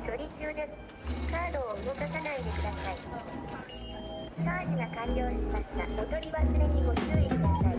処理中です。カードを動かさないでください。チャージが完了しました。お取り忘れにご注意ください。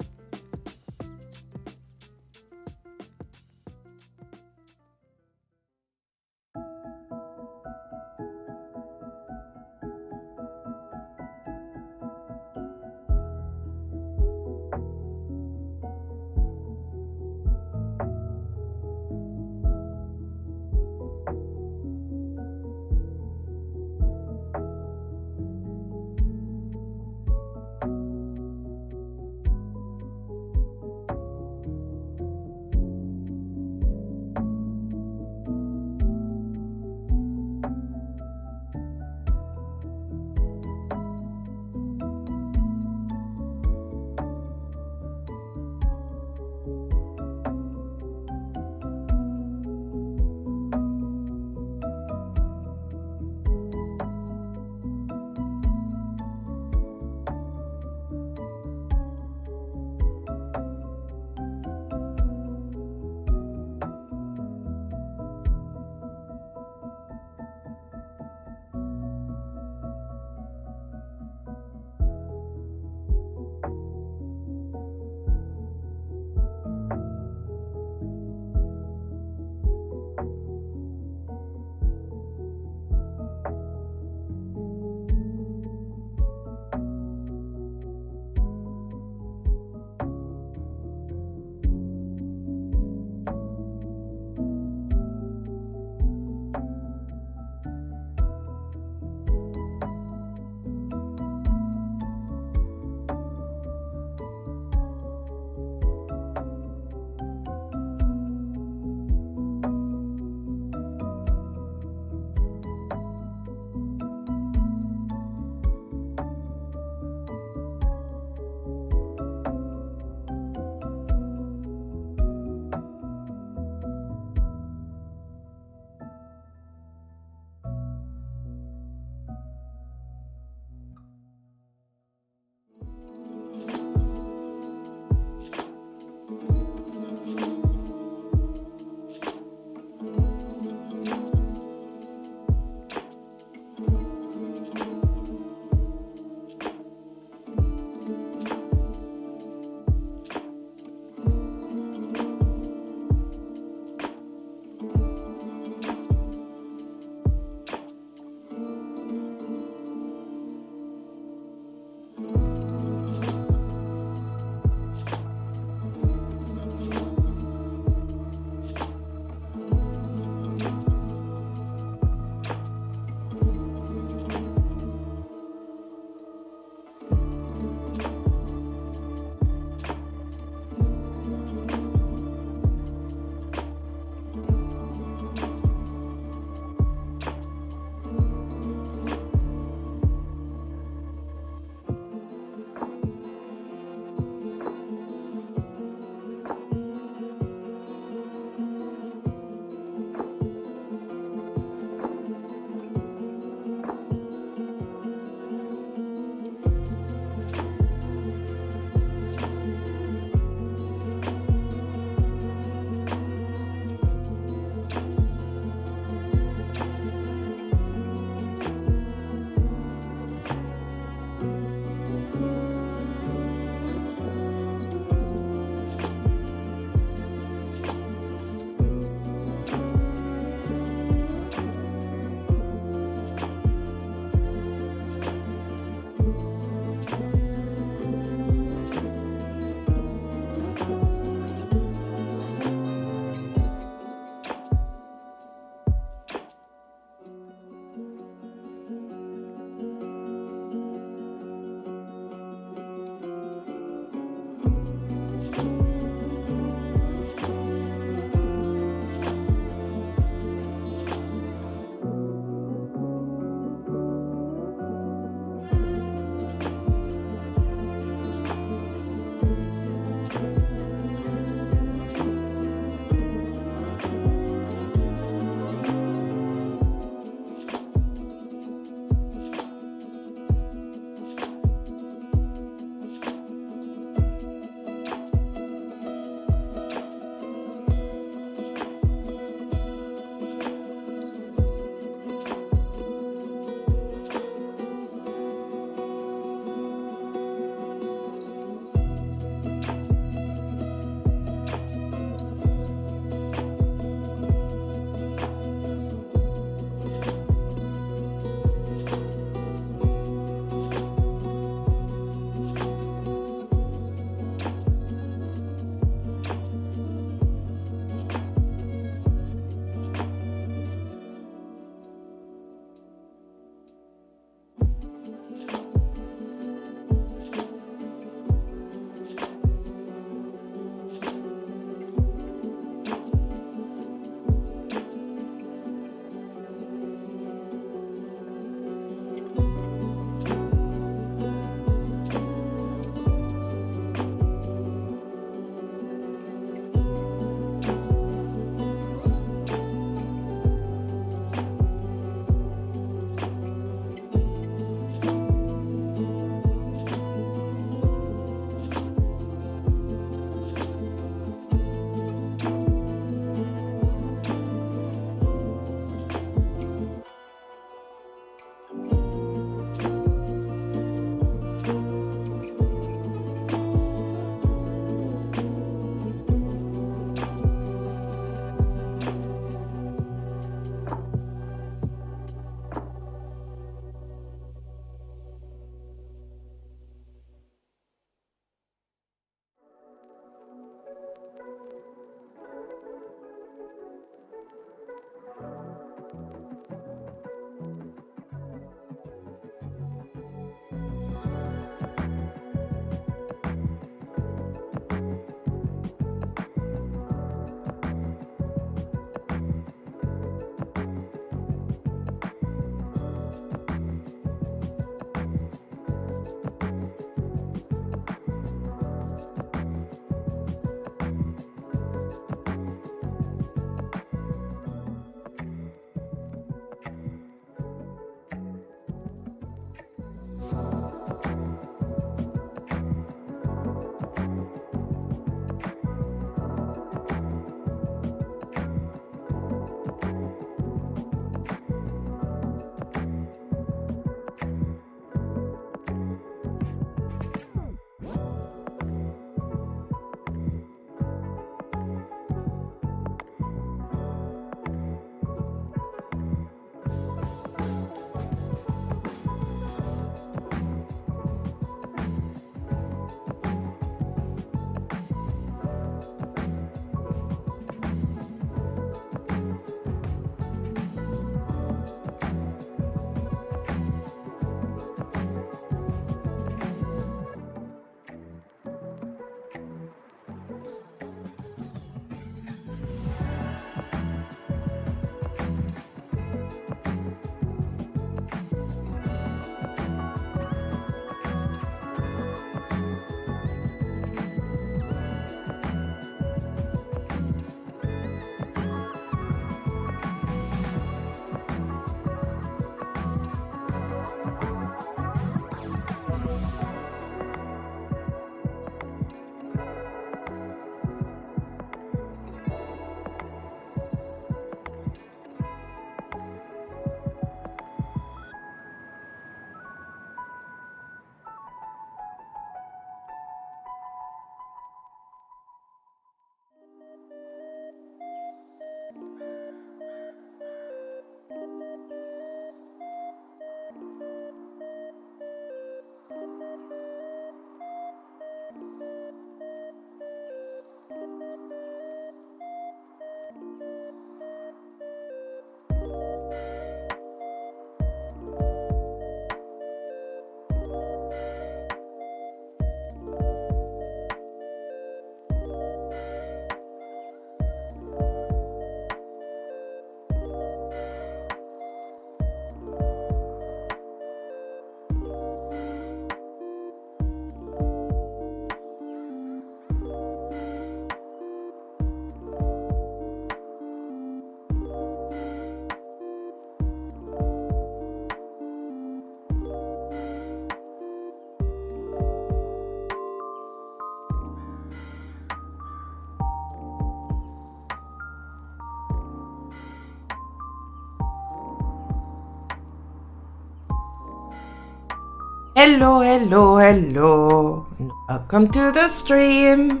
Hello, hello, hello. Welcome to the stream.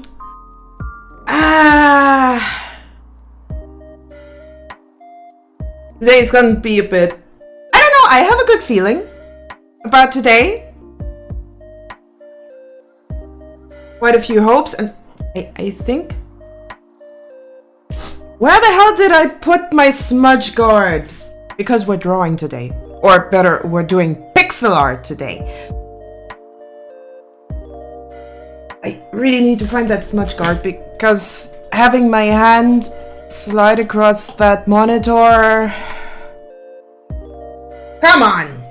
Today's gonna be a bit... I don't know, I have a good feeling about today. Quite a few hopes, and I think... Where the hell did I put my smudge guard? Because we're drawing today. Or better, we're doing pixel art today. I really need to find that smudge guard because having my hand slide across that monitor... Come on!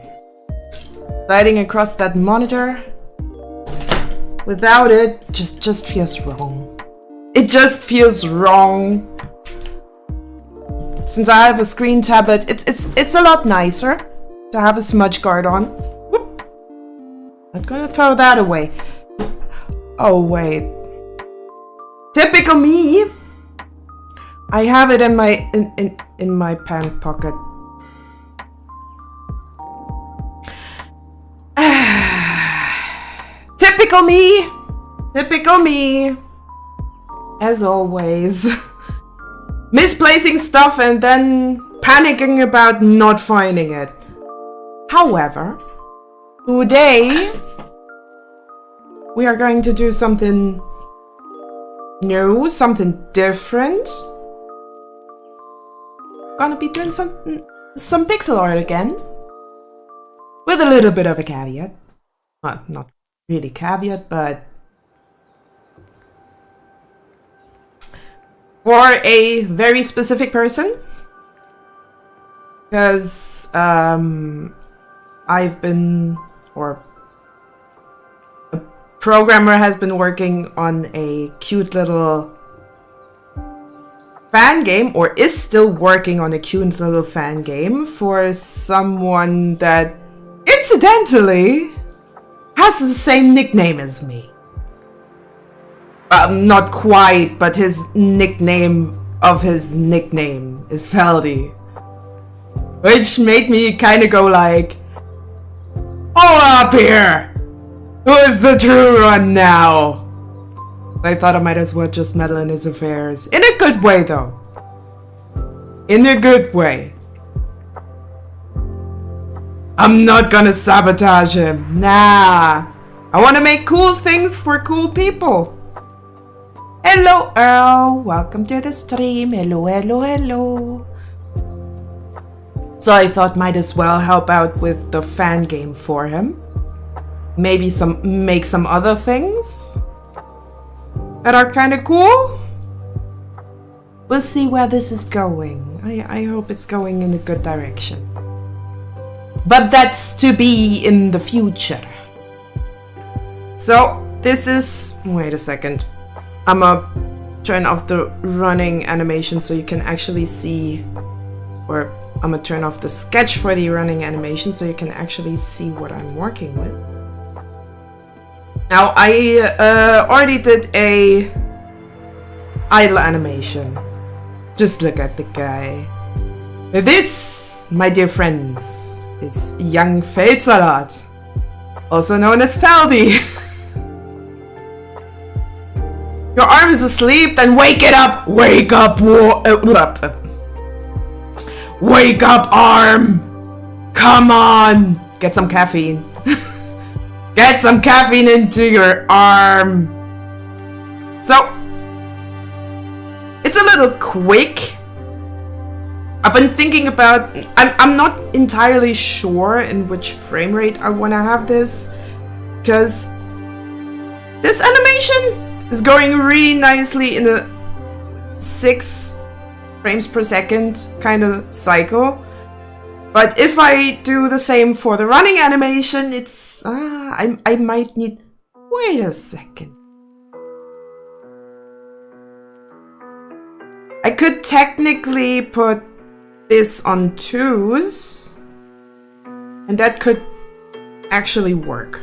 Sliding across that monitor without it just feels wrong. It just feels wrong. Since I have a screen tablet, it's a lot nicer to have a smudge guard on. Whoop. I'm gonna throw that away. Oh wait. Typical me. I have it in my in my pant pocket. Typical me. Typical me. As always. Misplacing stuff and then panicking about not finding it. However, today we are going to do something new, something different. Gonna be doing some pixel art again. With a little bit of a caveat. Well, not really caveat, but for a very specific person. Because I've been, or a programmer has been working on a cute little fan game, or is still working on a cute little fan game for someone that incidentally has the same nickname as me. Not quite, but his nickname of his nickname is Feldy. Which made me kind of go like, hold up here! Who's the true one now? I thought I might as well just meddle in his affairs. In a good way though. In a good way. I'm not gonna sabotage him. Nah. I want to make cool things for cool people. Hello Earl, welcome to the stream. Hello, hello, hello. So I thought might as well help out with the fan game for him. Maybe make some other things that are kind of cool. We'll see where this is going. I hope it's going in a good direction. But that's to be in the future. So this is... Wait a second. I'ma turn off the running animation so you can actually see, or I'm gonna turn off the sketch for the running animation so you can actually see what I'm working with. Now I already did a idle animation. Just look at the guy. This, my dear friends, is young Feldsalat, also known as Feldy. Your arm is asleep, then wake it up! Wake up, wake up, arm! Come on! Get some caffeine. Get some caffeine into your arm. So, it's a little quick. I've been thinking about... I'm not entirely sure in which frame rate I want to have this. Because this animation is going really nicely in a 6 frames per second kind of cycle. But if I do the same for the running animation, it's... I might need... Wait a second. I could technically put this on 2s. And that could actually work.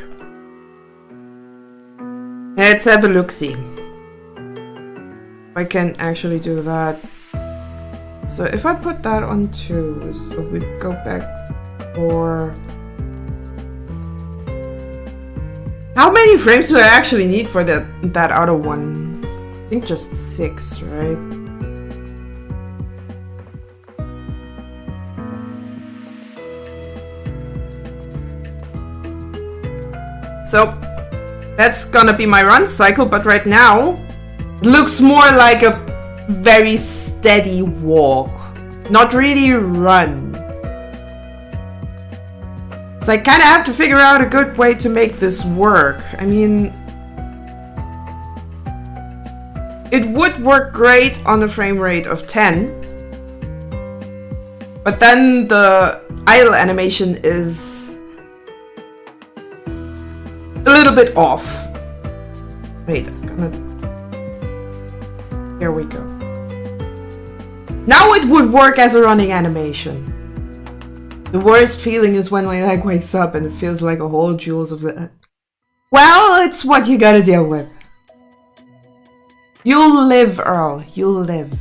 Let's have a look-see. I can actually do that. So if I put that on 2s, so we go back for How many frames do I actually need for that other one? I think just 6, right? So that's gonna be my run cycle, but right now it looks more like a very steady walk, not really run. So I kind of have to figure out a good way to make this work. I mean, it would work great on a frame rate of 10, but then the idle animation is a little bit off. Wait, here we go. Now it would work as a running animation. The worst feeling is when my leg wakes up and it feels like a whole joules of it. Well, it's what you gotta deal with. You'll live, Earl. You'll live.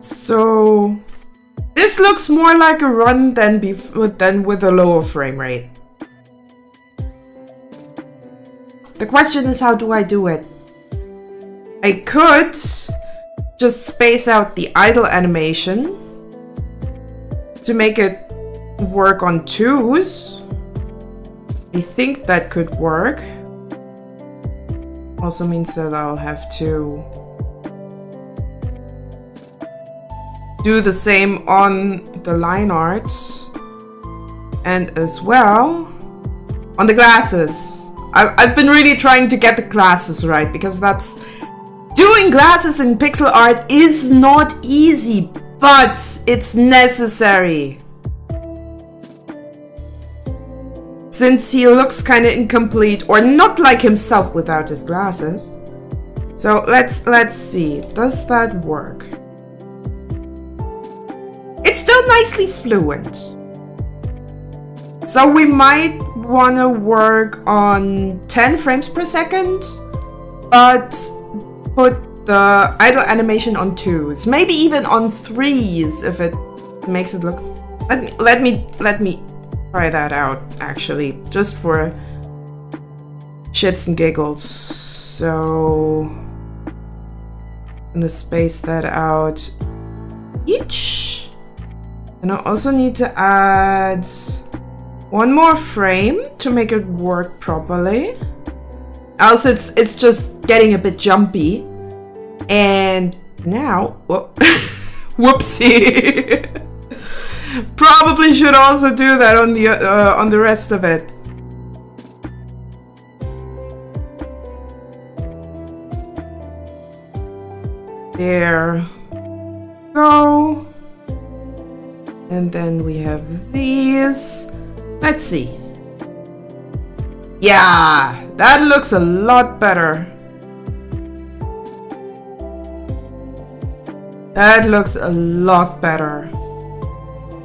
So this looks more like a run than with a lower frame rate. The question is, how do I do it? I could just space out the idle animation to make it work on 2s. I think that could work. Also means that I'll have to do the same on the line art and as well on the glasses. I've been really trying to get the glasses right, because doing glasses in pixel art is not easy, but it's necessary. Since he looks kind of incomplete, or not like himself without his glasses. So let's see. Does that work? It's still nicely fluent. So we might want to work on 10 frames per second, but put the idle animation on 2s, maybe even on 3s if it makes it look. Let me try that out, actually, just for shits and giggles. So I'm gonna space that out each, and I also need to add one more frame to make it work properly. Else it's just getting a bit jumpy. And now, whoopsie. Probably should also do that on the rest of it. There go. And then we have these. Let's see. Yeah, that looks a lot better. That looks a lot better.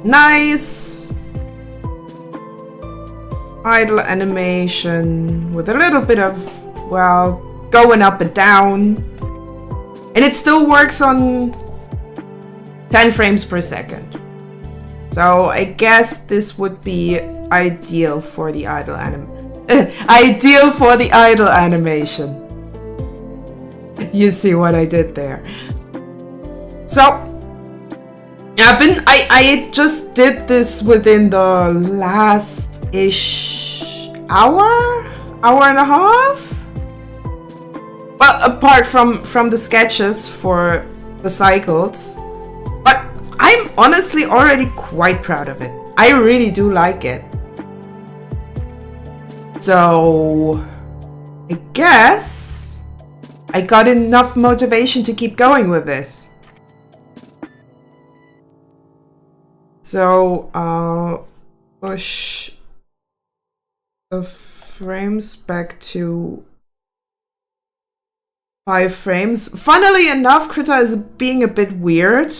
Nice. Idle animation with a little bit of, well, going up and down. And it still works on 10 frames per second. So I guess this would be ideal for the idle animation. You see what I did there. So I just did this within the last-ish hour and a half. Well, apart from the sketches for the cycles. But I'm honestly already quite proud of it. I really do like it. So I guess I got enough motivation to keep going with this. So I'll push the frames back to 5 frames. Funnily enough, Krita is being a bit weird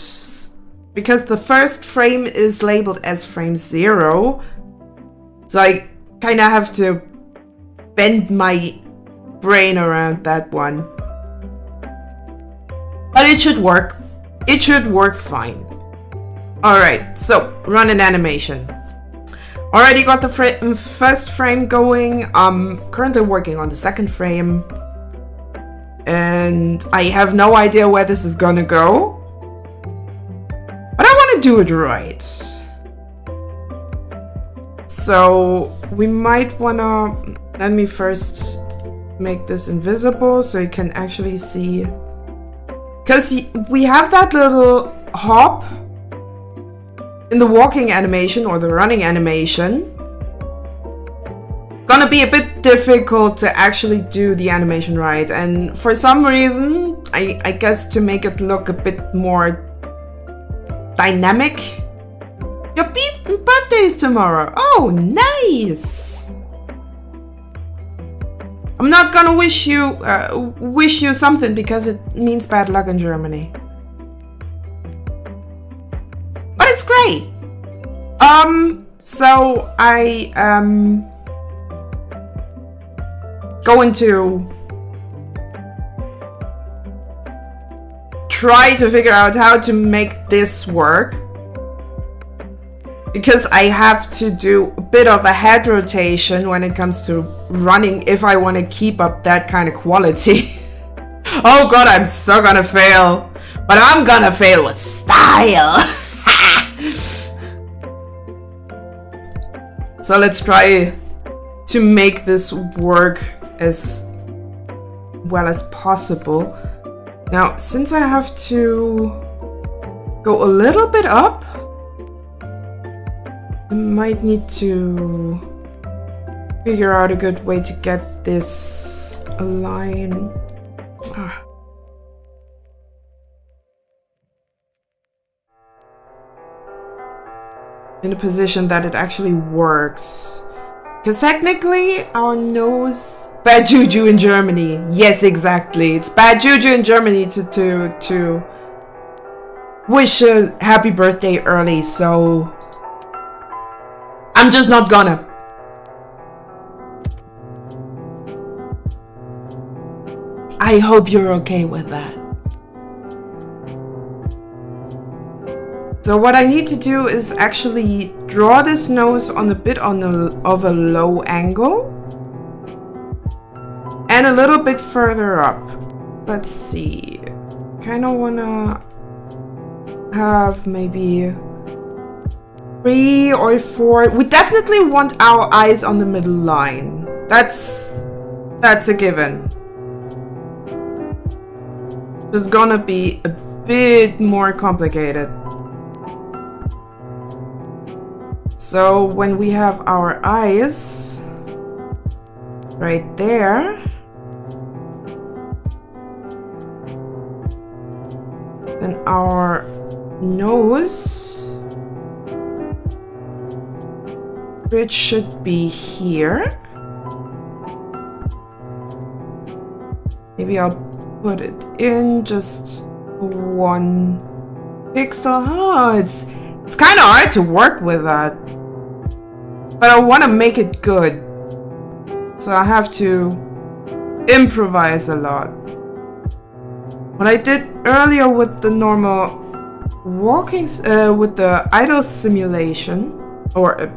because the first frame is labeled as frame 0. So I kind of have to bend my brain around that one. But it should work. It should work fine. Alright, so run an animation. Already got the first frame going. I'm currently working on the second frame. And I have no idea where this is gonna go. But I want to do it right. So we might wanna... Let me first make this invisible so you can actually see. Because we have that little hop in the walking animation or the running animation. Gonna be a bit difficult to actually do the animation right. And for some reason, I guess to make it look a bit more dynamic. Your birthday is tomorrow. Oh, nice. I'm not gonna wish you something because it means bad luck in Germany. But it's great. So I am going to try to figure out how to make this work. Because I have to do a bit of a head rotation when it comes to running if I want to keep up that kind of quality. Oh god, I'm so gonna fail. But I'm gonna fail with style. So let's try to make this work as well as possible. Now, since I have to go a little bit up, I might need to figure out a good way to get this line. In a position that it actually works. Because technically our nose... Bad juju in Germany. Yes, exactly. It's bad juju in Germany to wish a happy birthday early, so... I'm just not gonna. I hope you're okay with that. So what I need to do is actually draw this nose on a bit of a low angle. And a little bit further up. Let's see. Kinda wanna have maybe 3 or 4. We definitely want our eyes on the middle line. That's a given. It's gonna be a bit more complicated. So when we have our eyes right there, then our nose, which should be here. Maybe I'll put it in just 1 pixel. Oh, it's kind of hard to work with that. But I want to make it good. So I have to improvise a lot. What I did earlier with the normal walking, with the idle simulation, or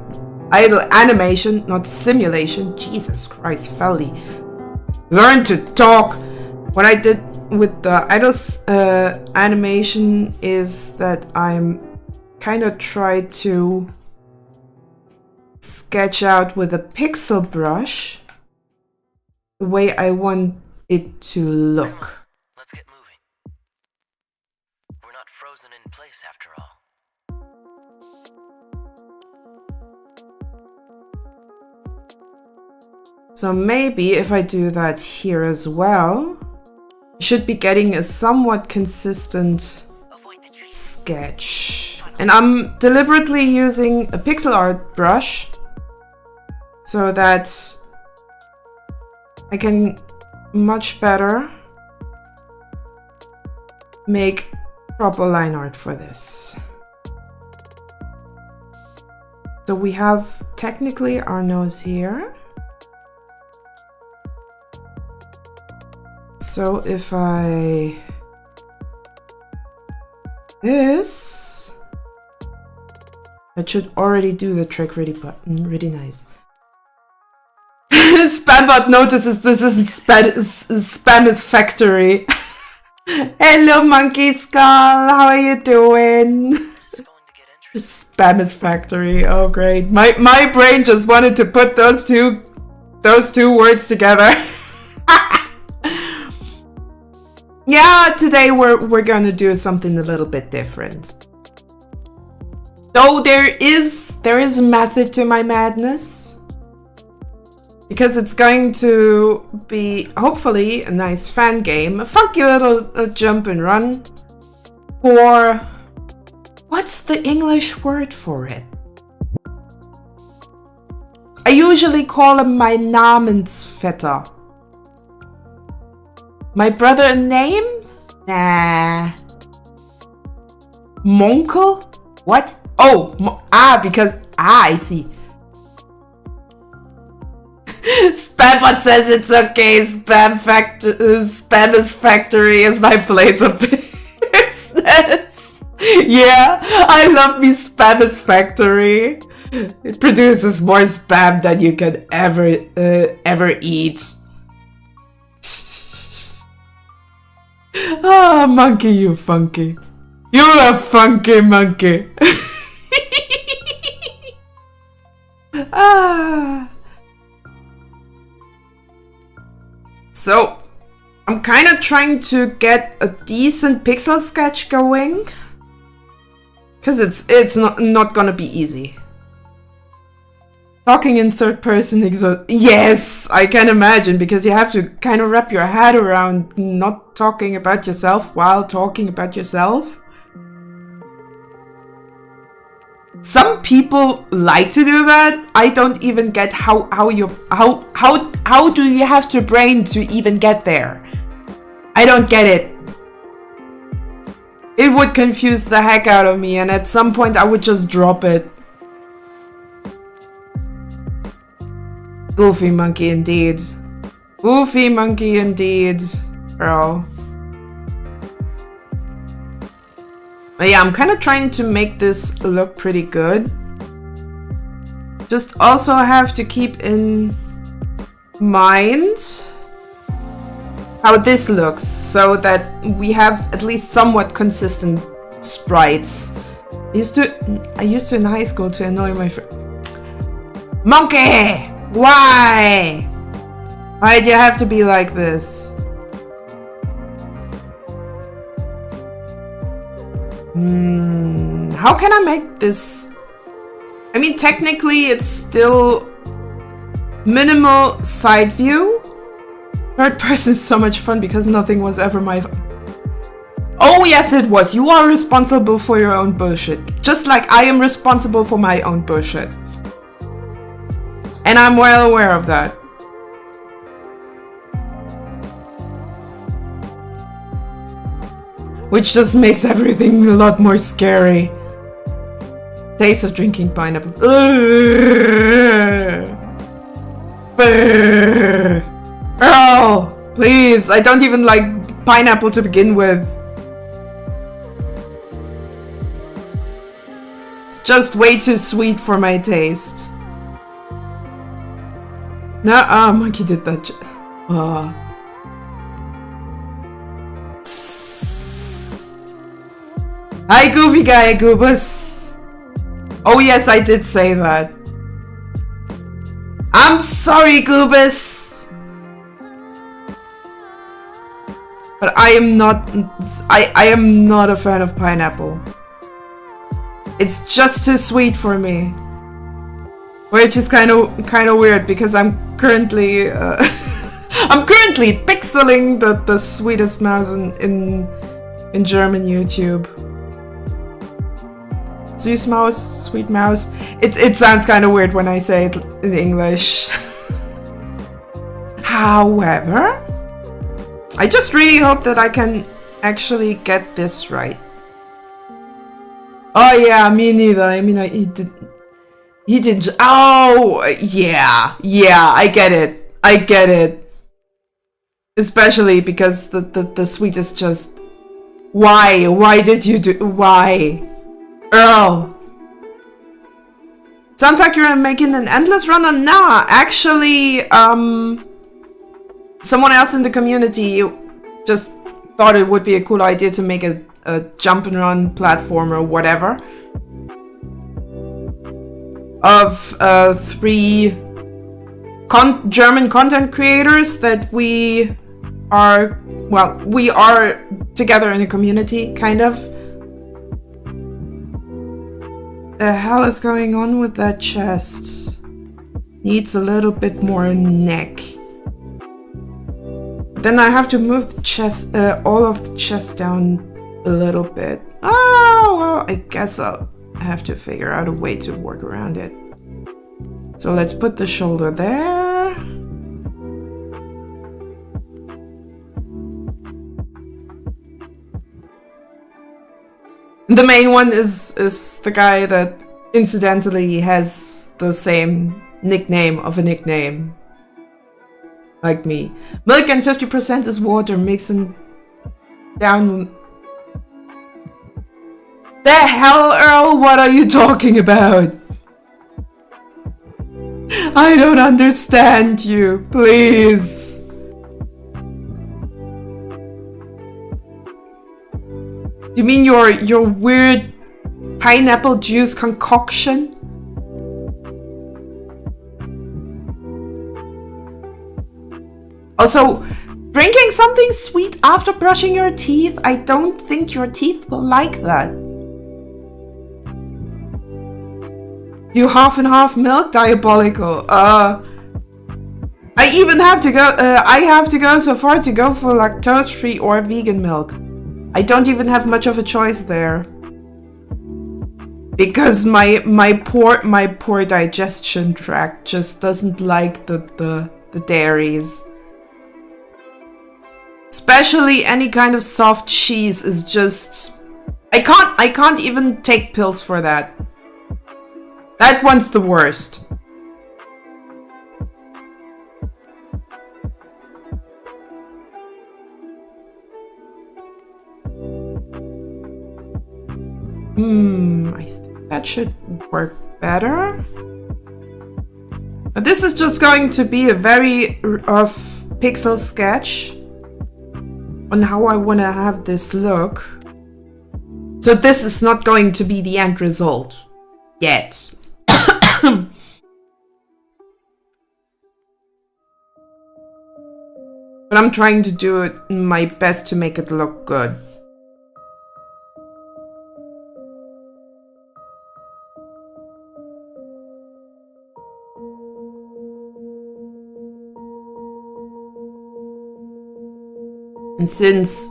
idle animation, not simulation. Jesus Christ, Felly. Learn to talk. What I did with the idle animation is that I'm kind of try to sketch out with a pixel brush the way I want it to look. Let's get moving. We're not frozen in place after all. So maybe if I do that here as well, you should be getting a somewhat consistent sketch. And I'm deliberately using a pixel art brush so that I can much better make proper line art for this. So we have technically our nose here. So if I this, That should already do the trick really nice. Spambot notices this isn't Spam's factory. Hello, Monkey Skull. How are you doing? Spam's factory. Oh, great. My brain just wanted to put those two words together. Yeah, today we're gonna do something a little bit different. Though there is a method to my madness. Because it's going to be, hopefully, a nice fan game. A funky little jump and run. For... What's the English word for it? I usually call him my namensvetter. My brother a name? Nah. Monkel? What? Oh, because... I see. Spambot says it's okay. Spam's factory is my place of business. Yeah, I love me Spam's factory. It produces more spam than you can ever eat. Ah, monkey, you funky. You're a funky monkey. Ah. So, I'm kind of trying to get a decent pixel sketch going. Because it's not gonna be easy. Talking in third person yes, I can imagine, because you have to kind of wrap your head around not talking about yourself while talking about yourself. Some people like to do that. I don't even get how do you have to brain to even get there? I don't get it. It would confuse the heck out of me, and at some point I would just drop it. Goofy monkey indeed. Goofy monkey indeed, bro. But yeah, I'm kind of trying to make this look pretty good. Just also have to keep in mind how this looks, so that we have at least somewhat consistent sprites. I used to in high school to annoy my friend. Monkey! Why? Why do you have to be like this? How can I make this? I mean, technically it's still minimal side view. Third person is so much fun because nothing was ever my... Oh yes it was. You are responsible for your own bullshit. Just like I am responsible for my own bullshit. And I'm well aware of that. Which just makes everything a lot more scary. Taste of drinking pineapple. Oh, please. I don't even like pineapple to begin with. It's just way too sweet for my taste. Nuh-uh, monkey did that. Hi, goofy guy, Goobus. Oh yes, I did say that. I'm sorry, Goobus. But I am not. I am not a fan of pineapple. It's just too sweet for me. Which is kind of weird because I'm currently I'm currently pixeling the sweetest mouse in German YouTube. Süß mouse, sweet mouse. It sounds kind of weird when I say it in English. However, I just really hope that I can actually get this right. Oh yeah, me neither. I mean, he did. Oh yeah, I get it. Especially because the sweet is just. Why did you do? Why? Earl! Sounds like you're making an endless run on. Nah, actually, someone else in the community just thought it would be a cool idea to make a jump and run platform or whatever of 3 German content creators that we are together in a community, kind of. The hell is going on with that chest? Needs a little bit more neck. Then I have to move the chest, all of the chest down a little bit. Oh, well, I guess I'll have to figure out a way to work around it. So let's put the shoulder there. The main one is the guy that incidentally has the same nickname of a nickname. Like me. Milk and 50% is water, mixing down. The hell, Earl? What are you talking about? I don't understand you, please. You mean your weird pineapple juice concoction? Also, drinking something sweet after brushing your teeth? I don't think your teeth will like that. You half and half milk? Diabolical. I even have to go, I have to go so far to go for lactose-free or vegan milk. I don't even have much of a choice there. Because my poor digestion tract just doesn't like the dairies. Especially any kind of soft cheese is just... I can't even take pills for that. That one's the worst. I think that should work better. But this is just going to be a very rough pixel sketch on how I want to have this look. So this is not going to be the end result yet. But I'm trying to do it my best to make it look good. And since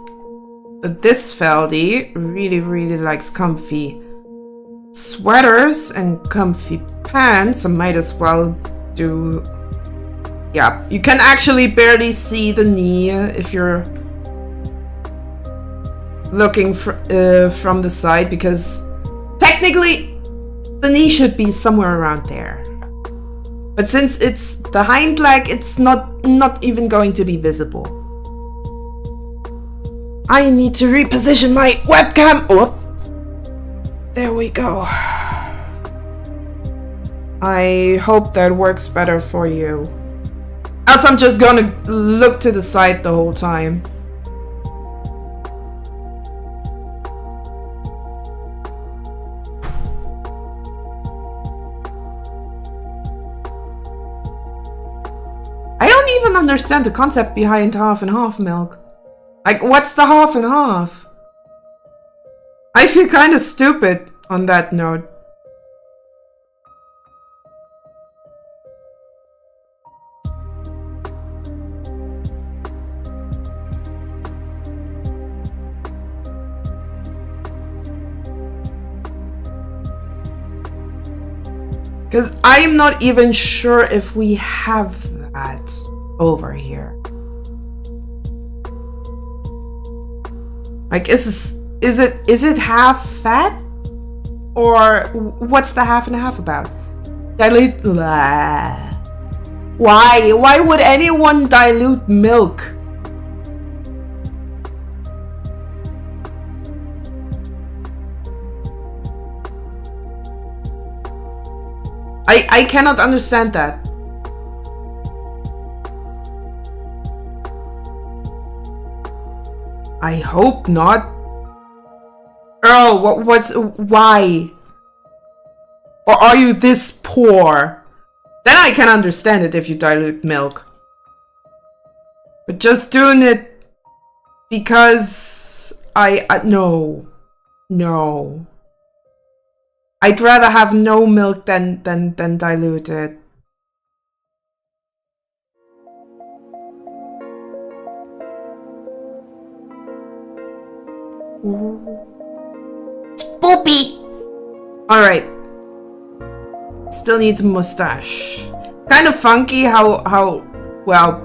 this Feldy really likes comfy sweaters and comfy pants, I might as well do... Yeah, you can actually barely see the knee if you're looking from the side, because technically the knee should be somewhere around there. But since it's the hind leg, it's not even going to be visible. I need to reposition my webcam. Oh, there we go. I hope that works better for you. Else I'm just gonna look to the side the whole time. I don't even understand the concept behind half and half milk. Like, what's the half and half? I feel kind of stupid on that note. Because I'm not even sure if we have that over here. Like, is it half fat? Or what's the half and half about? Dilute... Blah. Why? Why would anyone dilute milk? I cannot understand that. I hope not. Earl, why? Or are you this poor? Then I can understand it if you dilute milk. But just doing it because no. No. I'd rather have no milk than dilute it. Spoopy! Alright. Still needs a mustache. Kind of funky how well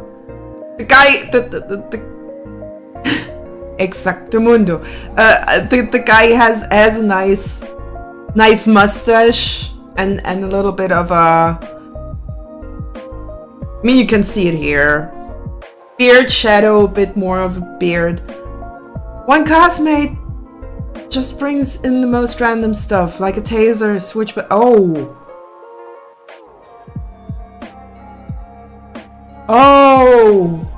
the guy the Exactamundo. The guy has a nice mustache and a little bit of a, I mean, you can see it here. Beard shadow, a bit more of a beard. One classmate just brings in the most random stuff, like a taser, a switch, but oh. Oh.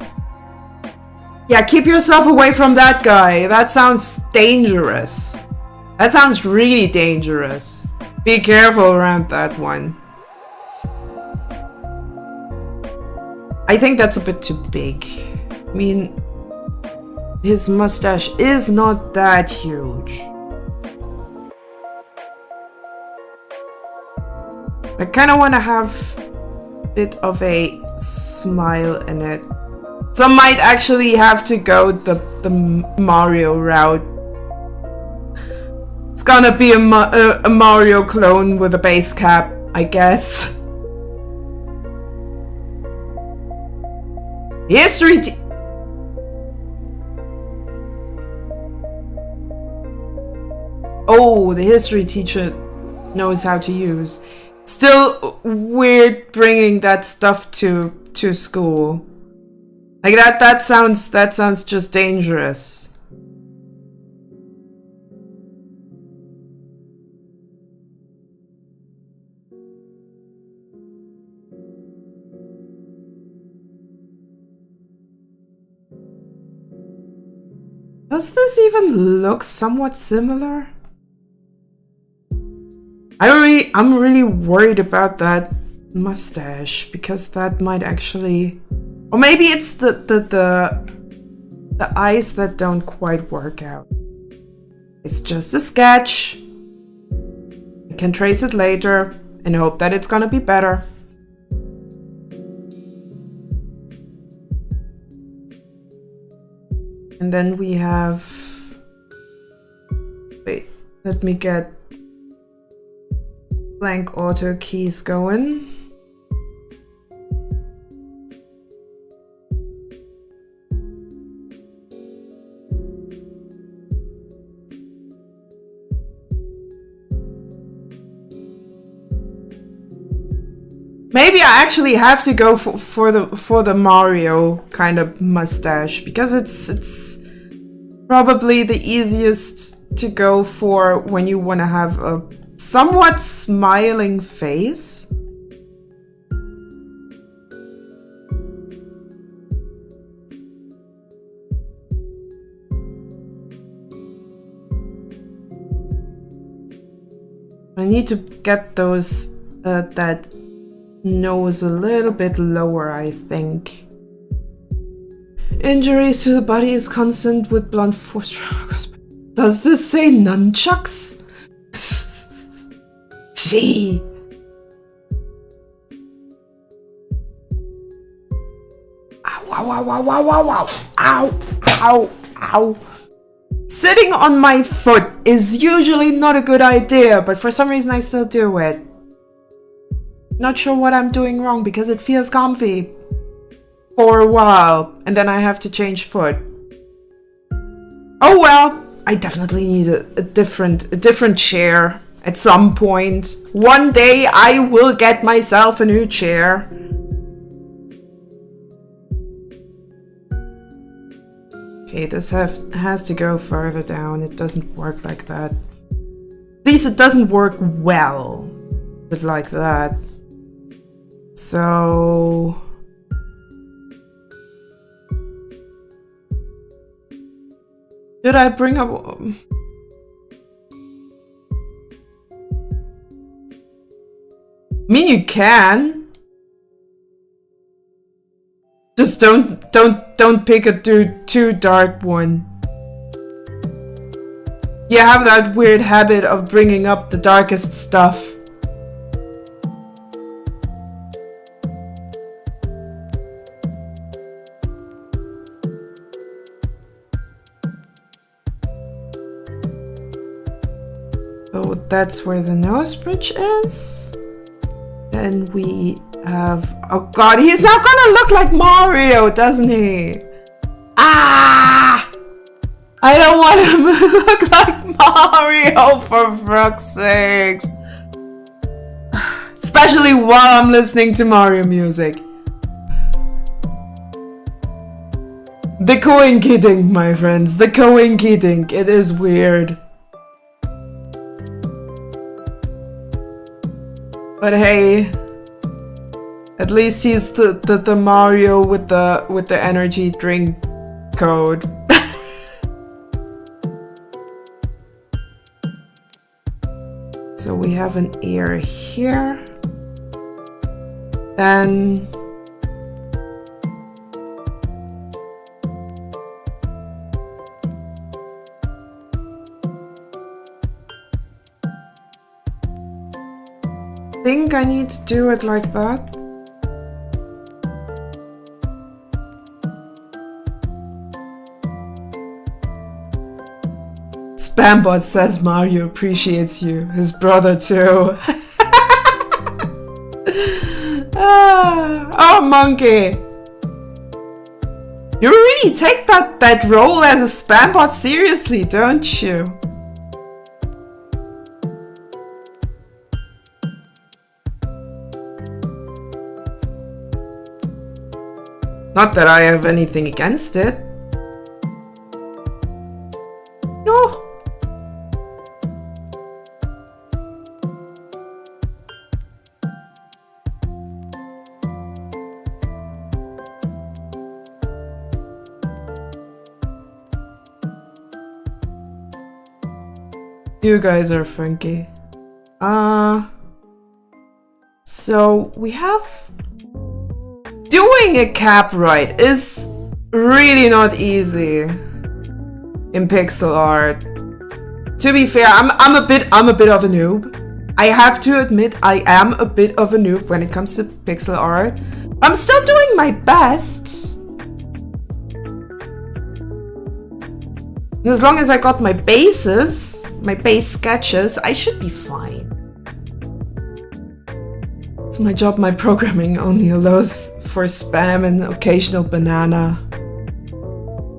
Yeah, keep yourself away from that guy. That sounds dangerous. That sounds really dangerous. Be careful around that one. I think that's a bit too big. I mean, his mustache is not that huge. I kind of want to have a bit of a smile in it. So I might actually have to go the Mario route. It's gonna be a Mario clone with a base cap, I guess. History Oh, the history teacher knows how to use. Still weird bringing that stuff to school. Like that sounds just dangerous. Does this even look somewhat similar? I'm really worried about that mustache because that might actually, or maybe it's the eyes that don't quite work out. It's just a sketch. I can trace it later and hope that it's gonna be better. And then we have, wait, let me get blank auto keys going. Maybe I actually have to go for the Mario kind of mustache because it's probably the easiest to go for when you want to have a somewhat smiling face. I need to get those that nose a little bit lower, I think. Injuries to the body is constant with blunt force. Does this say nunchucks? Gee. Ow, ow, ow, ow, ow, ow, ow, ow, ow. Sitting on my foot is usually not a good idea, but for some reason I still do it. Not sure what I'm doing wrong because it feels comfy for a while and then I have to change foot. Oh well, I definitely need a different chair at some point. One day I will get myself a new chair. Okay, this has to go further down. It doesn't work like that. At least it doesn't work well, but like that. So should I bring up? I mean, you can. Just don't pick a too dark one. You have that weird habit of bringing up the darkest stuff. So that's where the nose bridge is. Then we have... Oh god, he's now gonna look like Mario, doesn't he? Ah! I don't want him to look like Mario, for fuck's sakes. Especially while I'm listening to Mario music. The Koinky Dink, my friends. The Koinky Dink. It is weird. But hey, at least he's the Mario with the energy drink code. So we have an ear here. Then I think I need to do it like that. Spambot says Mario appreciates you. His brother too. Oh, monkey. You really take that role as a Spambot seriously, don't you? Not that I have anything against it. No. You guys are funky. So we have... Doing a cap right is really not easy in pixel art. To be fair, I'm a bit of a noob. I have to admit I am a bit of a noob when it comes to pixel art. I'm still doing my best. And as long as I got my bases, my base sketches, I should be fine. It's my job, my programming only allows for spam and occasional banana.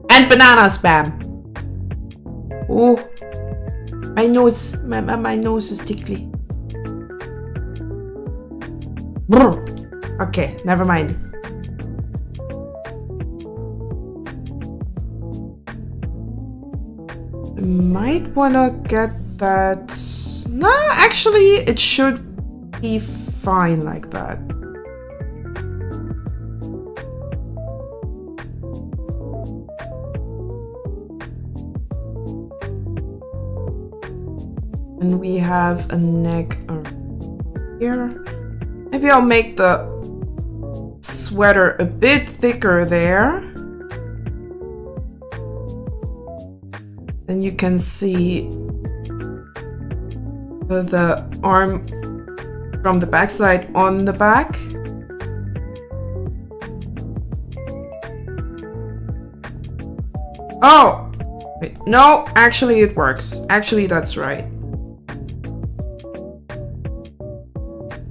And banana spam. Oh, my nose, my nose is tickly. Brr. Okay, never mind. I might wanna get that. No, actually, it should be fine like that. And we have a neck here. Maybe I'll make the sweater a bit thicker there. Then you can see the arm from the backside on the back. Oh! Wait, no, actually it works. Actually, that's right.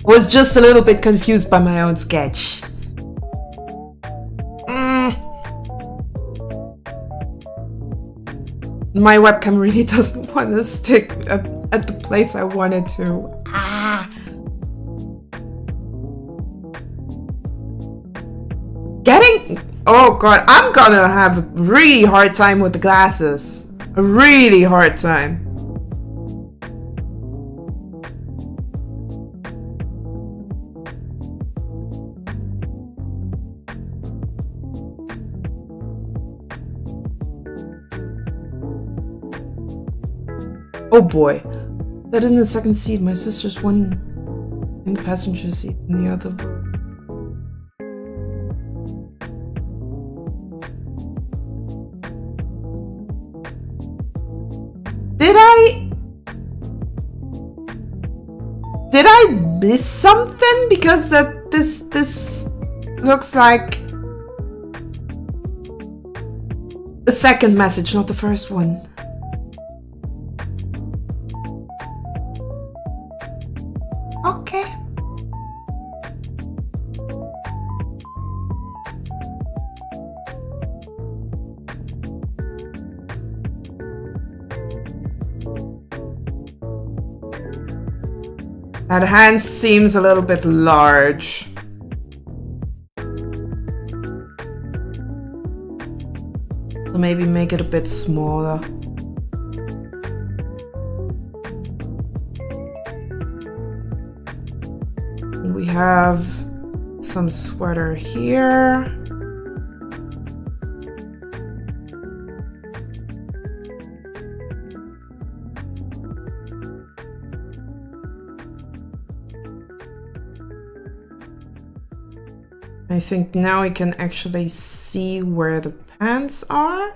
Was just a little bit confused by my own sketch. My webcam really doesn't want to stick at the place I wanted to. Oh god, I'm gonna have a really hard time with the glasses. A really hard time. Oh boy. That in the second seat. My sister's one in the passenger seat and the other. Did I miss something? Because this looks like the second message, not the first one. Okay. That hand seems a little bit large. So maybe make it a bit smaller. And we have some sweater here. I think now we can actually see where the pants are.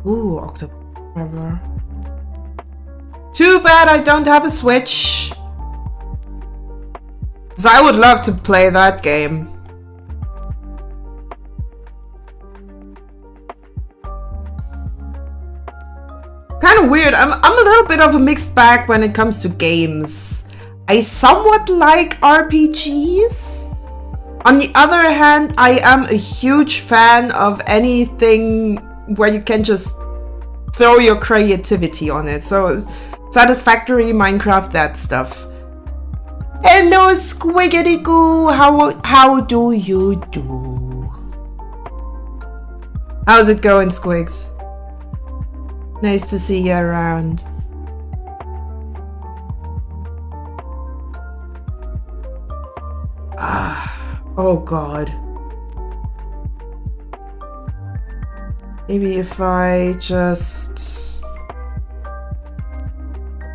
Ooh, October. Too bad I don't have a Switch. 'Cause I would love to play that game. Kind of weird. I'm a little bit of a mixed bag when it comes to games. I somewhat like RPGs. On the other hand, I am a huge fan of anything where you can just throw your creativity on it. So Satisfactory, Minecraft, that stuff. Hello, Squiggity Goo. How do you do? How's it going, Squigs? Nice to see you around. Oh god. Maybe if I just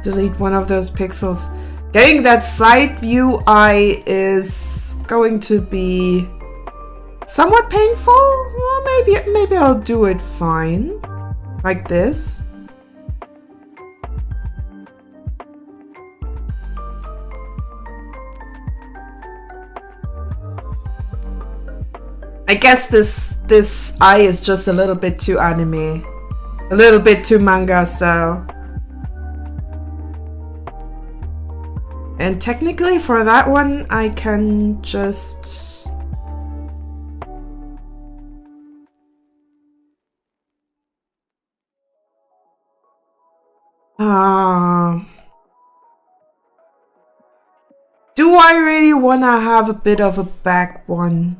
delete one of those pixels. Getting that side view eye is going to be somewhat painful. Well, maybe I'll do it fine. Like this. I guess this eye is just a little bit too anime. A little bit too manga style. And technically for that one, I can just... do I really want to have a bit of a back one?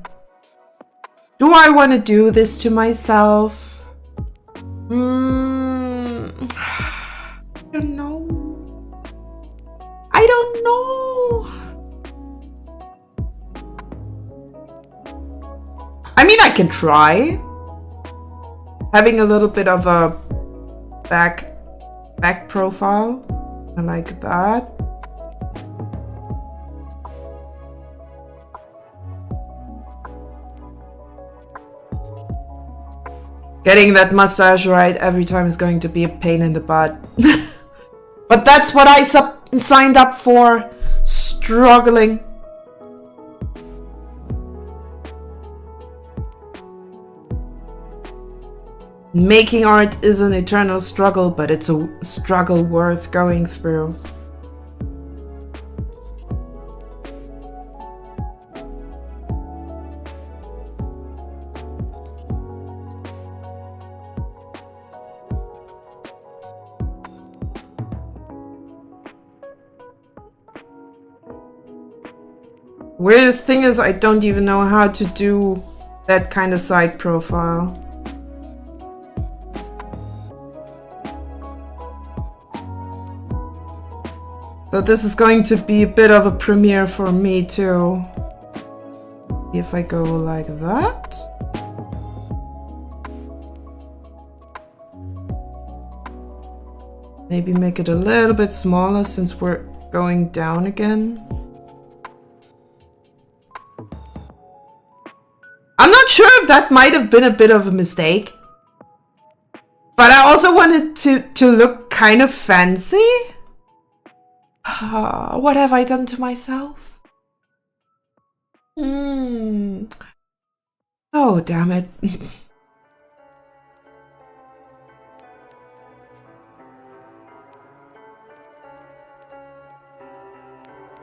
Do I want to do this to myself? I don't know. I don't know. I mean, I can try. Having a little bit of a back profile. I like that. Getting that massage right every time is going to be a pain in the butt. But that's what I signed up for. Struggling. Making art is an eternal struggle, but it's a struggle worth going through. Weirdest thing is I don't even know how to do that kind of side profile. So this is going to be a bit of a premiere for me too. If I go like that. Maybe make it a little bit smaller since we're going down again. I'm not sure if that might have been a bit of a mistake. But I also wanted to look kind of fancy. What have I done to myself? Oh, damn it.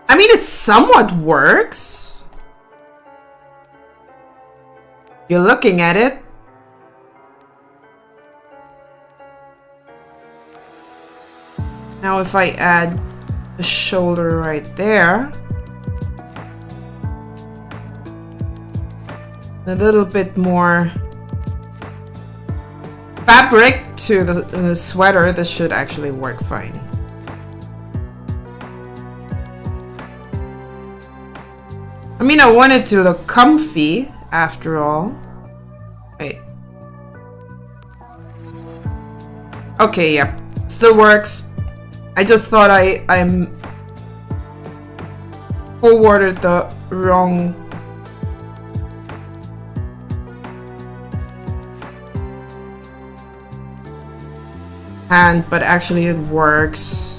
I mean, it somewhat works. You're looking at it. Now if I add a shoulder right there. A little bit more fabric to the sweater, this should actually work fine. I mean, I want it to look comfy after all. Wait. Okay, yeah. Still works. I just thought I'm forwarded the wrong hand, but actually it works.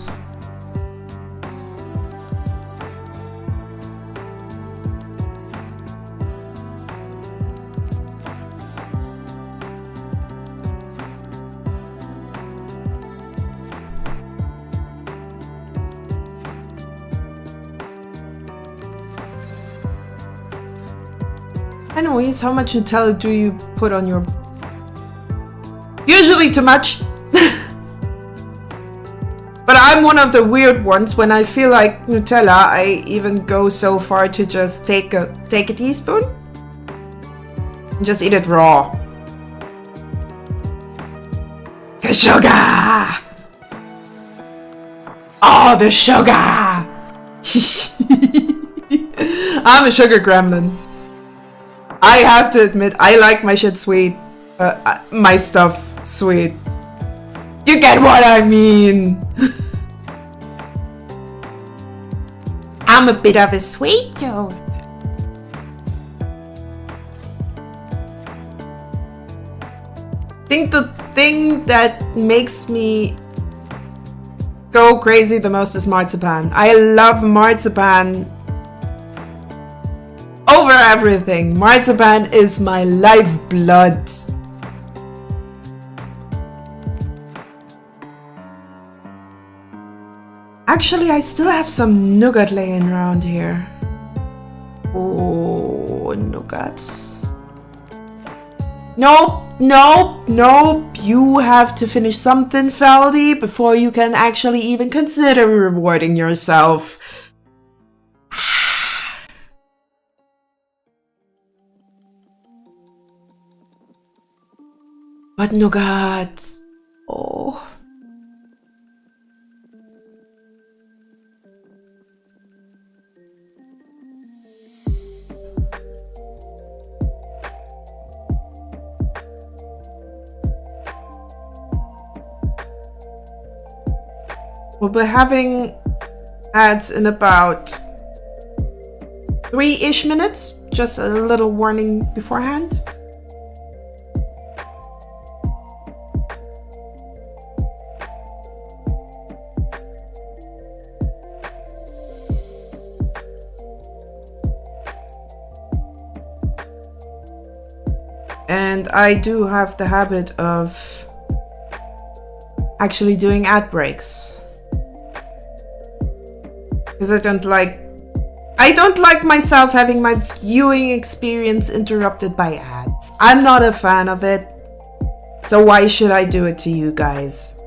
Anyways, how much Nutella do you put on your... Usually too much. But I'm one of the weird ones. When I feel like Nutella, I even go so far to just take a teaspoon and just eat it raw. The sugar! Oh, the sugar! I'm a sugar gremlin. I have to admit, I like my shit sweet. My stuff sweet. You get what I mean. I'm a bit of a sweet tooth. I think the thing that makes me go crazy the most is marzipan. I love marzipan over everything. Marzipan is my lifeblood. Actually, I still have some nougat laying around here. Oh, nougat. Nope, nope, nope. You have to finish something, Feldy, before you can actually even consider rewarding yourself. But nougat. Oh. We'll be having ads in about 3-ish minutes. Just a little warning beforehand. And I do have the habit of actually doing ad breaks. Because I don't like myself having my viewing experience interrupted by ads. I'm not a fan of it. So why should I do it to you guys?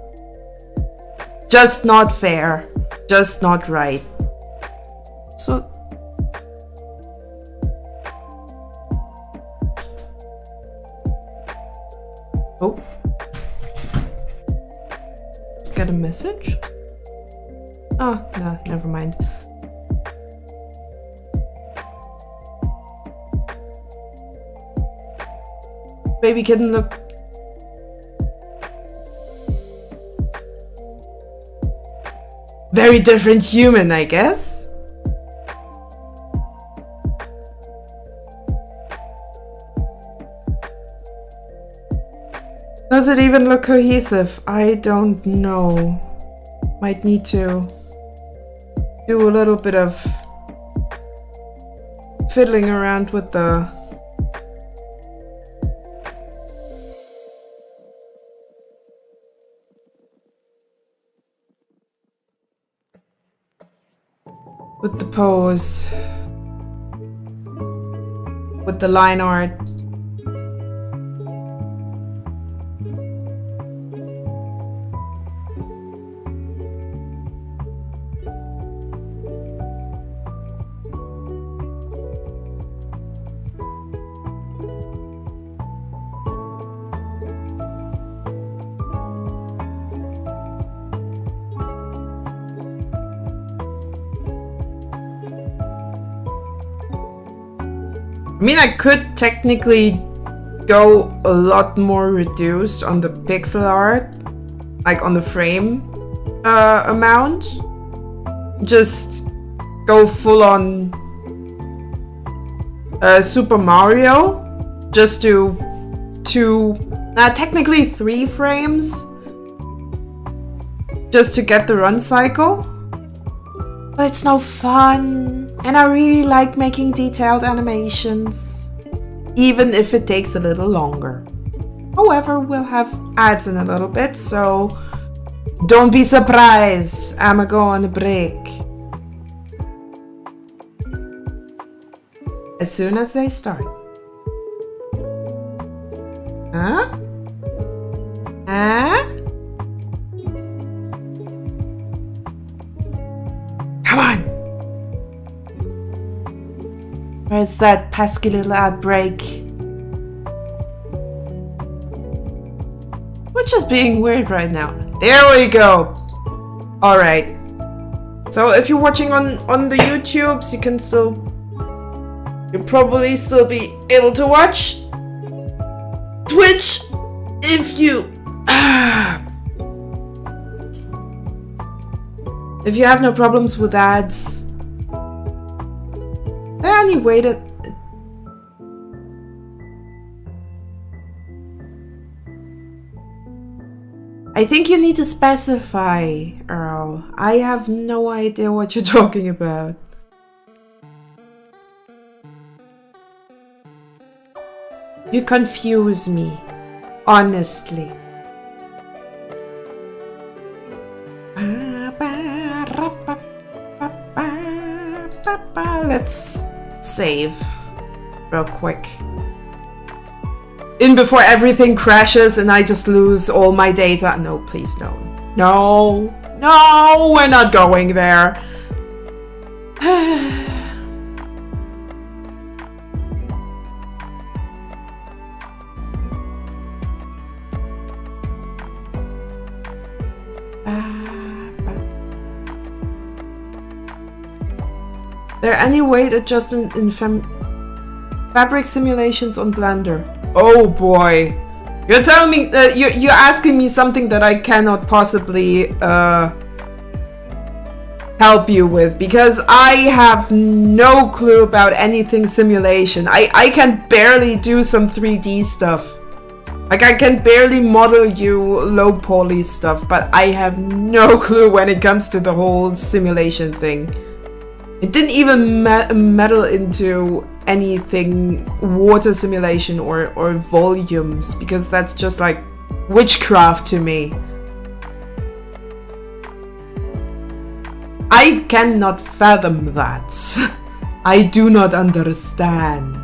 Just not fair. Just not right. So Oh. Let's get a message. Oh, no, never mind. Baby kitten look. Very different human, I guess. Does it even look cohesive? I don't know. Might need to do a little bit of fiddling around with the pose, with the line art. I mean, I could technically go a lot more reduced on the pixel art, like on the frame amount. Just go full on Super Mario. Just do technically 3 frames. Just to get the run cycle. But it's no fun. And I really like making detailed animations, even if it takes a little longer. However, we'll have ads in a little bit, so don't be surprised. I'ma go on a break. As soon as they start. Huh? Huh? Come on! Where's that pesky little ad break? We're just being weird right now. There we go! Alright. So if you're watching on the YouTubes, you can still... You'll probably still be able to watch Twitch if you... if you have no problems with ads. Is there any way to... I think you need to specify, Earl. I have no idea what you're talking about. You confuse me, honestly. Let's save real quick. In before everything crashes and I just lose all my data. No, please, no. No, no, we're not going there. There any weight adjustment in fabric simulations on Blender? Oh boy, you're telling me that you're asking me something that I cannot possibly help you with, because I have no clue about anything simulation. I can barely do some 3D stuff. Like, I can barely model you low poly stuff, but I have no clue when it comes to the whole simulation thing. It didn't even meddle into anything water simulation or volumes, because that's just like witchcraft to me. I cannot fathom that. I do not understand.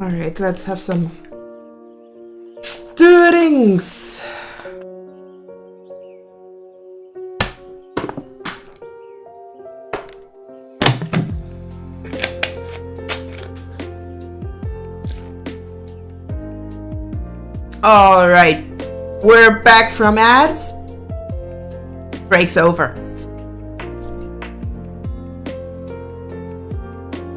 Alright, let's have some drinks. Alright, we're back from ads. Break's over.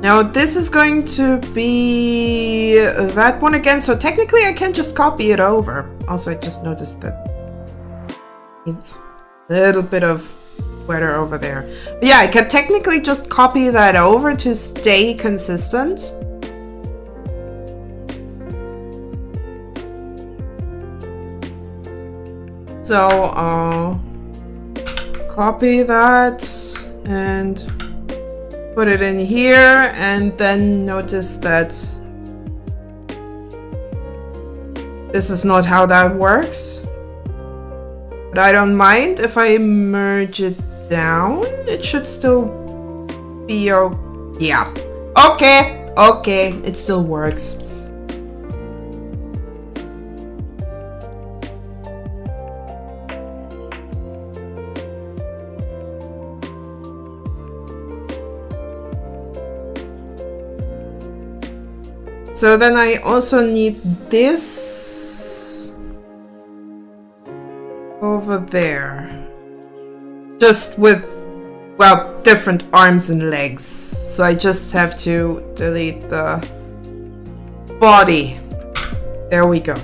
Now this is going to be that one again, so technically I can just copy it over. Also, I just noticed that it's a little bit of sweater over there. But yeah, I can technically just copy that over to stay consistent. So I'll copy that and put it in here, and then notice that this is not how that works. But I don't mind if I merge it down. It should still be yeah. Okay, it still works. So then I also need this over there. Just with, well, different arms and legs. So I just have to delete the body. There we go.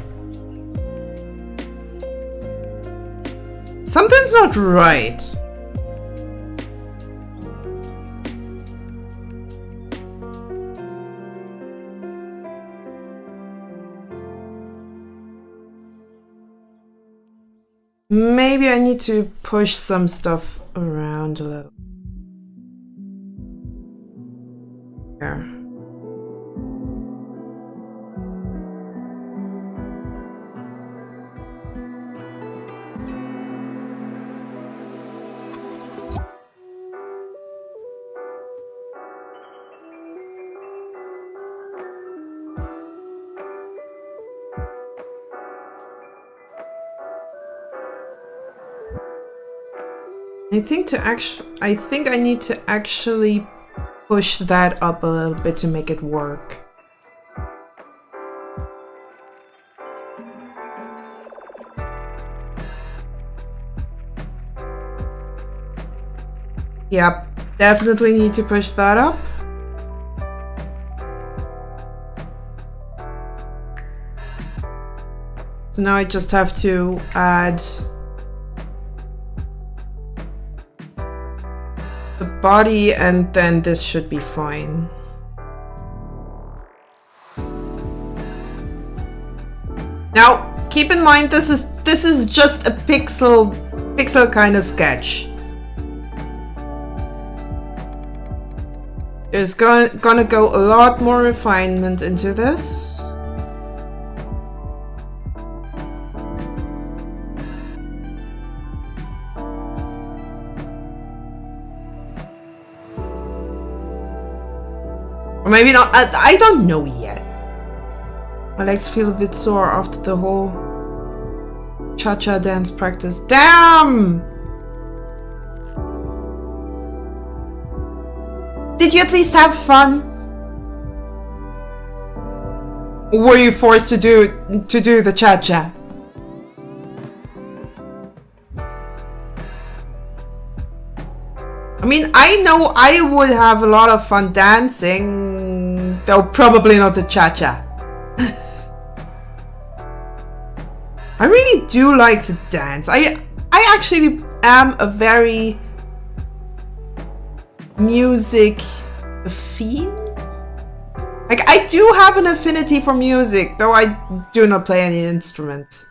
Something's not right. Maybe I need to push some stuff around a little. There. I think I need to actually push that up a little bit to make it work. Yep, definitely need to push that up. So now I just have to add the body, and then this should be fine. Now, keep in mind this is just a pixel kind of sketch. There's gonna go a lot more refinement into this. Or maybe not. I don't know yet. My legs feel a bit sore after the whole cha-cha dance practice. Damn! Did you at least have fun? Or were you forced to do the cha-cha? I mean, I know I would have a lot of fun dancing, though probably not the cha-cha. I really do like to dance. I actually am a very music fiend. Like, I do have an affinity for music, though I do not play any instruments.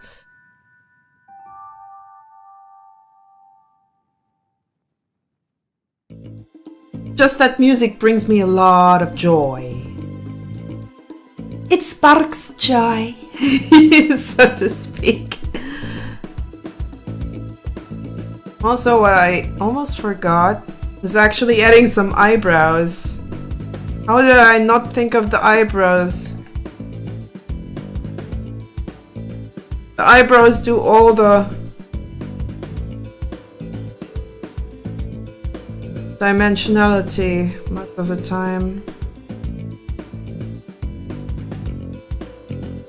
Just that music brings me a lot of joy. It sparks joy, so to speak. Also, what I almost forgot is actually adding some eyebrows. How did I not think of the eyebrows? The eyebrows do all the dimensionality most of the time.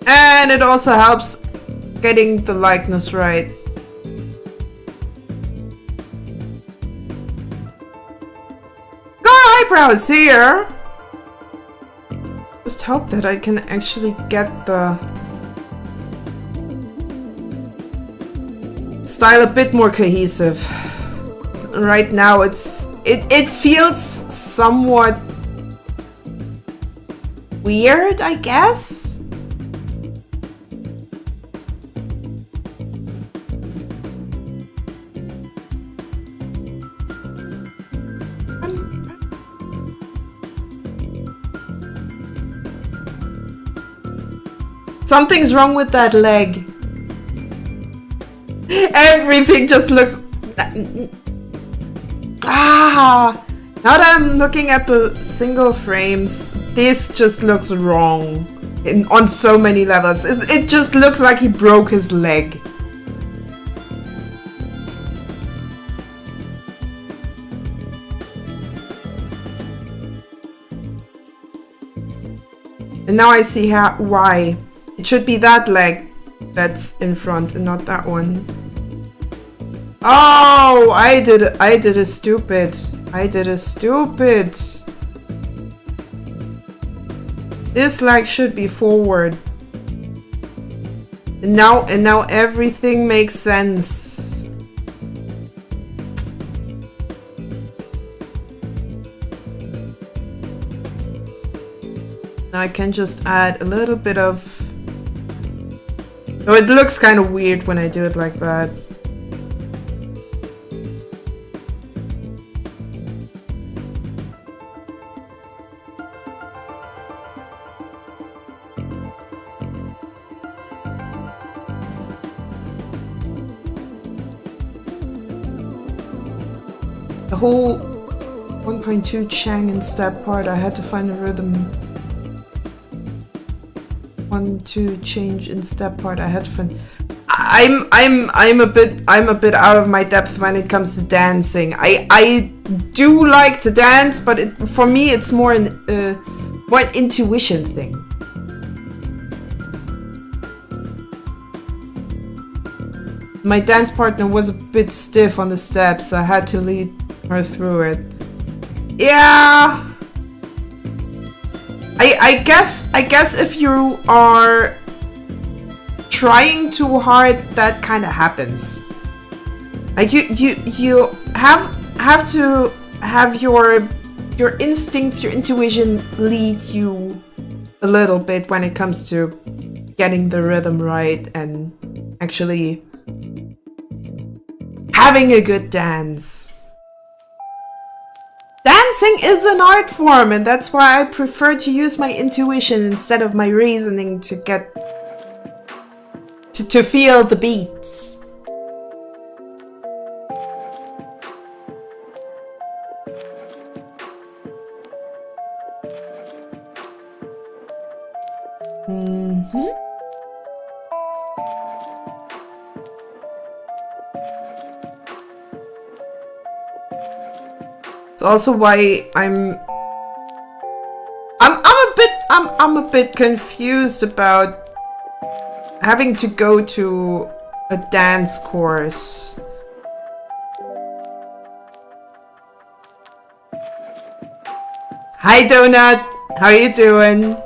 And it also helps getting the likeness right. Got eyebrows here! Just hope that I can actually get the style a bit more cohesive. Right now it feels somewhat weird, I guess. Something's wrong with that leg. Everything just looks... Now that I'm looking at the single frames, this just looks wrong on so many levels. It just looks like he broke his leg. And now I see why. It should be that leg that's in front and not that one. Oh, I did a stupid. This leg should be forward. And now everything makes sense. Now I can just add a little bit of... Oh, it looks kind of weird when I do it like that. The whole 1.2 Chang in step part, I had to find a rhythm. 1-2 change in step part, I had to find. I'm a bit out of my depth when it comes to dancing. I do like to dance, but for me it's more an intuition thing. My dance partner was a bit stiff on the steps, so I had to lead her through it. Yeah. I guess if you are trying too hard, that kind of happens. Like you have to have your instincts, your intuition lead you a little bit when it comes to getting the rhythm right and actually having a good dance. Dancing is an art form, and that's why I prefer to use my intuition instead of my reasoning to get to feel the beats. It's also why I'm a bit confused about having to go to a dance course. Hi Donut, how you doing?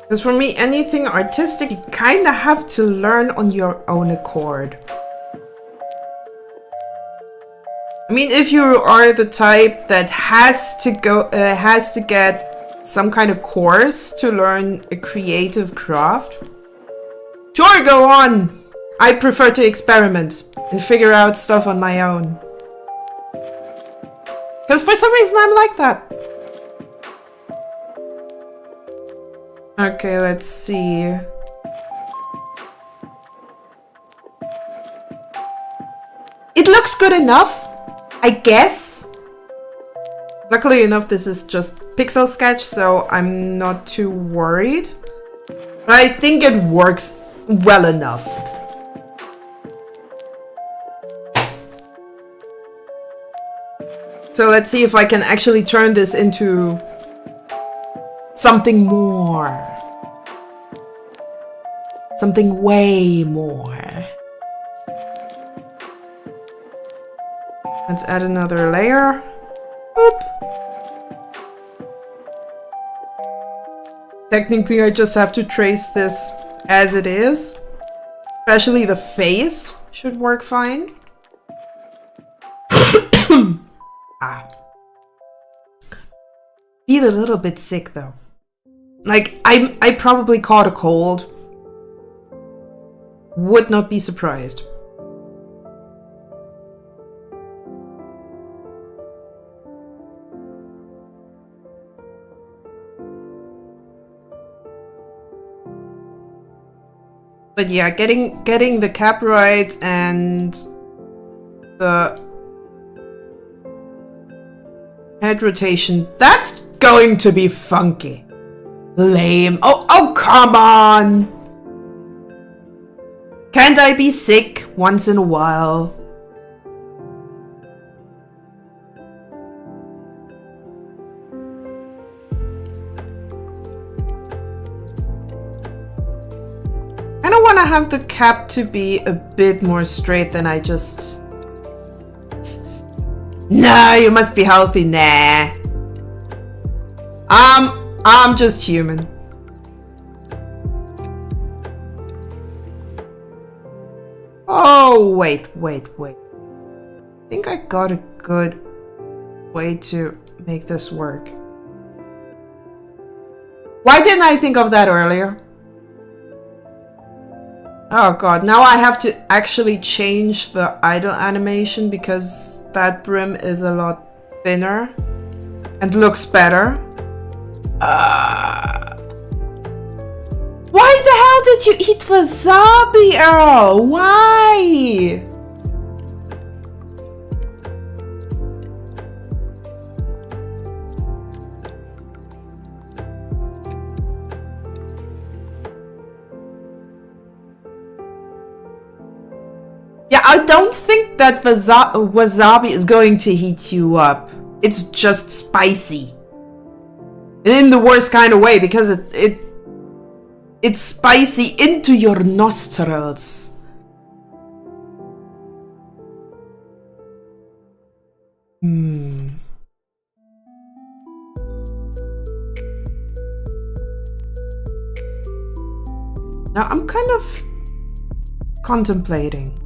Because for me, anything artistic, you kind of have to learn on your own accord. I mean, if you are the type that has to get some kind of course to learn a creative craft, sure, go on. I prefer to experiment and figure out stuff on my own. Because for some reason, I'm like that. Okay, let's see. It looks good enough, I guess. Luckily enough, this is just pixel sketch, so I'm not too worried. But I think it works well enough. So let's see if I can actually turn this into something more. Something way more. Let's add another layer. Boop. Technically, I just have to trace this as it is. Especially the face should work fine. Feel a little bit sick though. Like I probably caught a cold. Would not be surprised. But yeah, getting the cap right and the head rotation, that's going to be funky. Lame. Oh, come on! Can't I be sick once in a while? I don't want to have the cap to be a bit more straight than I just... No, you must be healthy. Nah. I'm just human. Oh, wait. I think I got a good way to make this work. Why didn't I think of that earlier? Oh god, now I have to actually change the idle animation because that brim is a lot thinner and looks better. Why the hell did you eat wasabi, Earl? Why? Yeah, I don't think that wasabi is going to heat you up. It's just spicy. And in the worst kind of way, because it's spicy into your nostrils. Now I'm kind of contemplating.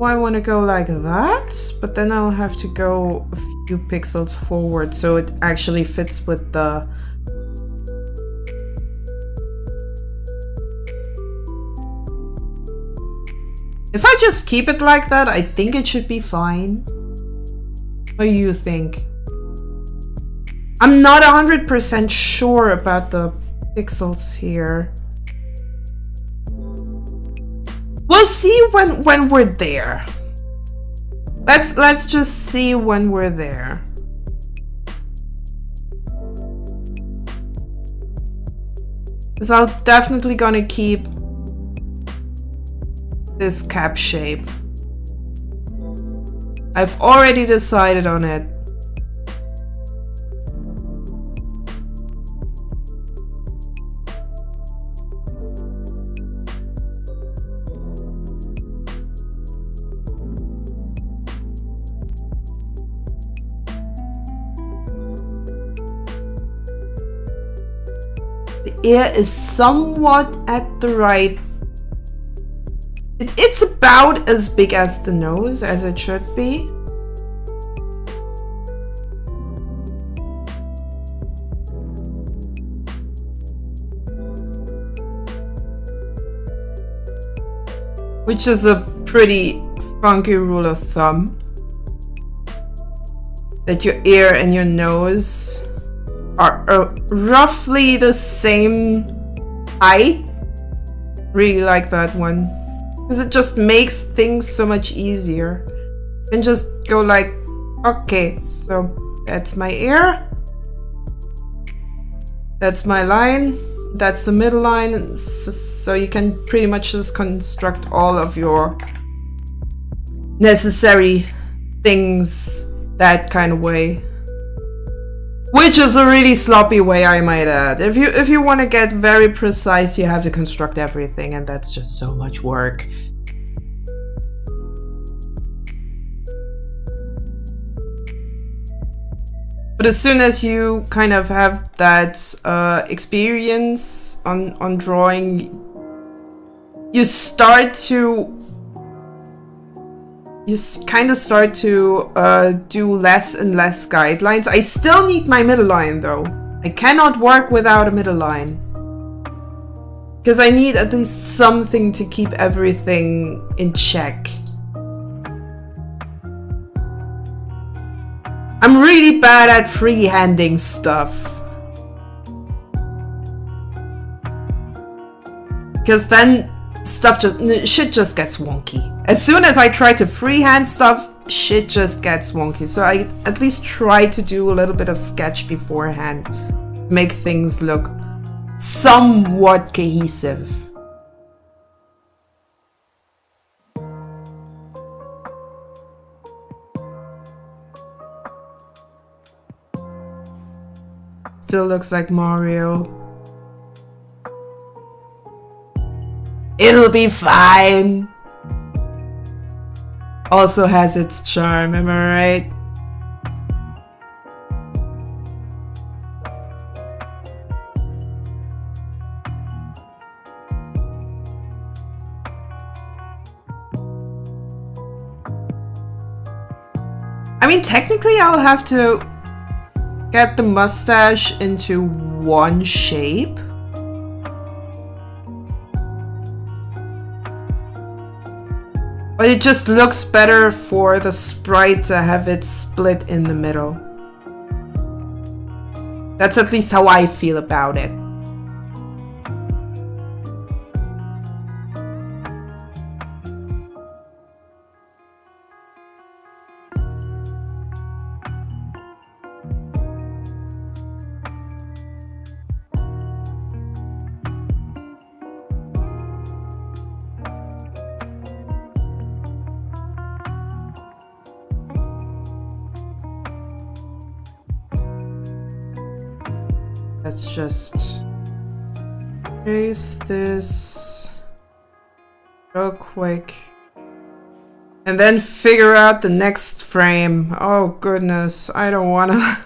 I want to go like that, but then I'll have to go a few pixels forward so it actually fits with the... If I just keep it like that, I think it should be fine. What do you think? I'm not 100% sure about the pixels here. We'll see when we're there. Let's just see when we're there. Because I'm definitely gonna keep this cap shape. I've already decided on it. Ear is somewhat at the right. It's about as big as the nose as it should be. Which is a pretty funky rule of thumb. That your ear and your nose are roughly the same height. Really like that one because it just makes things so much easier. And just go like, okay, so that's my ear. That's my line. That's the middle line. So you can pretty much just construct all of your necessary things that kind of way. Which is a really sloppy way, I might add. If you want to get very precise, you have to construct everything, and that's just so much work. But as soon as you kind of have that experience on drawing, you kind of start to do less and less guidelines. I still need my middle line though. I cannot work without a middle line. Because I need at least something to keep everything in check. I'm really bad at freehanding stuff. Because then shit just gets wonky. As soon as I try to freehand stuff, shit just gets wonky. So I at least try to do a little bit of sketch beforehand. Make things look somewhat cohesive. Still looks like Mario. It'll be fine. Also has its charm, am I right? I mean, technically I'll have to get the mustache into one shape. But it just looks better for the sprite to have it split in the middle. That's at least how I feel about it. Let's just trace this real quick and then figure out the next frame. Oh goodness, I don't wanna.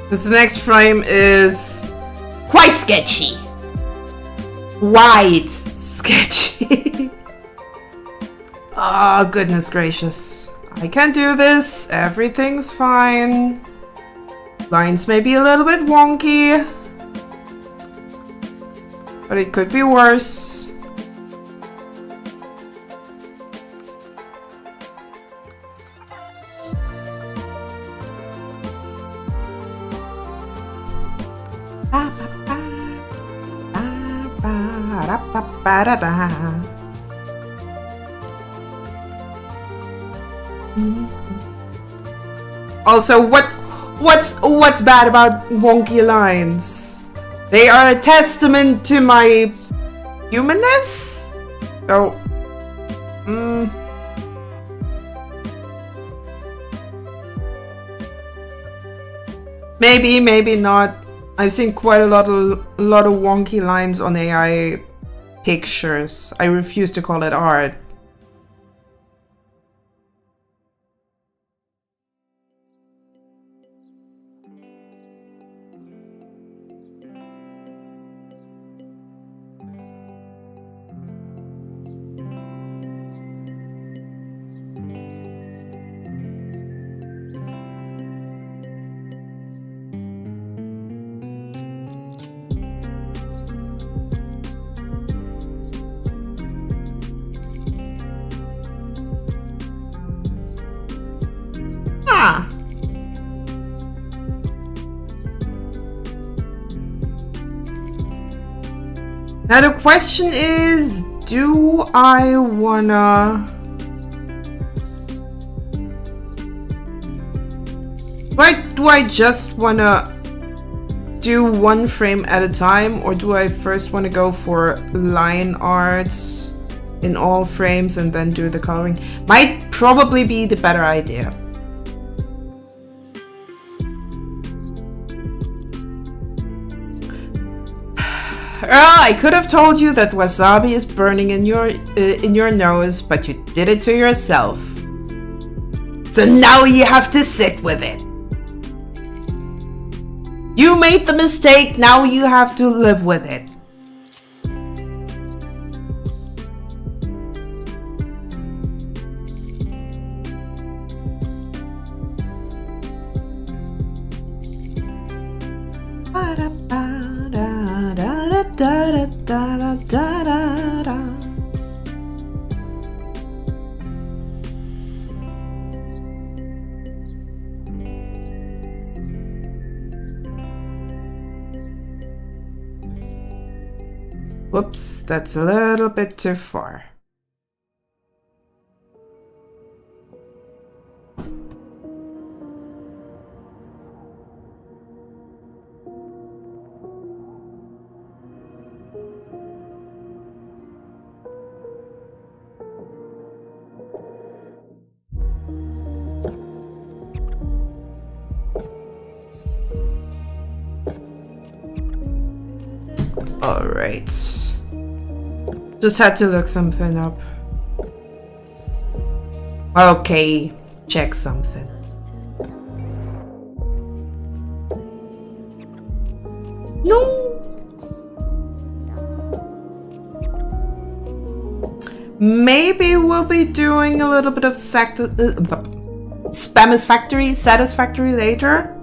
Because the next frame is quite sketchy. Wide sketchy. Oh, goodness gracious. I can do this. Everything's fine. Lines may be a little bit wonky. But it could be worse. Also, what's bad about wonky lines? They are a testament to my humanness? Oh. Maybe, maybe not. I've seen quite a lot of wonky lines on AI pictures. I refuse to call it art. Now the question is, do I wanna... Do I just wanna do one frame at a time, or do I first wanna go for line arts in all frames and then do the coloring? Might probably be the better idea. I could have told you that wasabi is burning in your nose, but you did it to yourself. So now you have to sit with it. You made the mistake, now you have to live with it. Whoops, that's a little bit too far. Alright. Just had to look something up. Okay, check something. No! Maybe we'll be doing a little bit of satisfactory later.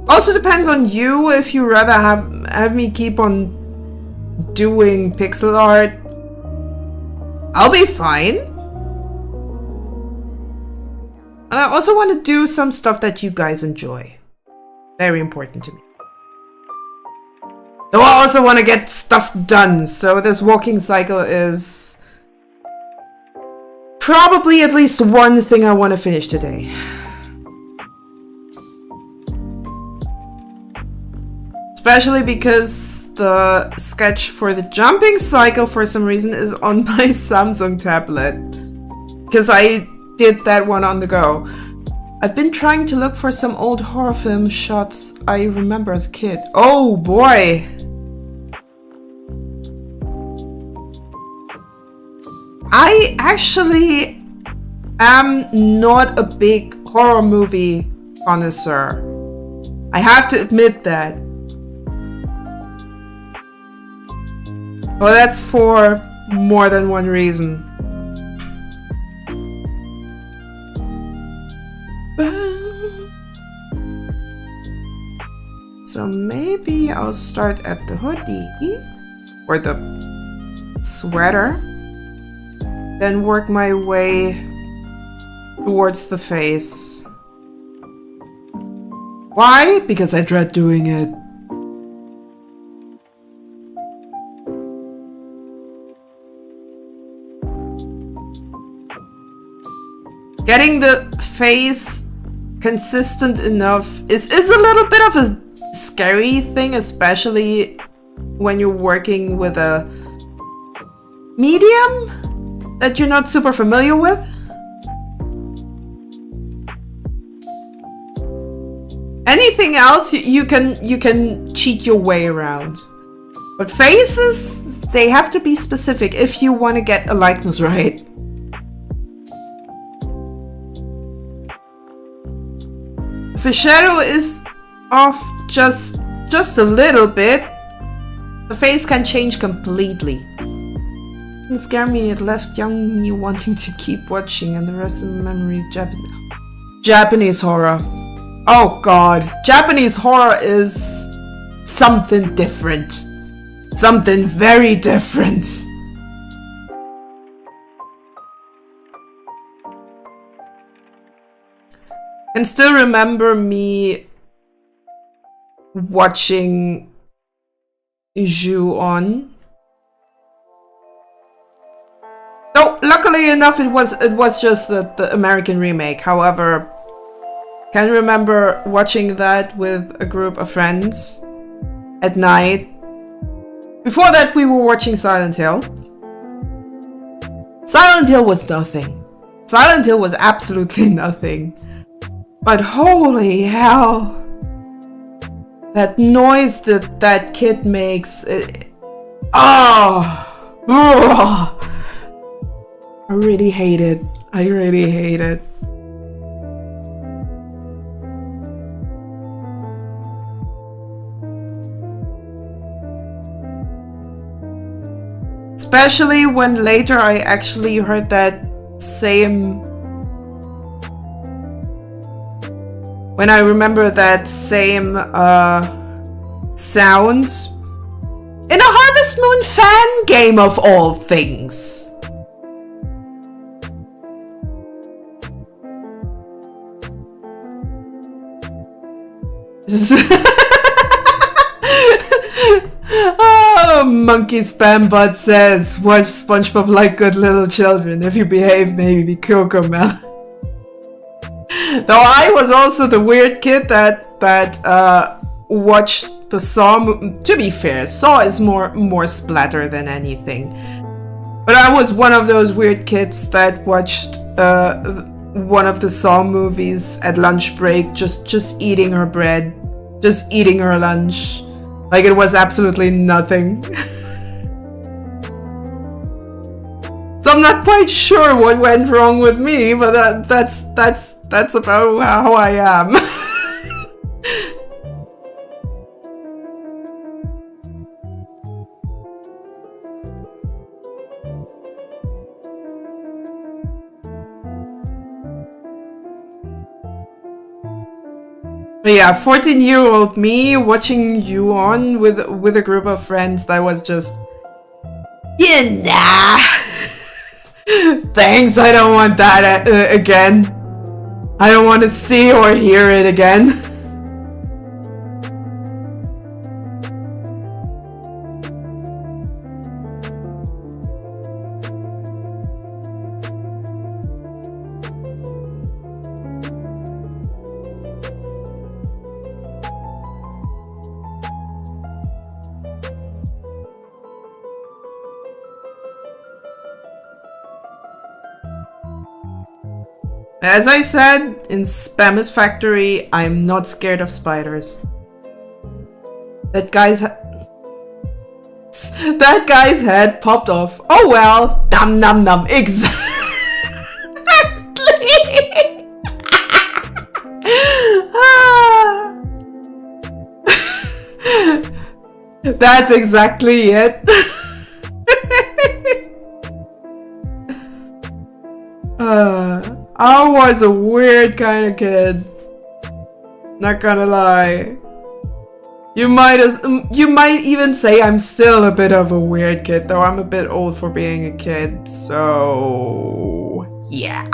Also depends on you if you rather have me keep on doing pixel art. I'll be fine. And I also want to do some stuff that you guys enjoy. Very important to me. Though I also want to get stuff done, so this walking cycle is probably at least one thing I want to finish today. Especially because the sketch for the jumping cycle for some reason is on my Samsung tablet. Because I did that one on the go. I've been trying to look for some old horror film shots I remember as a kid. Oh boy! I actually am not a big horror movie connoisseur. I have to admit that. Well, that's for more than one reason. So maybe I'll start at the hoodie or the sweater, then work my way towards the face. Why? Because I dread doing it. Getting the face consistent enough is a little bit of a scary thing, especially when you're working with a medium that you're not super familiar with. Anything else you can cheat your way around. But faces, they have to be specific if you want to get a likeness right. If a shadow is off just a little bit, the face can change completely. It didn't scare me, it left young me wanting to keep watching, and the rest of the memory Japanese horror. Oh god, Japanese horror is something different. Something very different. I can still remember me watching Ju-on. No, luckily enough, it was just the American remake. However, can remember watching that with a group of friends at night. Before that, we were watching Silent Hill. Silent Hill was nothing. Silent Hill was absolutely nothing. But holy hell, that noise that kid makes. I really hate it. I really hate it. Especially when later I actually heard that same... When I remember that same sound in a Harvest Moon fan game of all things. Oh, Monkey Spambot says, watch SpongeBob like good little children. If you behave, maybe Cocomelon. Though I was also the weird kid that watched the Saw. To be fair, Saw is more splatter than anything. But I was one of those weird kids that watched one of the Saw movies at lunch break, just eating her bread, just eating her lunch, like it was absolutely nothing. So I'm not quite sure what went wrong with me, but that's about how I am. But yeah, 14-year-old me watching Ju-on with a group of friends, that was just... Yeah, nah. Thanks, I don't want that again. I don't want to see or hear it again. As I said in Spam's Factory, I'm not scared of spiders. That guy's head popped off. Oh well, num num num. Exactly. That's exactly it. I was a weird kind of kid. Not gonna lie. You might even say I'm still a bit of a weird kid, though I'm a bit old for being a kid, so yeah.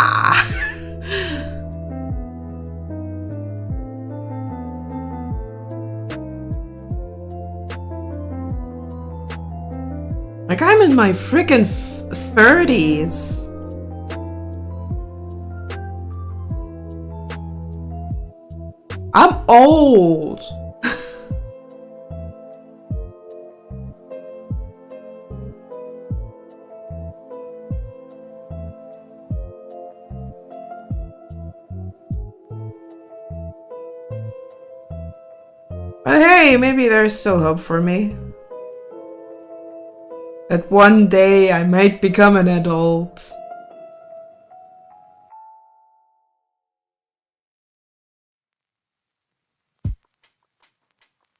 Like I'm in my freaking 30s. I'm old. But hey, maybe there's still hope for me. That one day I might become an adult.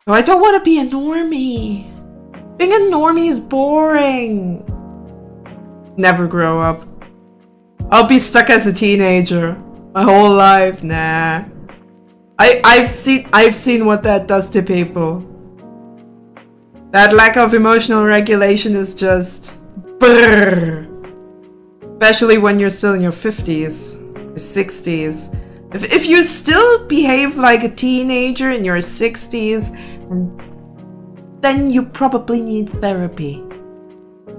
I don't want to be a normie. Being a normie is boring. Never grow up. I'll be stuck as a teenager my whole life. Nah. I've seen what that does to people. That lack of emotional regulation is just brrr. Especially when you're still in your 50s or 60s. If you still behave like a teenager in your 60s, then you probably need therapy.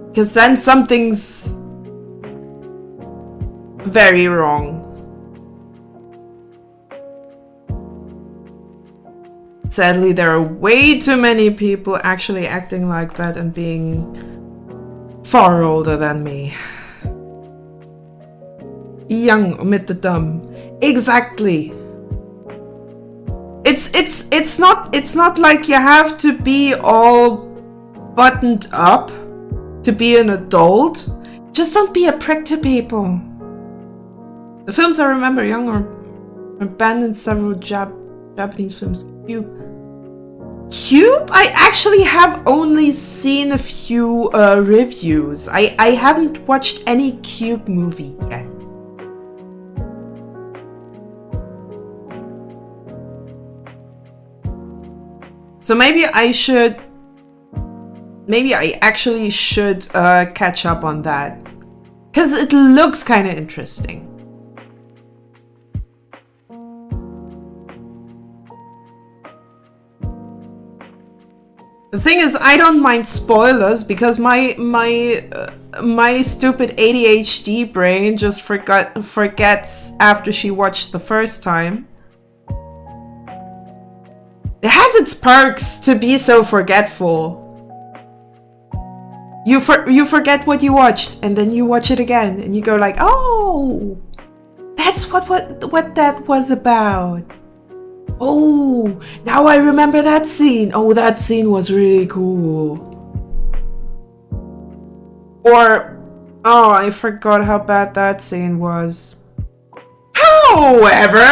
Because then something's very wrong. Sadly, there are way too many people actually acting like that and being far older than me. Young amid the dumb. Exactly. It's not like you have to be all buttoned up to be an adult. Just don't be a prick to people. The films I remember young are banned in several Japanese films. Cube? I actually have only seen a few reviews. I haven't watched any Cube movie yet. So maybe I actually should catch up on that. Because it looks kind of interesting. The thing is, I don't mind spoilers because my stupid ADHD brain just forgets after she watched the first time. It has its perks to be so forgetful. You forget what you watched, and then you watch it again, and you go like, "Oh, that's what that was about. Oh, now I remember that scene. Oh, that scene was really cool." Or, "Oh, I forgot how bad that scene was." However.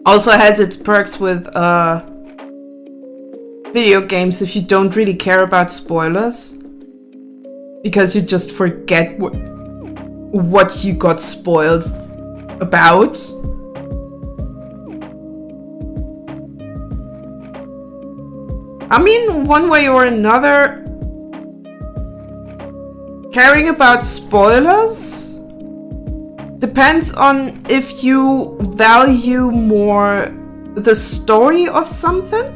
Also has its perks with video games if you don't really care about spoilers. Because you just forget what you got spoiled about. I mean, one way or another, caring about spoilers depends on if you value more the story of something,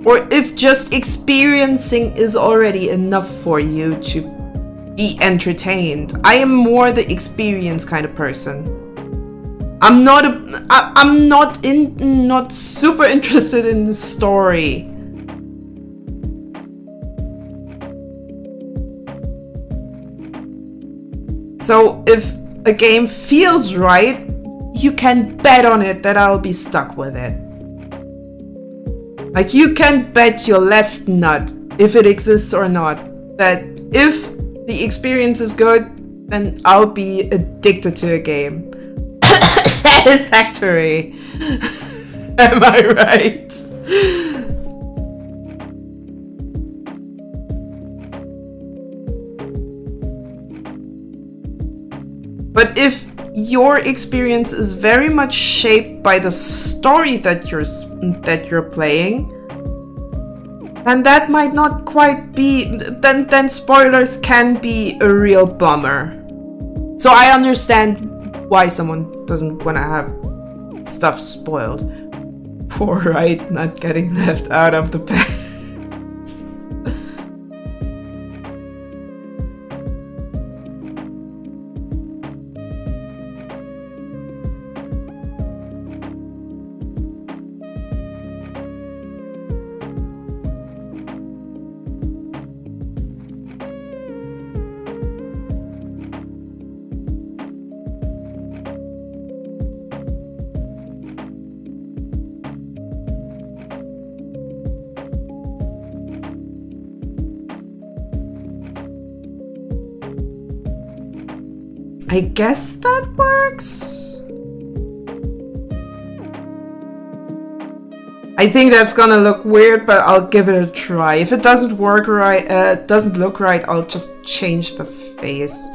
or if just experiencing is already enough for you to be entertained. I am more the experience kind of person. I'm not super interested in the story. So if a game feels right, you can bet on it that I'll be stuck with it. Like, you can bet your left nut, if it exists or not, that if the experience is good, then I'll be addicted to a game. Satisfactory. Am I right? But if your experience is very much shaped by the story that you're playing, then that might not quite be. Then spoilers can be a real bummer. So I understand why someone doesn't want to have stuff spoiled. Poor right, not getting left out of the bed. I guess that works. I think that's gonna look weird, but I'll give it a try. If it doesn't work right, doesn't look right, I'll just change the face.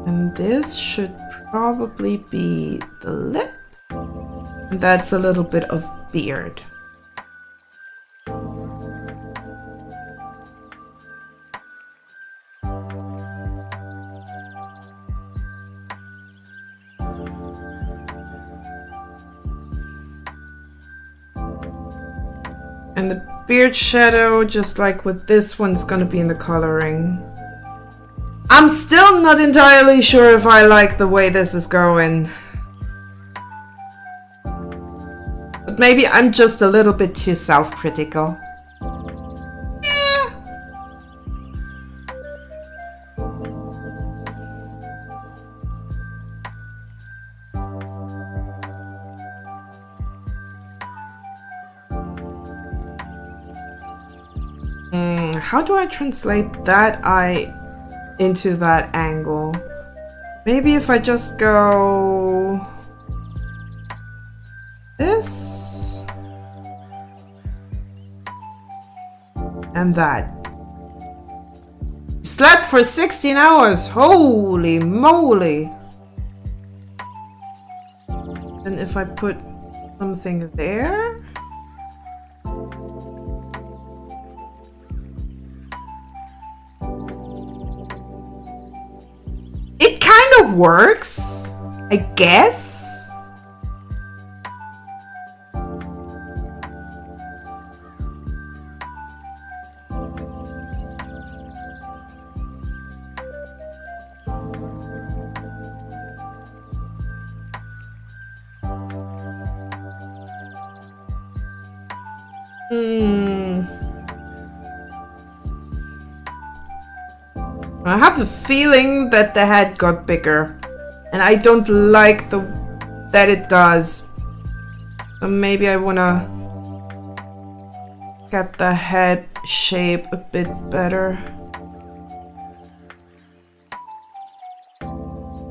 And this should probably be the lip. And that's a little bit of beard. And the beard shadow, just like with this one's gonna be in the coloring. I'm still not entirely sure if I like the way this is going. But maybe I'm just a little bit too self-critical. How do I translate that eye into that angle? Maybe if I just go this and that. Slept for 16 hours. Holy moly. And if I put something there. Works, I guess. I have a feeling that the head got bigger, and I don't like that it does. So maybe I wanna get the head shape a bit better.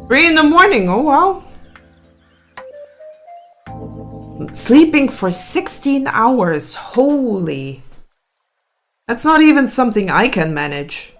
3 in the morning, oh wow. Sleeping for 16 hours, holy. That's not even something I can manage.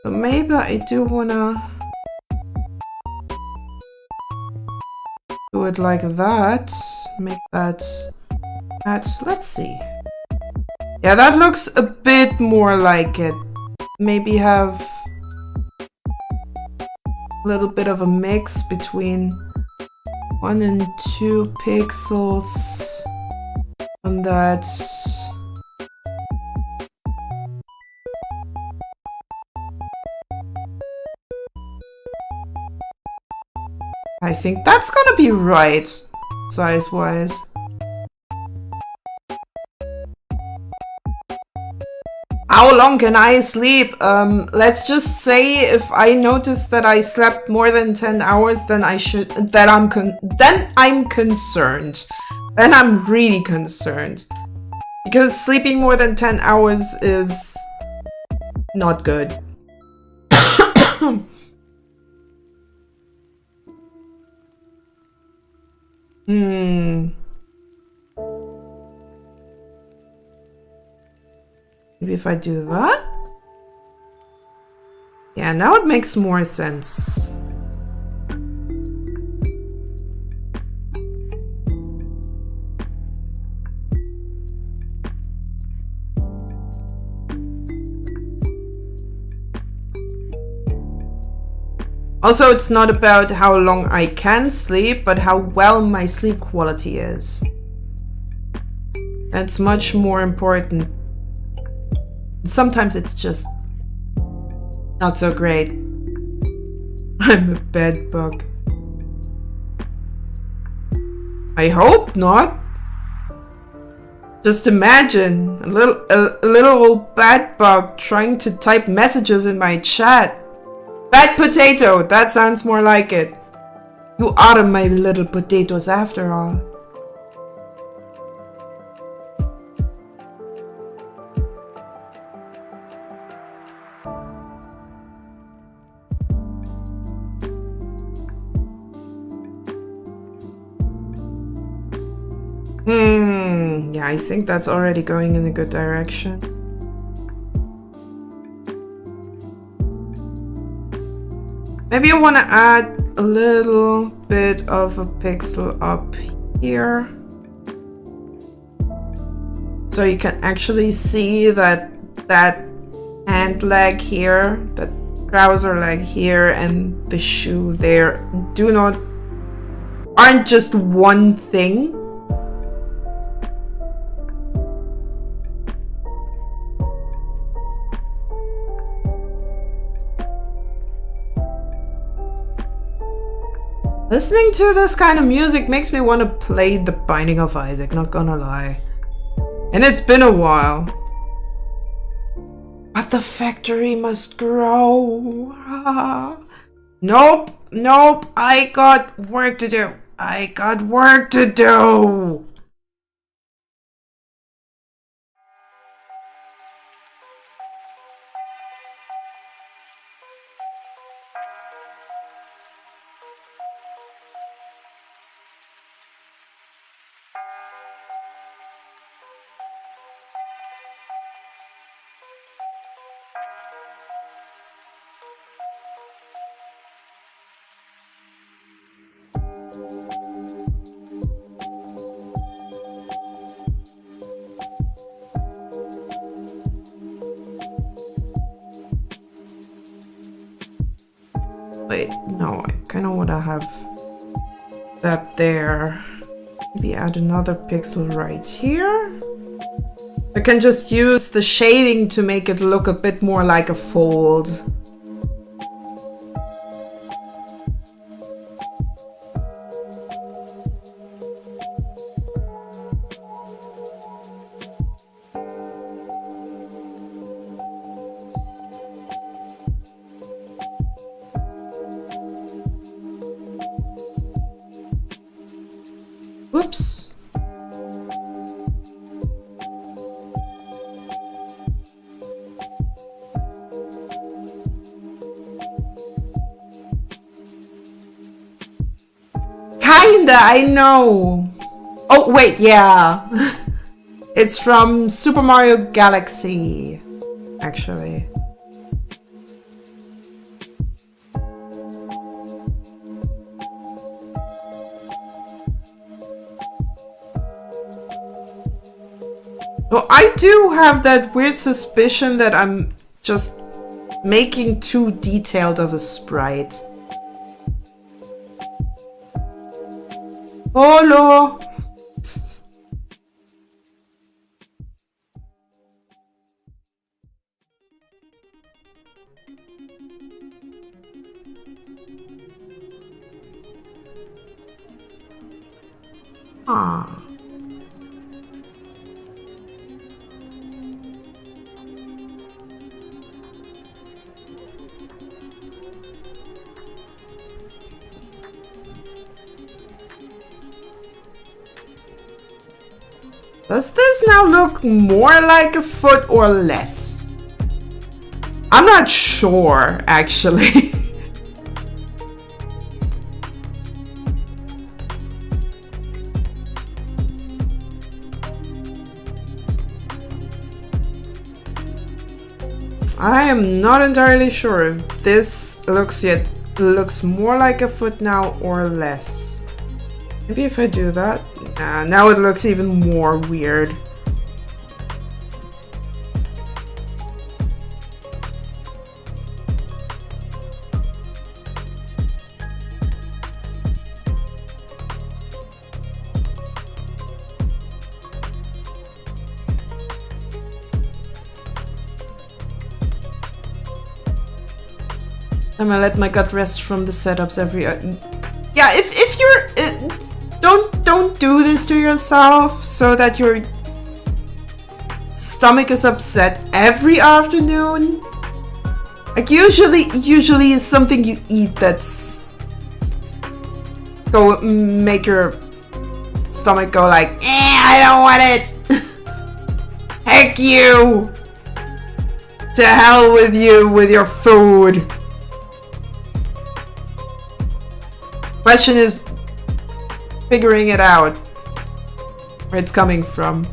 So maybe I do wanna do it like that. Make that. Let's see. Yeah, that looks a bit more like it. Maybe have a little bit of a mix between 1 and 2 pixels on that. I think that's gonna be right, size-wise. How long can I sleep? Let's just say if I notice that I slept more than 10 hours, then I'm concerned. Then I'm really concerned. Because sleeping more than 10 hours is not good. Maybe if I do that? Yeah, now it makes more sense. Also, it's not about how long I can sleep, but how well my sleep quality is. That's much more important. Sometimes it's just not so great. I'm a bed bug. I hope not. Just imagine a little old bed bug trying to type messages in my chat. Bad potato, that sounds more like it. You are my little potatoes after all. Yeah, I think that's already going in a good direction. Maybe I want to add a little bit of a pixel up here. So you can actually see that hand leg here, that trouser leg here, and the shoe there aren't just one thing. Listening to this kind of music makes me want to play The Binding of Isaac, not gonna lie. And it's been a while. But the factory must grow. Nope, I got work to do. Wait, no, I kind of want to have that there. Maybe add another pixel right here. I can just use the shading to make it look a bit more like a fold. Whoops. Kinda, I know. Oh, wait, yeah. It's from Super Mario Galaxy, actually. Well, I do have that weird suspicion that I'm just making too detailed of a sprite. Hello! Ah. Does this now look more like a foot or less? I'm not sure, actually. I am not entirely sure if this looks more like a foot now or less. Maybe if I do that. Now it looks even more weird. I'm gonna let my gut rest from the setups every. Yeah, if you're don't do this to yourself so that your stomach is upset every afternoon. Like usually is something you eat that's make your stomach go like, I don't want it. Heck you. To hell with you with your food. Question is figuring it out. where it's coming from.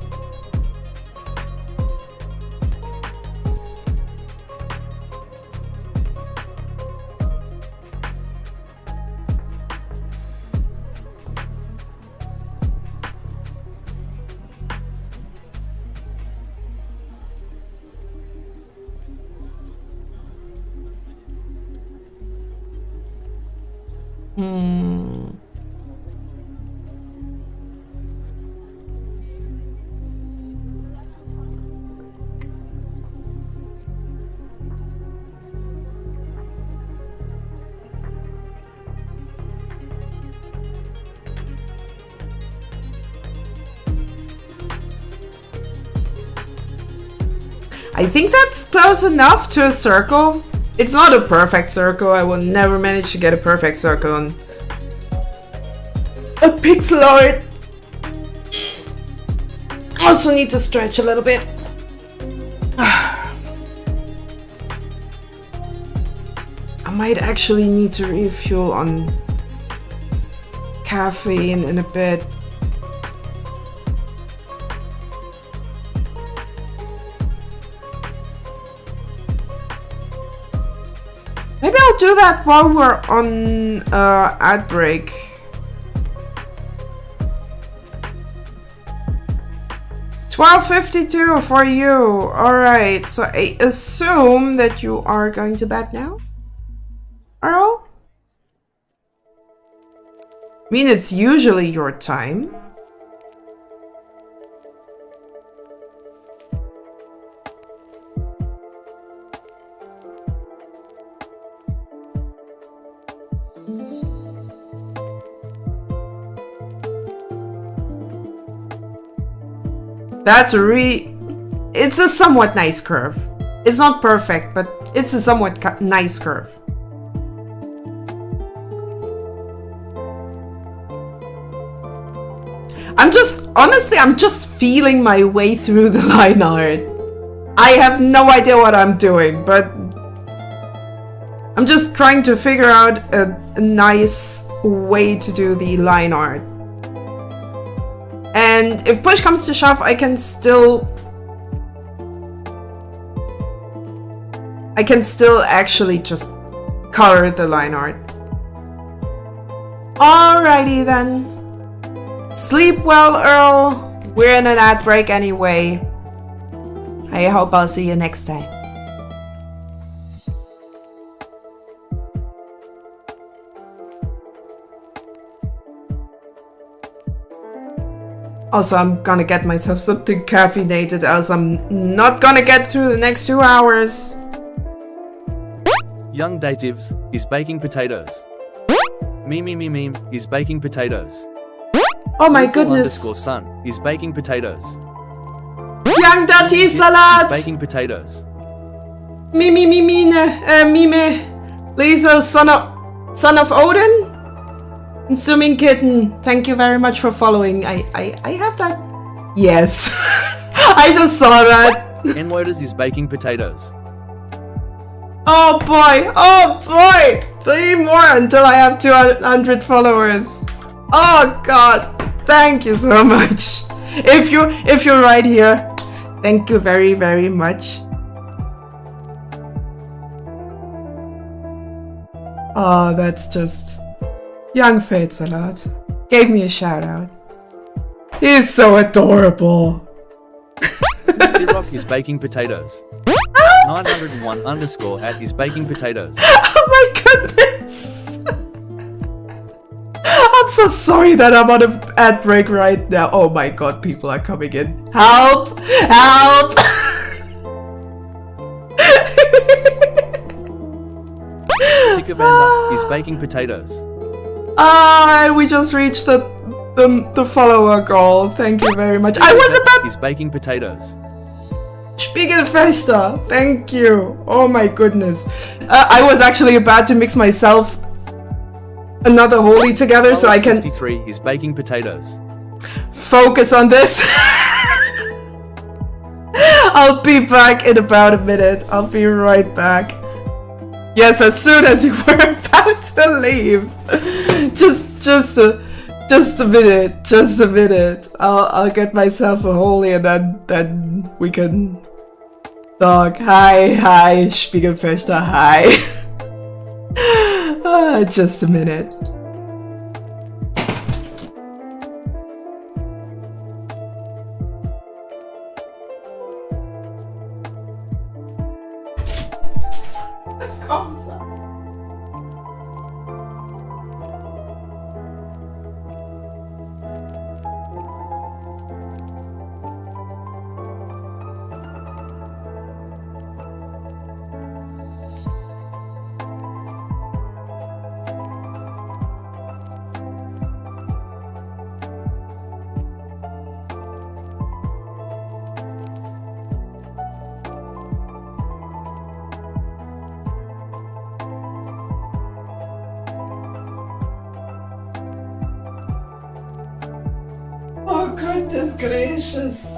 I think that's close enough to a circle. It's not a perfect circle. I will never manage to get a perfect circle on a pixel art. Also need to stretch a little bit. I might actually need to refuel on caffeine in a bit. Maybe I'll do that while we're on ad break. $12.52 for you. Alright, so I assume that you are going to bed now? Earl? I mean, it's usually your time. That's it's a somewhat nice curve. It's not perfect, but it's a somewhat nice curve. Honestly, I'm just feeling my way through the line art. I have no idea what I'm doing, but I'm just trying to figure out a nice way to do the line art. And if push comes to shove, I can still actually just color the line art. Alrighty then. Sleep well, Earl. We're in an ad break anyway. I hope I'll see you next time. Also, I'm gonna get myself something caffeinated, else I'm not gonna get through the next 2 hours. Young Datives is baking potatoes. Meme is baking potatoes. Oh my Local goodness. _son is baking potatoes. Young Dirty Salad! Baking potatoes. Mime. Lethal son of Odin? Swimming Kitten, thank you very much for following. I have that. Yes. I just saw that. N-Worders is baking potatoes. Oh boy. 3 more until I have 200 followers. Oh god. Thank you so much. If you're right here, thank you very, very much. Oh, that's just... Young Fate Salad gave me a shout out. He's so adorable. Siroc is baking potatoes. 901_ is baking potatoes. Oh my goodness. I'm so sorry that I'm on an ad break right now. Oh my god, people are coming in. Help! Tikavanda is baking potatoes. And we just reached the follower goal. Thank you very much. I was about is baking potatoes. Spiegelfechter. Thank you. Oh my goodness. I was actually about to mix myself another holy together so I can 63 is baking potatoes. focus on this. I'll be back in about a minute. I'll be right back. Yes, as soon as you were about to leave. Just Just a minute, just a minute. I'll get myself a holy and then we can talk. Hi, Spiegelfechter, hi. Just a minute. Oh, goodness gracious.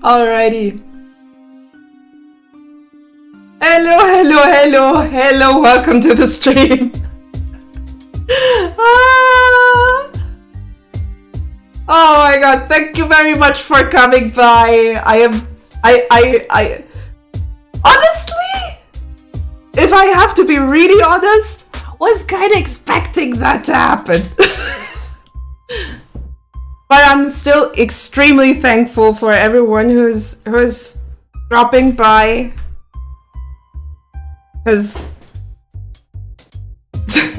Alrighty. Hello, welcome to the stream. Oh my god, thank you very much for coming by. I honestly, if I have to be really honest, I was kind of expecting that to happen. But I'm still extremely thankful for everyone who's dropping by. Because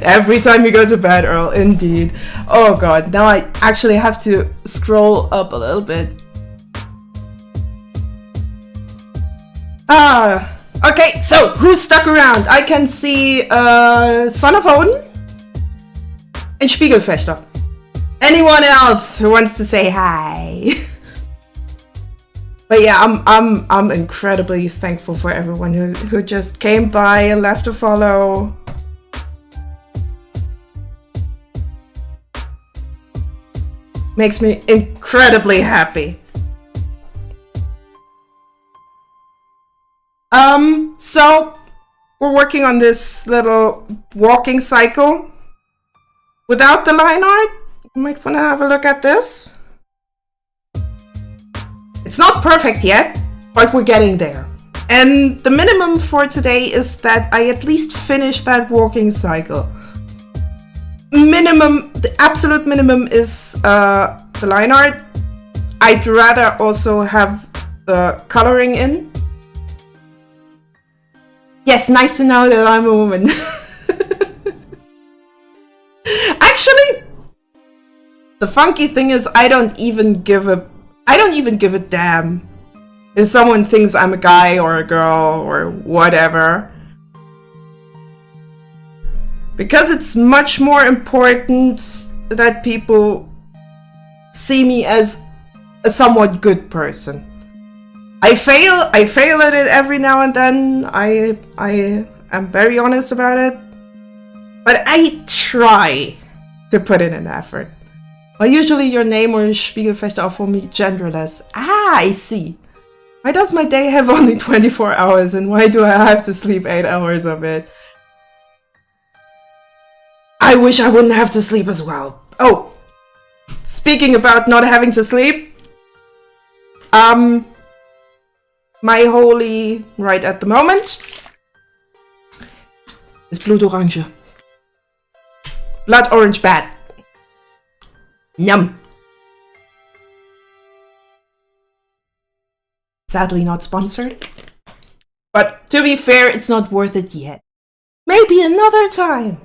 every time you go to bed, Earl, indeed. Oh god, now I actually have to scroll up a little bit. Okay, so who stuck around? I can see Son of Odin and Spiegelfechter. Anyone else who wants to say hi? But yeah, I'm incredibly thankful for everyone who just came by and left a follow. Makes me incredibly happy. So we're working on this little walking cycle without the line art. You might want to have a look at this. It's not perfect yet, but we're getting there. And the minimum for today is that I at least finish that walking cycle. Minimum, the absolute minimum is the line art. I'd rather also have the coloring in. Yes, nice to know that I'm a woman. Actually, the funky thing is I don't even give a damn if someone thinks I'm a guy or a girl or whatever. Because it's much more important that people see me as a somewhat good person. I fail at it every now and then. I am very honest about it. But I try to put in an effort. Well, usually your name or Spiegelfechter are for me genderless. Ah, I see. Why does my day have only 24 hours and why do I have to sleep 8 hours of it? I wish I wouldn't have to sleep as well. Oh, speaking about not having to sleep. My holy right at the moment is blood orange. Blood orange bad. Yum. Sadly not sponsored. But to be fair, it's not worth it yet. Maybe another time.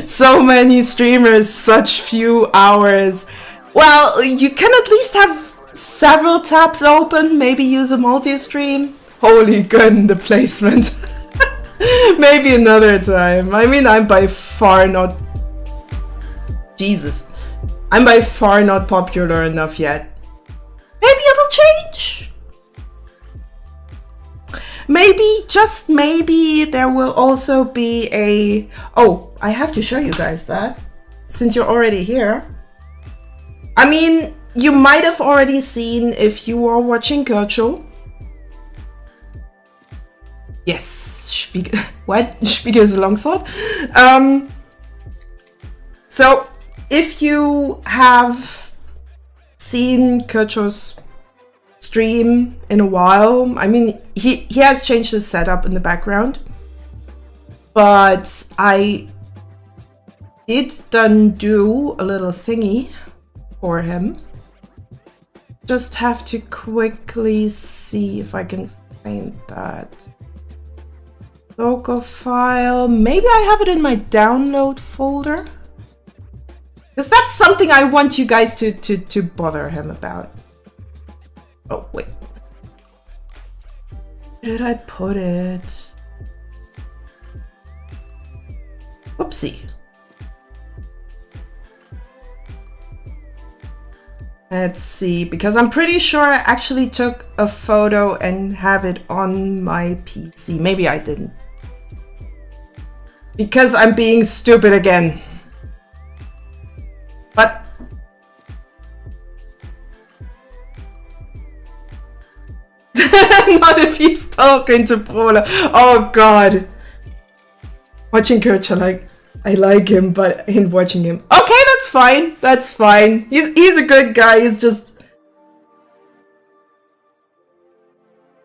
So many streamers, such few hours. Well, you can at least have several tabs open, maybe use a multi-stream. Holy gun, the placement. Maybe another time. I mean, I'm by far not... Jesus. I'm by far not popular enough yet. Maybe it'll change. Maybe, just maybe, there will also be a... Oh, I have to show you guys that, since you're already here. I mean, you might have already seen if you are watching Kircho. Yes, what? Spiegel is a longsword. So, if you have seen Kircho's stream in a while, I mean, he has changed his setup in the background. But I did then do a little thingy for him. Just have to quickly see if I can find that local file. Maybe I have it in my download folder, because that's something I want you guys to bother him about. Oh wait, where did I put it? Whoopsie. Let's see, because I'm pretty sure I actually took a photo and have it on my PC. Maybe I didn't. Because I'm being stupid again. But not if he's talking to Prola. Oh god. Watching Kircha, like, I like him, but I ain't watching him. Okay, that's fine. That's fine. He's a good guy. He's just...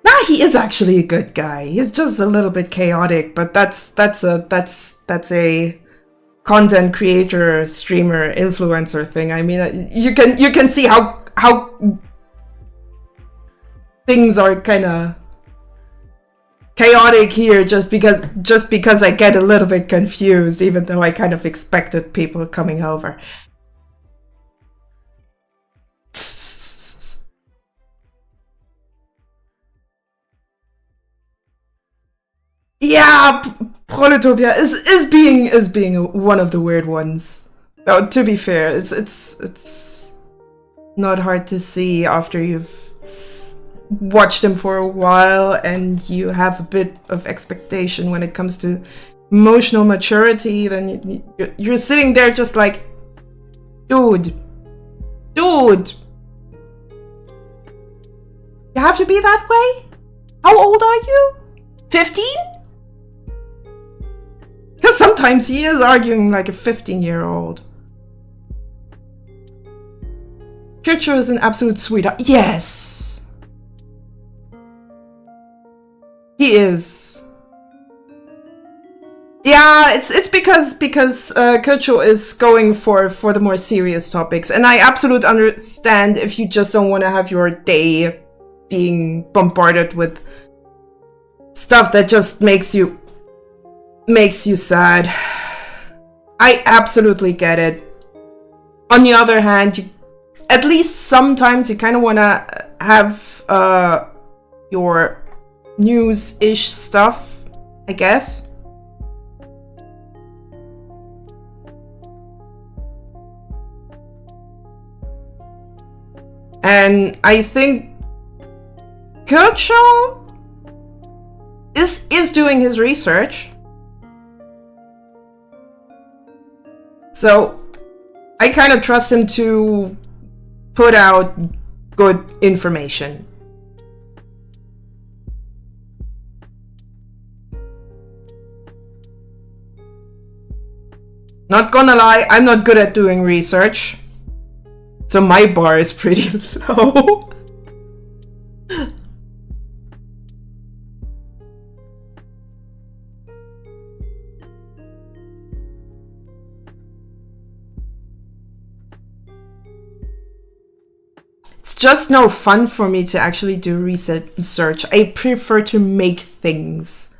Nah, he is actually a good guy. He's just a little bit chaotic, but that's a content creator, streamer, influencer thing. I mean, you can see how things are kind of chaotic here just because I get a little bit confused, even though I kind of expected people coming over. Yeah, Proletopia is being one of the weird ones. Though, to be fair, it's not hard to see after you've watched him for a while and you have a bit of expectation when it comes to emotional maturity. Then you're sitting there just like, dude, you have to be that way? How old are you? 15? Because sometimes he is arguing like a 15-year-old. Kircho is an absolute sweetheart. Yes! He is. Yeah, it's because Kircho is going for the more serious topics, and I absolutely understand if you just don't want to have your day being bombarded with stuff that just makes you sad. I absolutely get it. On the other hand, at least sometimes you kind of want to have your news-ish stuff, I guess. And I think Kircho is doing his research. So I kind of trust him to put out good information. Not gonna lie, I'm not good at doing research, so my bar is pretty low. It's just no fun for me to actually do research. I prefer to make things.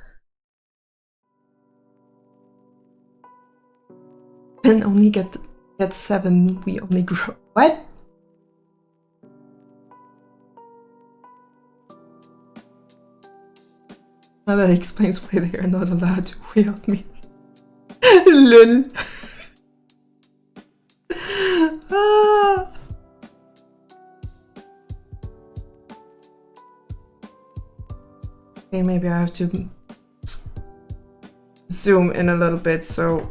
And only get 7, we only grow. What? Well, that explains why they are not allowed to wield me. Lol. Ah. Okay, maybe I have to zoom in a little bit so...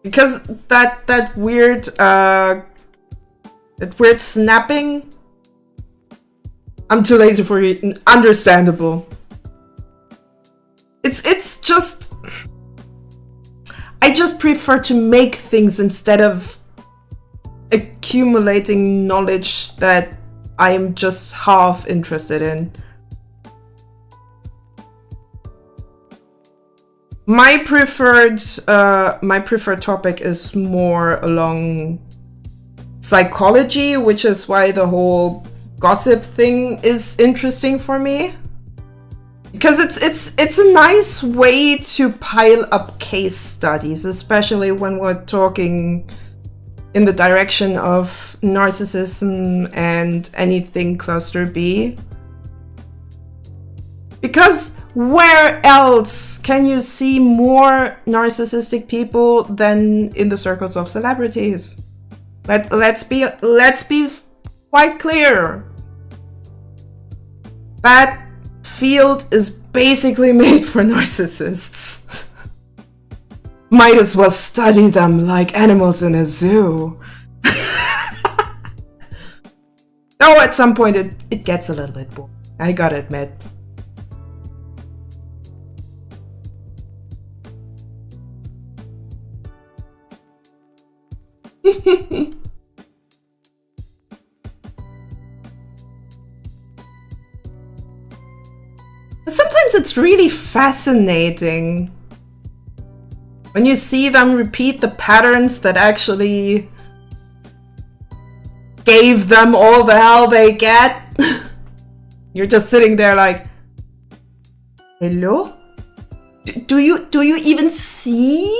Because that weird That weird snapping. I'm too lazy for it. Understandable. It's just... I just prefer to make things instead of accumulating knowledge that I am just half interested in. My preferred topic is more along psychology, which is why the whole gossip thing is interesting for me. Because it's a nice way to pile up case studies, especially when we're talking in the direction of narcissism and anything cluster B. Because where else can you see more narcissistic people than in the circles of celebrities? Let's be quite clear. That field is basically made for narcissists. Might as well study them like animals in a zoo. Oh, at some point it gets a little bit boring, I gotta admit. Sometimes it's really fascinating when you see them repeat the patterns that actually gave them all the hell they get. You're just sitting there like, hello? Do you even see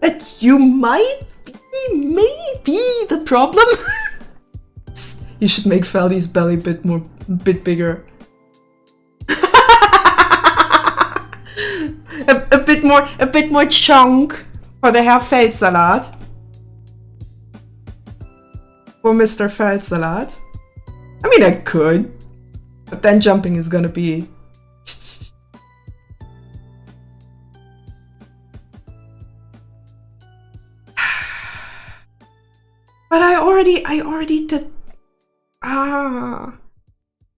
that you might be maybe the problem? You should make Feldy's belly bit bigger. a bit more chunk for the Herr Feldsalat. For Mr. Feldsalat. I mean, I could, but then jumping is gonna be... But I already did... I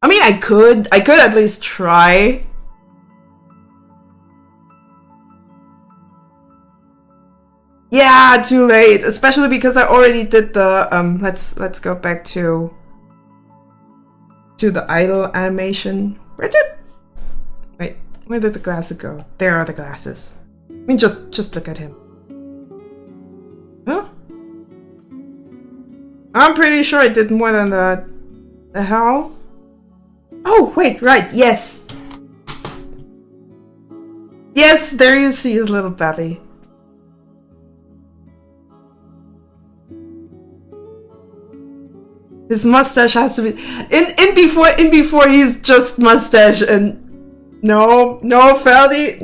mean, I could at least try. Yeah, too late. Especially because I already did the let's go back to the idol animation. Where did the glasses go? There are the glasses. I mean, just look at him. Huh? I'm pretty sure I did more than that. The hell? Oh, wait, right, yes. Yes, there you see his little belly. His mustache has to be in before he's just mustache and no Feldy,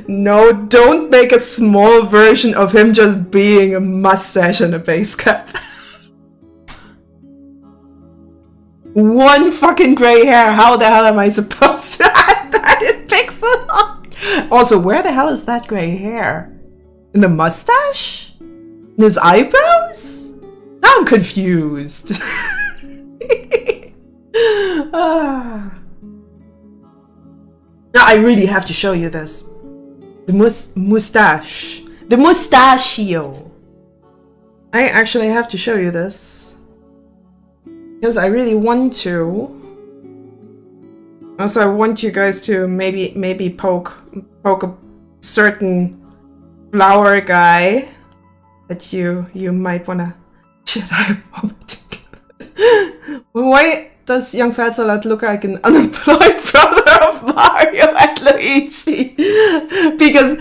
no, don't make a small version of him just being a mustache and a base cap. One fucking gray hair, how the hell am I supposed to add that in pixel art? Also, where the hell is that gray hair? In the mustache? In his eyebrows? I'm confused. Now I really have to show you this. The mustache. The mustachio. I actually have to show you this. Because I really want to. Also, I want you guys to maybe poke a certain flower guy that you might wanna... Shit, I'm vomiting. Why does young Feldsalat look like an unemployed brother of Mario and Luigi? Because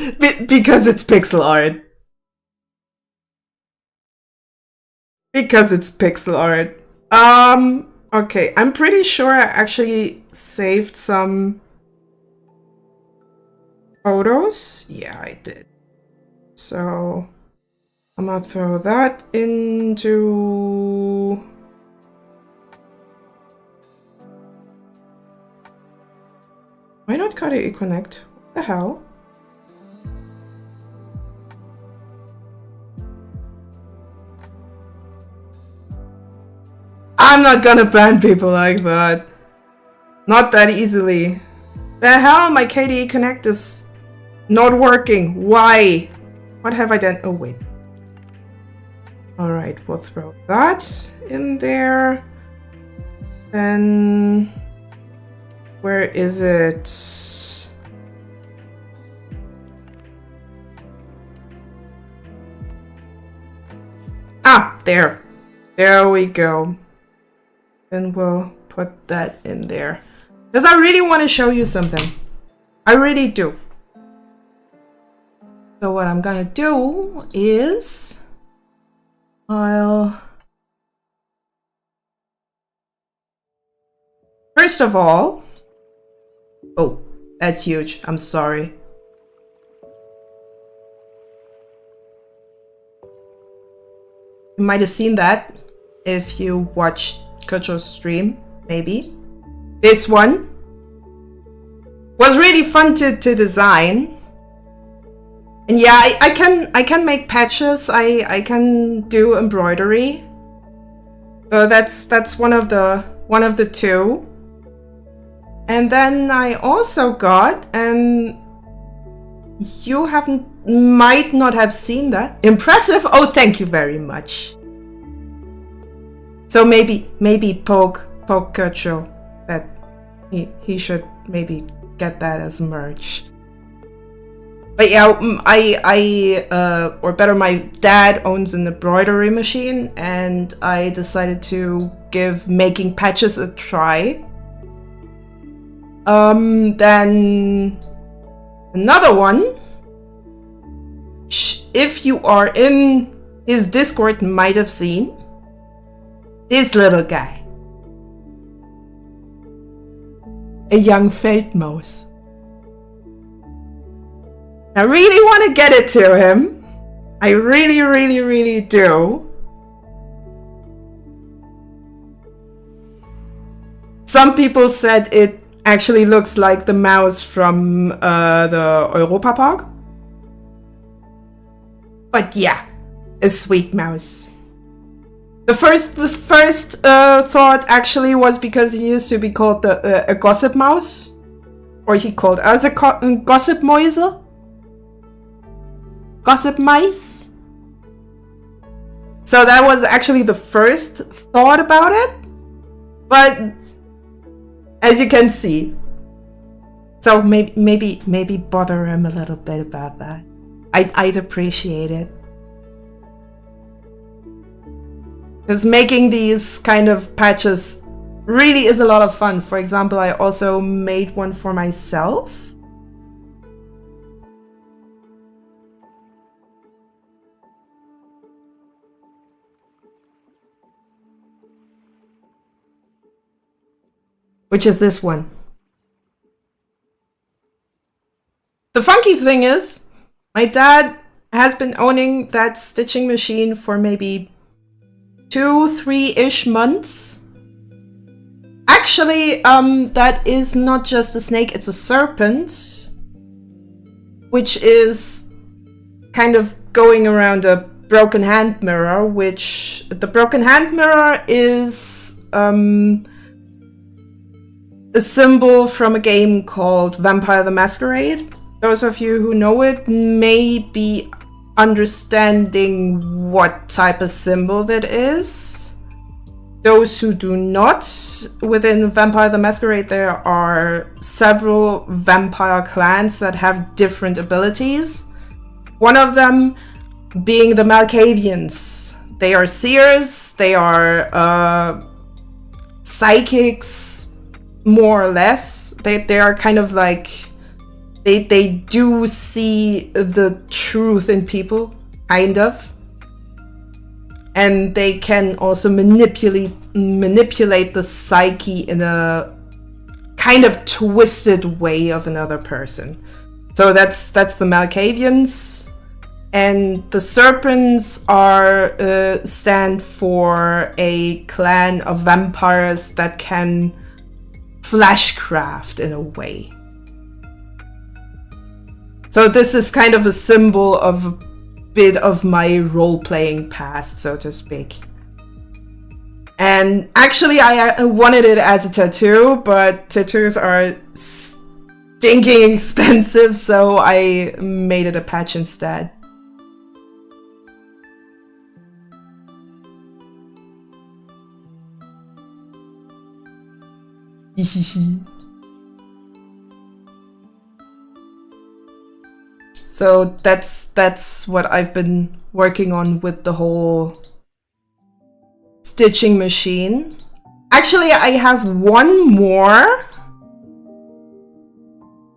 it's pixel art. Because it's pixel art. Okay, I'm pretty sure I actually saved some photos. Yeah, I did. So I'm gonna throw that into... Why not KDE Connect? What the hell? I'm not gonna ban people like that. Not that easily. The hell, my KDE Connect is not working. Why? What have I done? Oh, wait. Alright, we'll throw that in there. Then... where is it? Ah, there. There we go. And we'll put that in there. Because I really want to show you something. I really do. So what I'm gonna do is... First of all... Oh, that's huge. I'm sorry. You might have seen that if you watched Kocho's stream, maybe. This one was really fun to design. And yeah, I can make patches. I can do embroidery. So that's one of the two. And then I also got, and you might not have seen that. Impressive. Oh, thank you very much. So maybe poke Kocho that he should maybe get that as merch. But yeah, or better, my dad owns an embroidery machine, and I decided to give making patches a try. Then another one, if you are in his Discord, might have seen this little guy. A young Feldmaus. I really want to get it to him. I really do. Some people said it actually looks like the mouse from the Europa Park. But yeah, a sweet mouse. The first thought actually was because he used to be called a gossip mouse, or he called us a gossip Mäuse, gossip mice. So that was actually the first thought about it, but as you can see, so maybe bother him a little bit about that. I'd appreciate it. Because making these kind of patches really is a lot of fun. For example, I also made one for myself. Which is this one. The funky thing is, my dad has been owning that stitching machine for maybe 2-3-ish months. Actually, that is not just a snake, it's a serpent, which is kind of going around a broken hand mirror, which the broken hand mirror is a symbol from a game called Vampire the Masquerade. Those of you who know it may be understanding what type of symbol that is. Those who do not, within Vampire the Masquerade there are several vampire clans that have different abilities. One of them being the Malkavians. They are seers, they are psychics, more or less. They are kind of like, they do see the truth in people, kind of. And they can also manipulate the psyche in a kind of twisted way of another person. So that's the Malkavians. And the serpents are stand for a clan of vampires that can fleshcraft in a way. So this is kind of a symbol of a bit of my role-playing past, so to speak. And And actually, I wanted it as a tattoo, but tattoos are stinking expensive, so I made it a patch instead. So that's what I've been working on with the whole stitching machine. Actually, I have one more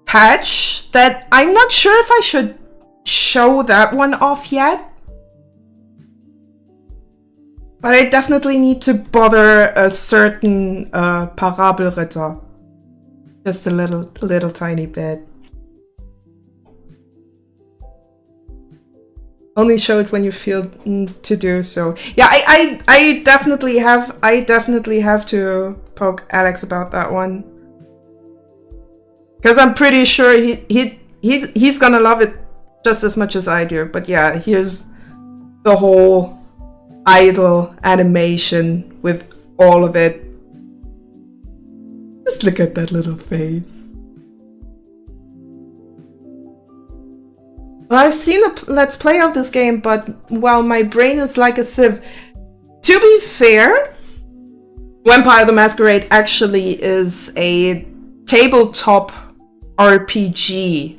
patch that I'm not sure if I should show that one off yet. But I definitely need to bother a certain Parabelritter. Just a little tiny bit. Only show it when you feel to do so. Yeah, I definitely have to poke Alex about that one. Because I'm pretty sure he's gonna love it just as much as I do. But yeah, here's the whole idle animation with all of it. Just look at that little face. Well, I've seen a Let's Play of this game, but, well, my brain is like a sieve. To be fair, Vampire the Masquerade actually is a tabletop RPG.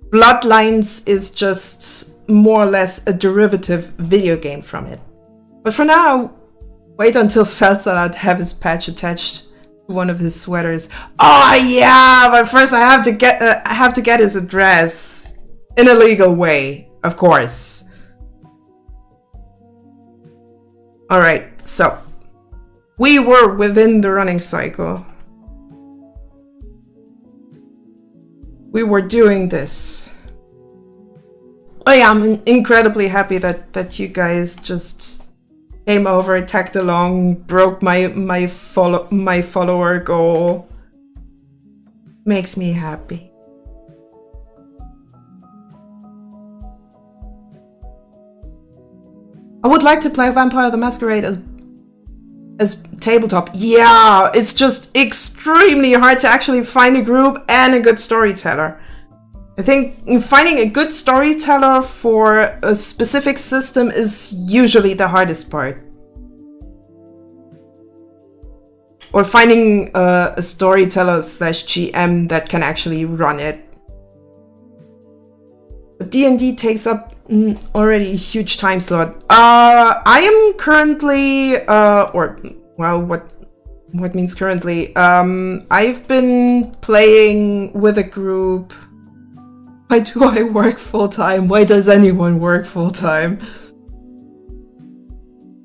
Bloodlines is just more or less a derivative video game from it. But for now, wait until Felsalat have his patch attached to one of his sweaters. Oh yeah, but first I have to get his address. In a legal way, of course. Alright, so we were within the running cycle. We were doing this. Oh yeah, I'm incredibly happy that you guys just came over, tagged along, broke my follower goal. Makes me happy. I would like to play Vampire the Masquerade as tabletop. Yeah, it's just extremely hard to actually find a group and a good storyteller. I think finding a good storyteller for a specific system is usually the hardest part. Or finding a storyteller / GM that can actually run it. But D&D takes up already a huge time slot. I am currently, what means currently? I've been playing with a group. Why do I work full-time? Why does anyone work full-time?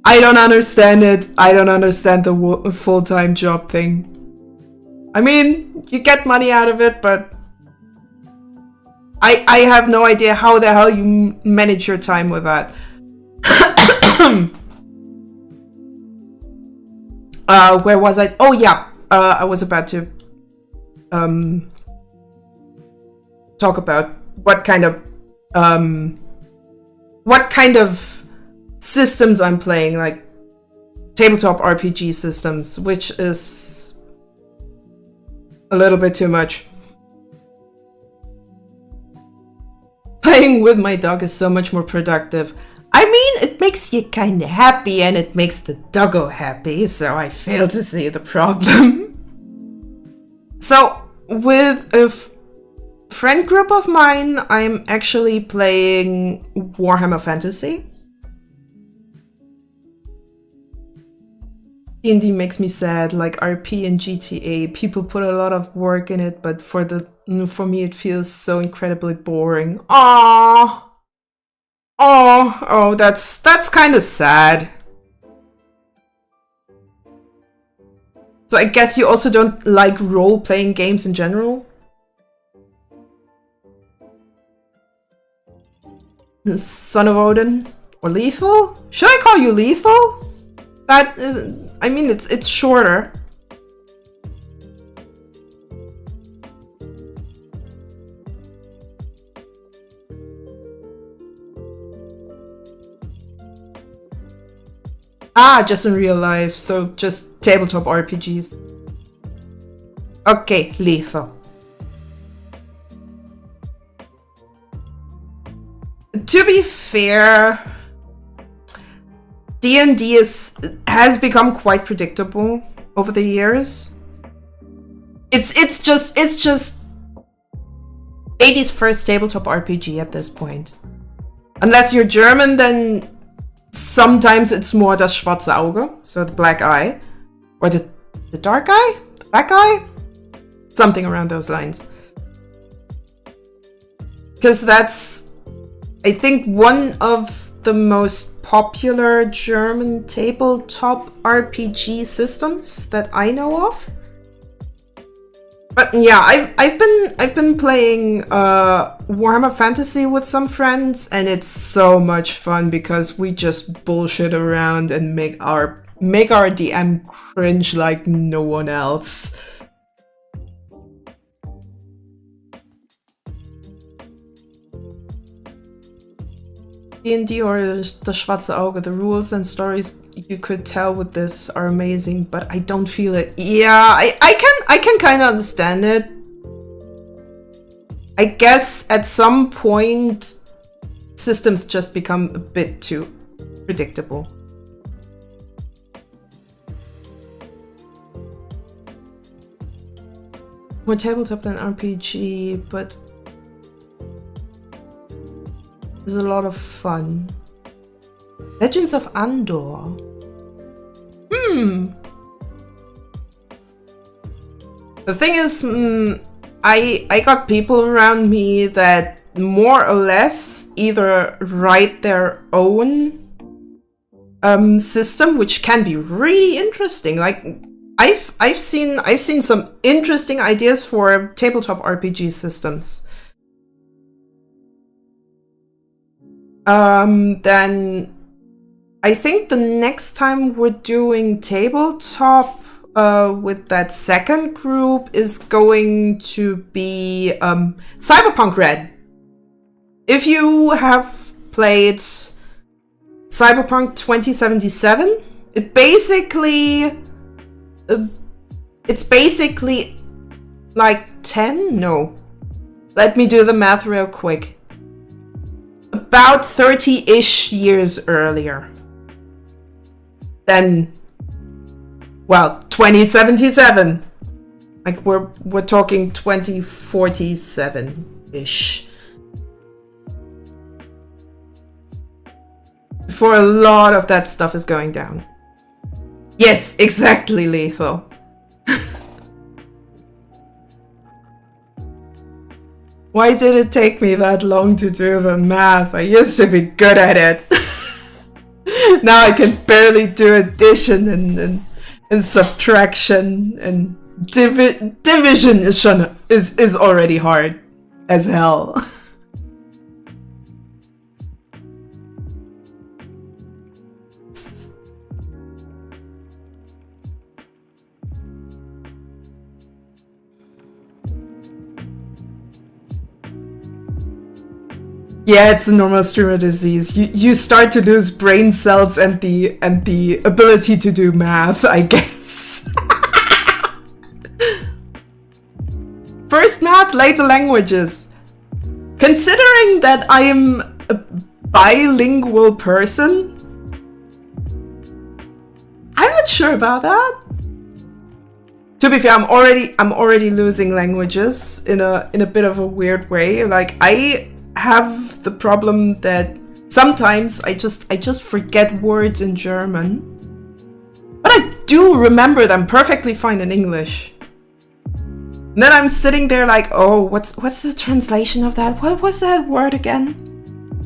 I don't understand it. I don't understand the full-time job thing. I mean, you get money out of it, but I have no idea how the hell you manage your time with that. Where was I? Oh yeah, I was about to talk about what kind of systems I'm playing, like tabletop RPG systems, which is a little bit too much. Playing with my dog is so much more productive. I mean, it makes you kind of happy and it makes the doggo happy, so I fail to see the problem. So, with a friend group of mine, I'm actually playing Warhammer Fantasy. D&D makes me sad, like RP and GTA. People put a lot of work in it, but for me it feels so incredibly boring. Aww. Oh, that's kind of sad. So I guess you also don't like role-playing games in general? Son of Odin? Or Lethal? Should I call you Lethal? That is, I mean, it's shorter. Ah, just in real life, so just tabletop RPGs. Okay, lethal. To be fair, D&D has become quite predictable over the years. It's just 80s first tabletop RPG at this point. Unless you're German, then sometimes it's more das schwarze Auge, so the black eye, or the dark eye, the black eye, something around those lines. Because that's, I think, one of the most popular German tabletop RPG systems that I know of. But yeah, I've been playing Warhammer Fantasy with some friends, and it's so much fun because we just bullshit around and make our DM cringe like no one else. D&D or Das Schwarze Auge, the rules and stories you could tell with this are amazing, but I don't feel it. Yeah, I can kind of understand it. I guess at some point systems just become a bit too predictable. More tabletop than RPG, but it's a lot of fun. Legends of Andor. The thing is, I got people around me that more or less either write their own system, which can be really interesting. Like I've seen some interesting ideas for tabletop RPG systems. Then I think the next time we're doing tabletop with that second group is going to be Cyberpunk Red. If you have played Cyberpunk 2077, it's basically like 10? No. Let me do the math real quick. About 30-ish years earlier than, well, 2077. Like we're talking 2047-ish. Before a lot of that stuff is going down. Yes, exactly, Lethal. Why did it take me that long to do the math? I used to be good at it. Now I can barely do addition and subtraction, and division is already hard as hell. Yeah, it's a normal streamer disease. You start to lose brain cells and the ability to do math, I guess. First math, later languages. Considering that I am a bilingual person, I'm not sure about that. To be fair, I'm already losing languages in a bit of a weird way. Like I have the problem that sometimes I just forget words in German, but I do remember them perfectly fine in English. And then I'm sitting there like, oh, what's the translation of that? What was that word again?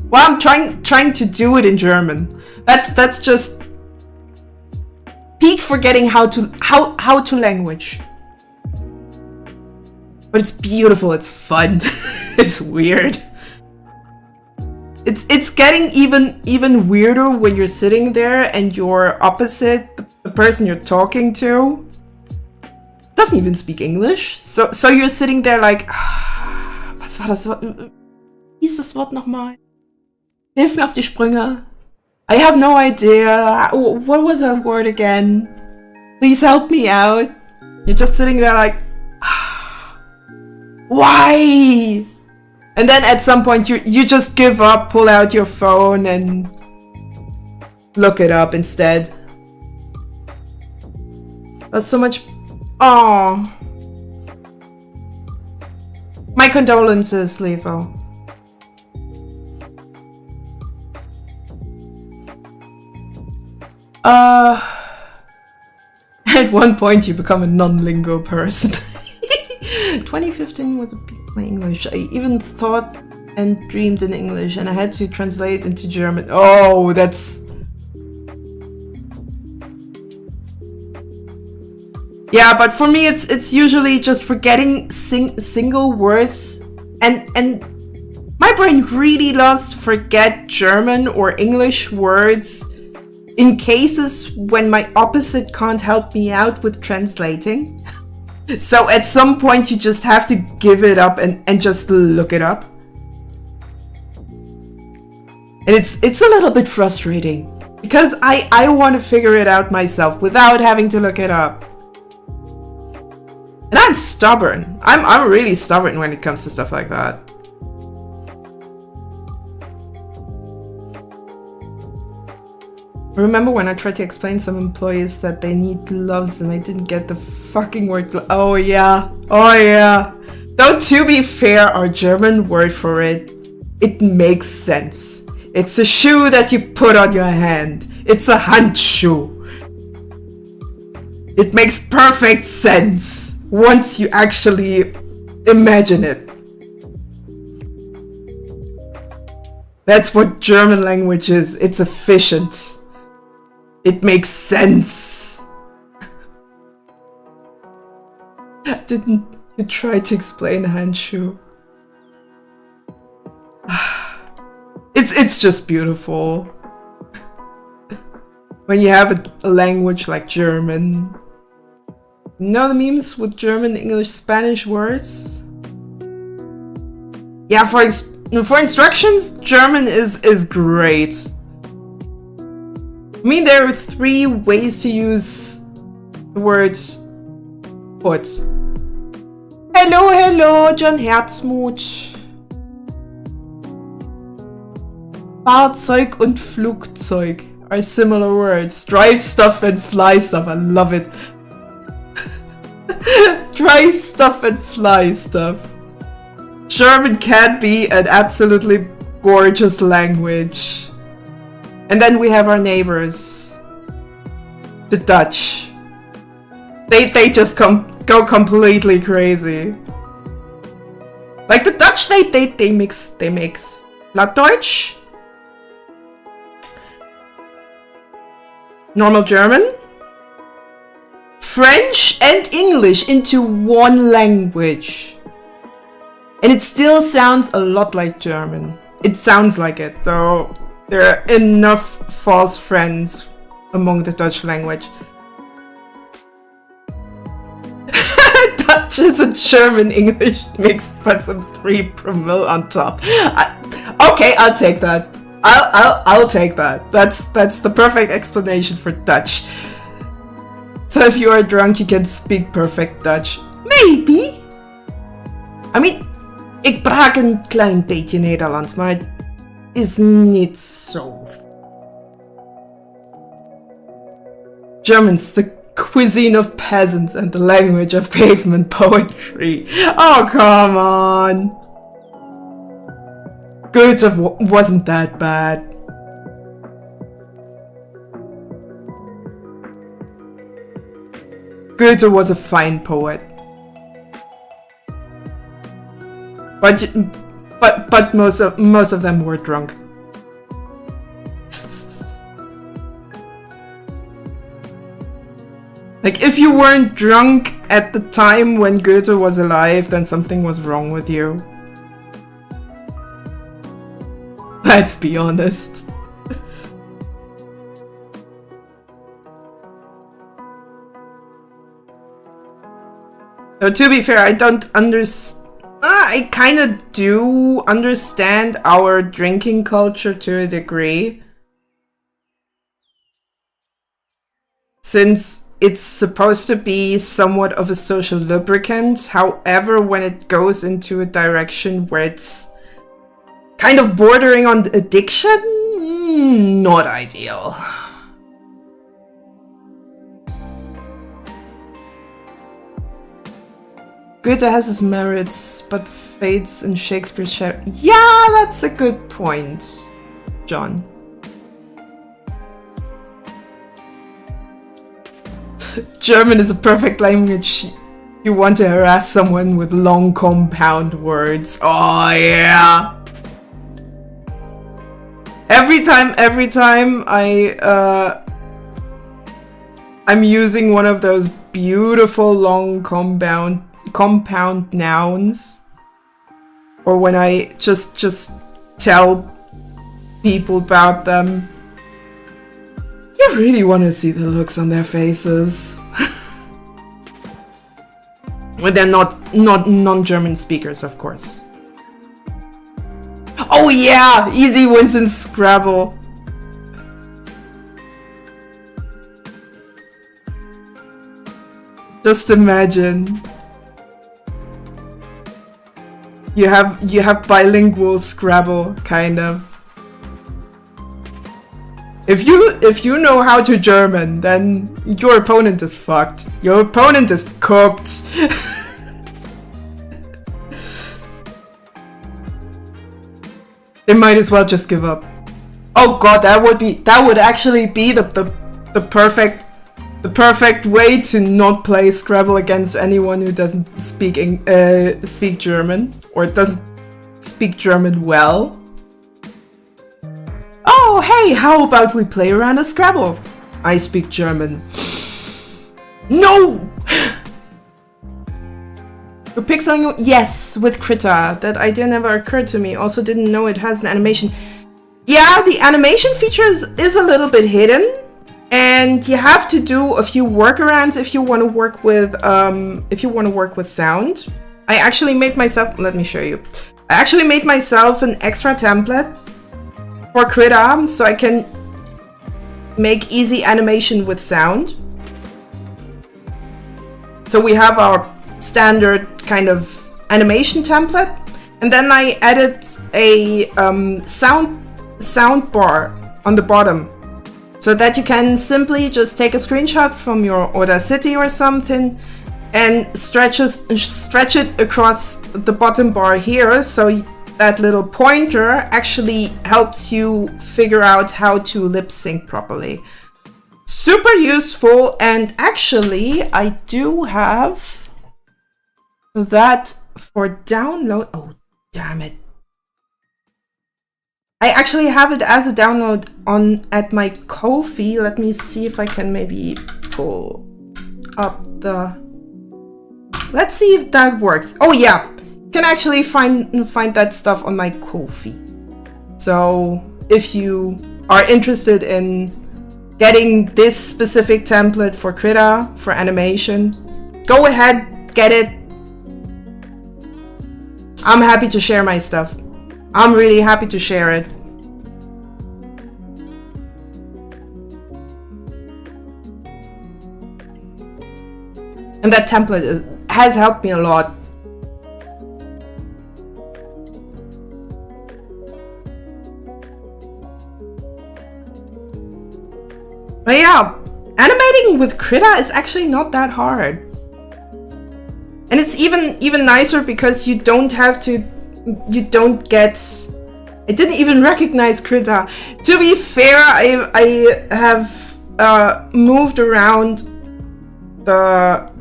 Well, I'm trying to do it in German. That's just peak forgetting how to language. But it's beautiful. It's fun. It's weird. It's getting even weirder when you're sitting there and you're opposite the person you're talking to doesn't even speak English. So you're sitting there like, was war das Wort? Wie hieß das Wort nochmal? Hilf mir auf die Sprünge. I have no idea. What was that word again? Please help me out. You're just sitting there like, why? And then at some point you just give up, pull out your phone and look it up instead. That's so much. Oh. My condolences, Lethal. At one point you become a non-lingo person. 2015 was a peak of my English. I even thought and dreamed in English and I had to translate into German. Oh, that's... Yeah, but for me it's usually just forgetting single words and my brain really loves to forget German or English words in cases when my opposite can't help me out with translating. So at some point you just have to give it up and just look it up. And it's a little bit frustrating because I want to figure it out myself without having to look it up. And I'm stubborn. I'm really stubborn when it comes to stuff like that. Remember when I tried to explain some employees that they need gloves and I didn't get the fucking word oh yeah. Oh yeah. Though to be fair, our German word for it makes sense. It's a shoe that you put on your hand. It's a Handschuh. It makes perfect sense once you actually imagine it. That's what German language is. It's efficient. It makes sense. Didn't you try to explain Handschuh? It's just beautiful. When you have a language like German. You know the memes with German, English, Spanish words? Yeah, for instructions, German is great. I mean, there are 3 ways to use the word foot. Hello, John Herzmuth. Fahrzeug und Flugzeug are similar words. Drive stuff and fly stuff. I love it. Drive stuff and fly stuff. German can be an absolutely gorgeous language. And then we have our neighbors, the Dutch. They just go completely crazy. Like the Dutch, they mix Plattdeutsch, normal German, French and English into one language. And it still sounds a lot like German. It sounds like it, though there are enough false friends among the Dutch language. Dutch is a German English mix, but with 3 promille on top. Okay, I'll take that. I'll take that. That's the perfect explanation for Dutch. So if you are drunk, you can speak perfect Dutch. Maybe. I mean, ik praat een klein beetje Nederlands, maar het is niet zo. German's the cuisine of peasants and the language of pavement poetry. Oh, come on. Goethe wasn't that bad. Goethe was a fine poet. But most of them were drunk. Like, if you weren't drunk at the time when Goethe was alive, then something was wrong with you. Let's be honest. So to be fair, I don't understand. I kind of do understand our drinking culture to a degree. since it's supposed to be somewhat of a social lubricant. However, when it goes into a direction where it's kind of bordering on addiction, not ideal. Goethe has his merits, but fades in Shakespeare's shadow. Yeah, that's a good point, John. German is a perfect language. You want to harass someone with long compound words. Oh yeah. Every time I'm using one of those beautiful long compound nouns, or when I just tell people about them, you really want to see the looks on their faces. When they're not non-German speakers, of course. Oh yeah, easy wins in Scrabble. Just imagine. You have bilingual Scrabble, kind of. If you know how to German, then your opponent is fucked. Your opponent is cooked. They might as well just give up. Oh god, that would actually be the perfect way to not play Scrabble against anyone who doesn't speak German or doesn't speak German well. Oh, hey, how about we play around a Scrabble? I speak German. No! You pick something? Yes, with Krita. That idea never occurred to me. Also didn't know it has an animation. Yeah, the animation feature is a little bit hidden. And you have to do a few workarounds if you want to work with sound. I actually made myself, let me show you. I actually made myself an extra template for Krita, so I can make easy animation with sound. So we have our standard kind of animation template, and then I added a sound bar on the bottom, so that you can simply just take a screenshot from your Audacity or something and stretch it across the bottom bar here, so that little pointer actually helps you figure out how to lip sync properly. Super useful, and actually I do have that for download. Oh, damn it. I actually have it as a download at my Kofi. Let me see if I can maybe pull up the... Let's see if that works. Oh yeah, you can actually find that stuff on my Kofi. So if you are interested in getting this specific template for Krita, for animation, go ahead, get it. I'm happy to share my stuff. I'm really happy to share it. And that template has helped me a lot. But yeah, animating with Krita is actually not that hard. And it's even nicer because you don't have to, you don't get, I didn't even recognize Krita. To be fair, I have moved around the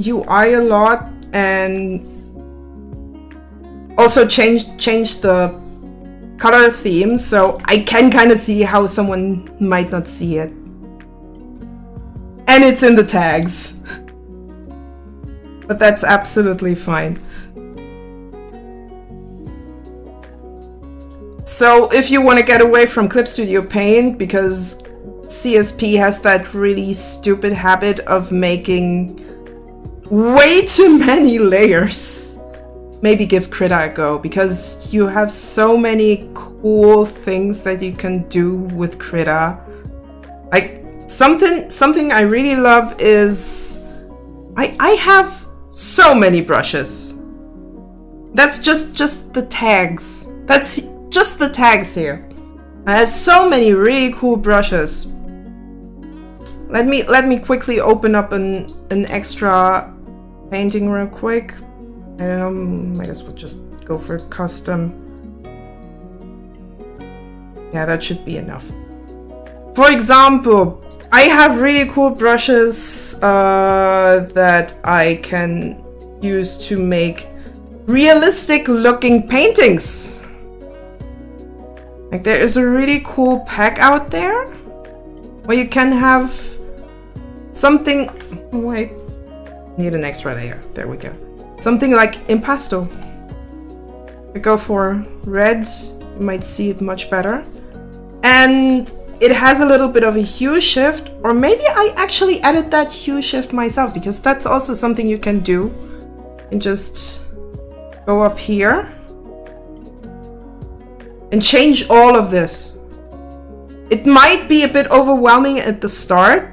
UI a lot and also changed the color theme, so I can kind of see how someone might not see it. And it's in the tags. But that's absolutely fine. So if you want to get away from Clip Studio Paint, because CSP has that really stupid habit of making way too many layers, maybe give Krita a go, because you have so many cool things that you can do with Krita. Like, Something I really love is I have so many brushes. That's just the tags. That's just the tags here. I have so many really cool brushes. Let me quickly open up an extra painting real quick. I don't know, might as well just go for custom. Yeah, that should be enough. For example, I have really cool brushes that I can use to make realistic looking paintings. Like there is a really cool pack out there where you can have something. Wait, need an extra layer. There we go. Something like impasto. I go for red. You might see it much better. And it has a little bit of a hue shift, or maybe I actually added that hue shift myself, because that's also something you can do. And just go up here and change all of this. It might be a bit overwhelming at the start.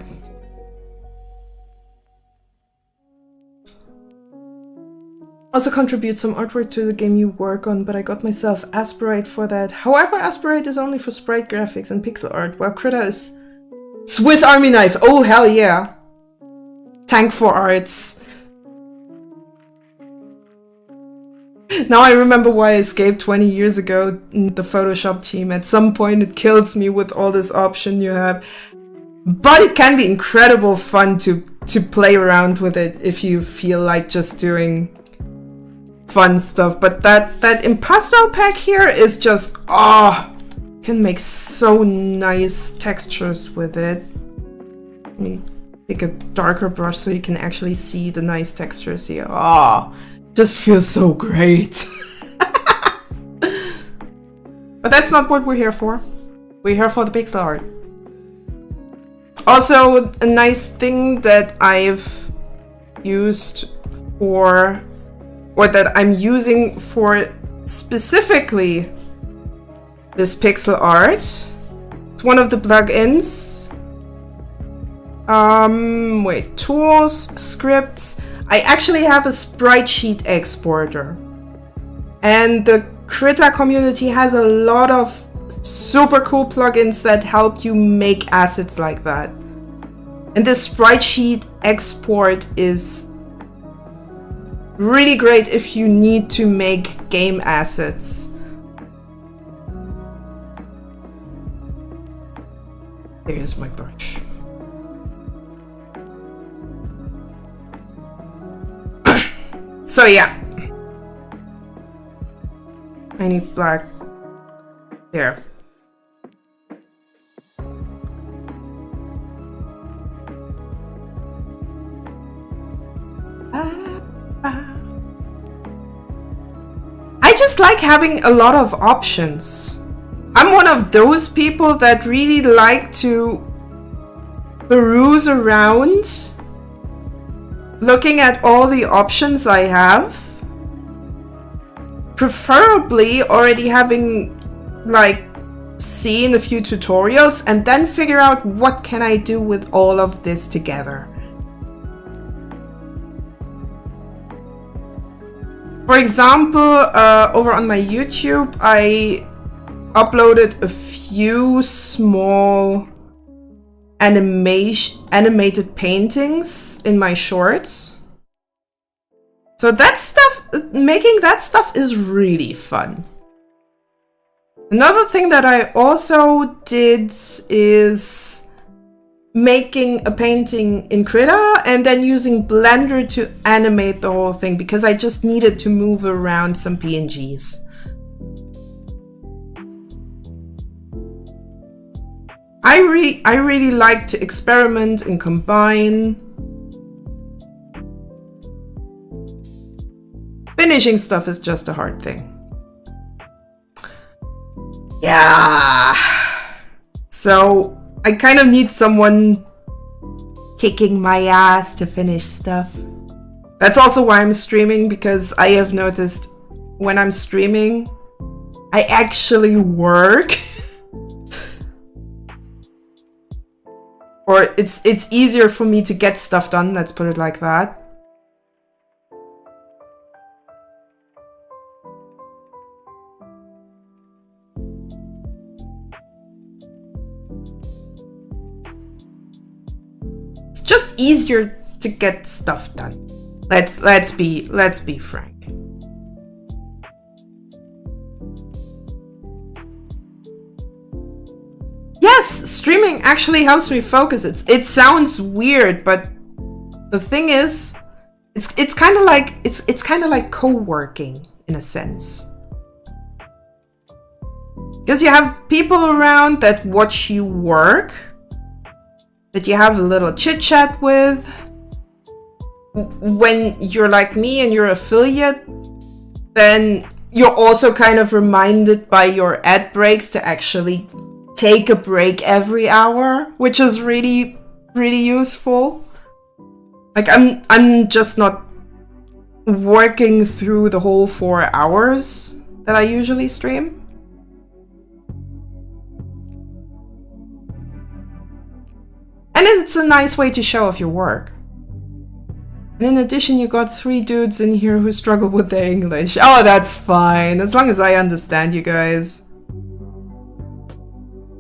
Also contribute some artwork to the game you work on, but I got myself Aspirate for that. However, Aspirate is only for sprite graphics and pixel art, while Krita is Swiss Army knife. Oh, hell yeah. Tank for arts. Now I remember why I escaped 20 years ago in the Photoshop team. At some point it kills me with all this option you have. But it can be incredible fun to play around with it if you feel like just doing fun stuff. But that impasto pack here is just, can make so nice textures with it. Let me pick a darker brush so you can actually see the nice textures here. Just feels so great. But that's not what we're here for. We're here for the pixel art. Also, a nice thing that I've used for, or that I'm using for specifically this pixel art. It's one of the plugins. Wait, tools, scripts. I actually have a sprite sheet exporter. And the Krita community has a lot of super cool plugins that help you make assets like that. And this sprite sheet export is really great if you need to make game assets. Here's my brush. So yeah, I need black there. I just like having a lot of options. I'm one of those people that really like to peruse around, looking at all the options I have. Preferably already having like seen a few tutorials and then figure out what can I do with all of this together. For example, over on my YouTube, I uploaded a few small animated paintings in my shorts. So that stuff, making that stuff is really fun. Another thing that I also did is making a painting in Krita and then using Blender to animate the whole thing because I just needed to move around some PNGs. I really like to experiment and combine. Finishing stuff is just a hard thing. Yeah. So I kind of need someone kicking my ass to finish stuff. That's also why I'm streaming, because I have noticed when I'm streaming, I actually work. Or it's easier for me to get stuff done, let's put it like that. It's just easier to get stuff done. Let's be frank. Yes, streaming actually helps me focus. It sounds weird, but the thing is, it's kind of like co-working in a sense. Because you have people around that watch you work, that you have a little chit chat with. When you're like me and you're affiliate, then you're also kind of reminded by your ad breaks to actually take a break every hour, which is really, really useful. Like I'm just not working through the whole 4 hours that I usually stream. And it's a nice way to show off your work. And in addition, you got 3 dudes in here who struggle with their English. Oh, that's fine. As long as I understand you guys.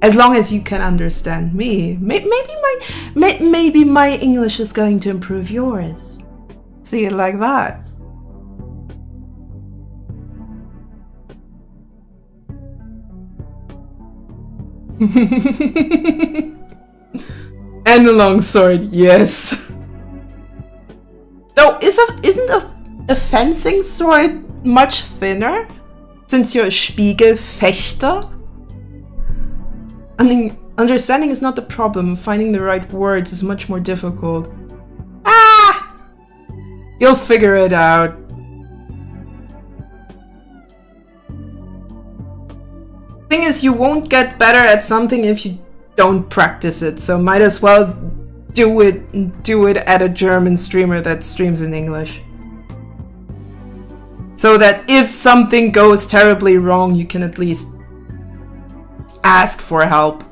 As long as you can understand me. Maybe my English is going to improve yours. See it like that. And a long sword, yes. Though, isn't a fencing sword much thinner? Since you're a Spiegelfechter? I mean, understanding is not the problem. Finding the right words is much more difficult. Ah! You'll figure it out. Thing is, you won't get better at something if you don't practice it, so might as well do it at a German streamer that streams in English. So that if something goes terribly wrong, you can at least ask for help.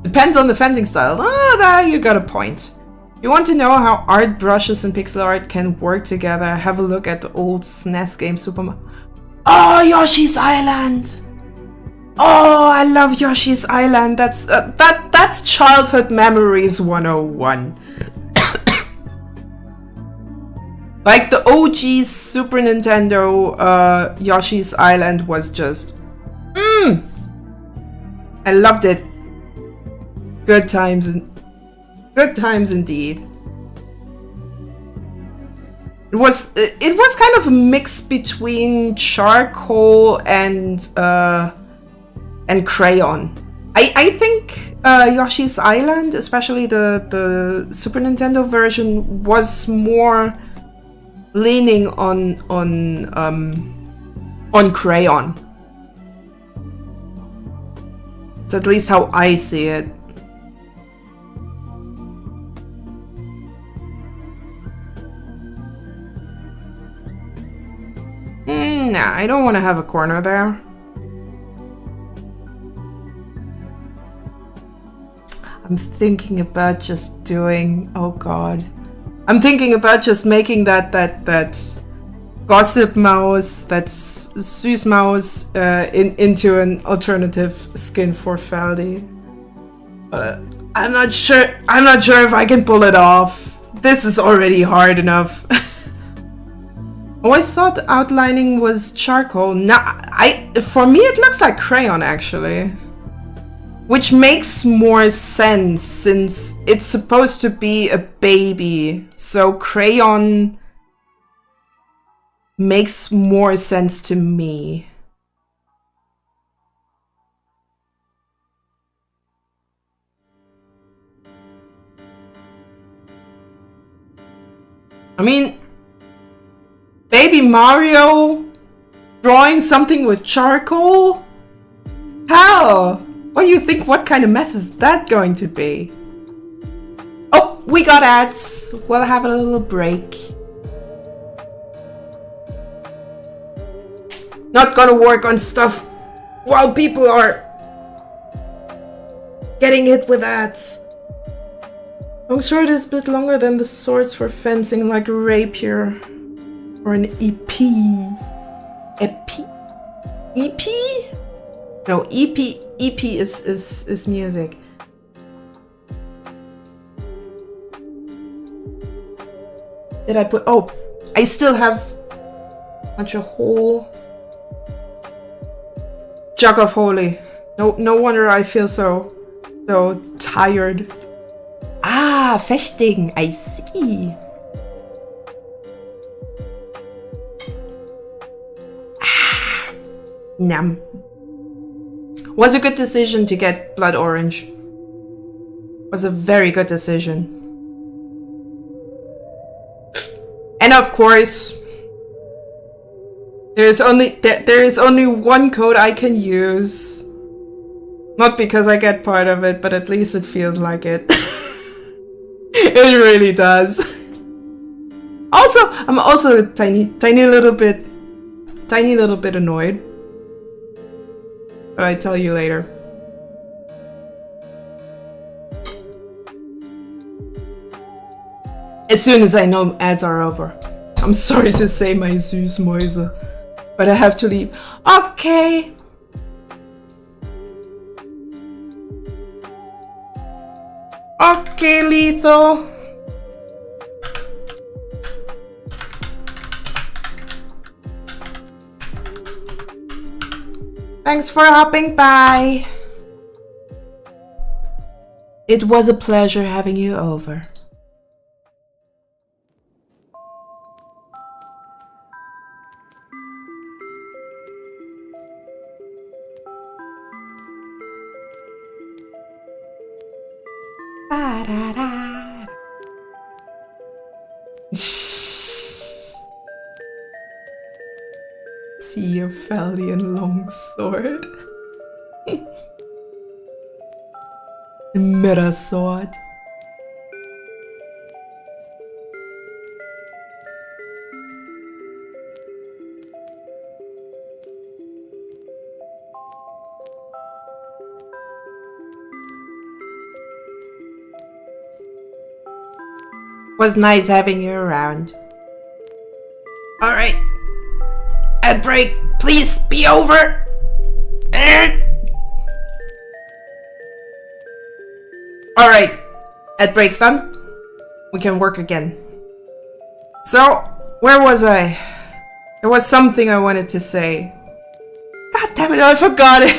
Depends on the fencing style. Ah, there you got a point. You want to know how art brushes and pixel art can work together? Have a look at the old SNES game Super Mario. Oh, Yoshi's Island! Oh, I love Yoshi's Island. That's childhood memories 101. Like the OG Super Nintendo Yoshi's Island was just I loved it. Good times indeed. It was kind of a mix between charcoal and crayon. I think Yoshi's Island, especially the Super Nintendo version, was more leaning on crayon. It's at least how I see it. Nah, I don't want to have a corner there. I'm thinking about just doing, oh god. I'm thinking about just making that gossip mouse, that Süß mouse into an alternative skin for Faldi. I'm not sure if I can pull it off. This is already hard enough. Always thought outlining was charcoal. For me it looks like crayon actually. Which makes more sense since it's supposed to be a baby. So crayon makes more sense to me. I mean, Baby Mario drawing something with charcoal? How? What do you think? What kind of mess is that going to be? Oh, we got ads. We'll have a little break. Not gonna work on stuff while people are getting hit with ads. Longsword is a bit longer than the swords for fencing, like a rapier or an épée. Épée? EP? No, EP is music. Did I put? Oh, I still have a whole jug of holy. No wonder I feel so tired. Ah, Festing. I see. Ah, Nam. Was a good decision to get blood orange. Was a very good decision. And of course, there is only one code I can use. Not because I get part of it, but at least it feels like it. It really does. Also, I'm also a tiny little bit annoyed. But I tell you later. As soon as I know ads are over. I'm sorry to say, my Süßmäuse, but I have to leave. Okay. Okay, Lethal. Thanks for hopping by. It was a pleasure having you over. See your Falian longsword. Mirror sword. Was nice having you around. All right. Ad break, please be over. All right. Ad break's done. We can work again. So, where was I? There was something I wanted to say. God damn it, I forgot it.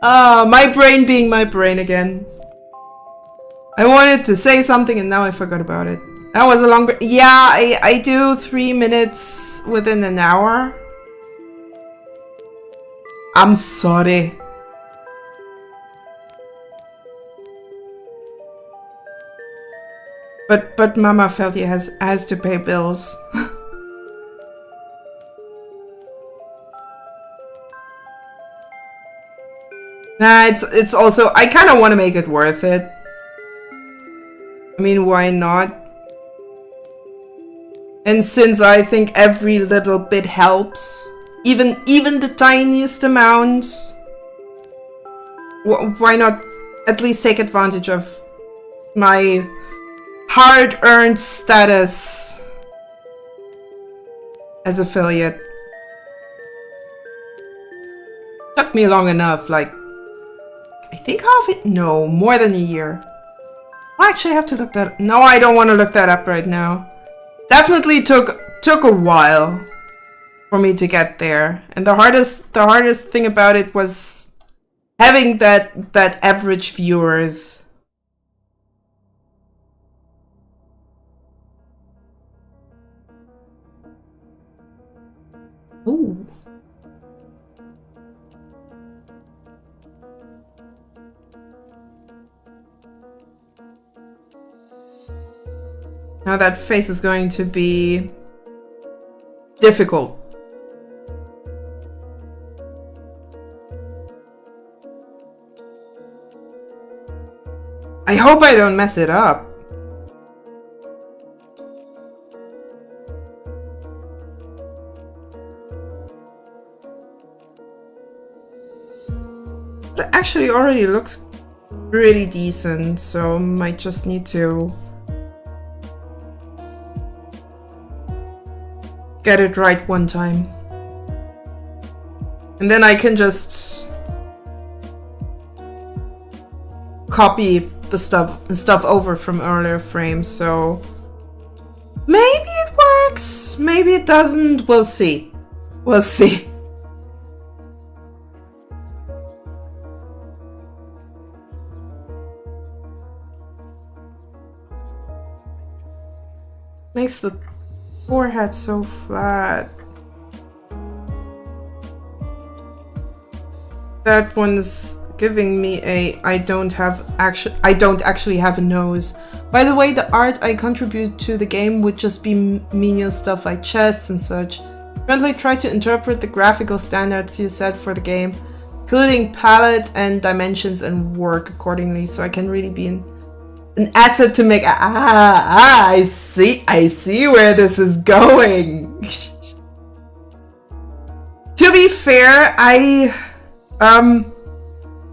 Ah, my brain being my brain again. I wanted to say something and now I forgot about it. That was a long... Yeah, I do 3 minutes within an hour. I'm sorry. But Mama felt he has to pay bills. Nah, it's also... I kind of want to make it worth it. I mean, why not? And since I think every little bit helps, even the tiniest amount, why not at least take advantage of my hard-earned status as affiliate? Took me long enough, like, I think half it? No, more than a year. I actually have to look that up. No, I don't want to look that up right now. Definitely took a while for me to get there. And the hardest thing about it was having that average viewers. Ooh. Now that face is going to be difficult. I hope I don't mess it up. It actually already looks really decent, so might just need to get it right one time. And then I can just copy the stuff over from earlier frames, so maybe it works, maybe it doesn't, we'll see. We'll see. Makes the forehead so flat. That one's giving me a I don't actually have a nose. By the way, the art I contribute to the game would just be menial stuff like chests and such. Currently try to interpret the graphical standards you set for the game, including palette and dimensions, and work accordingly so I can really be an asset to make. I see where this is going. To be fair, I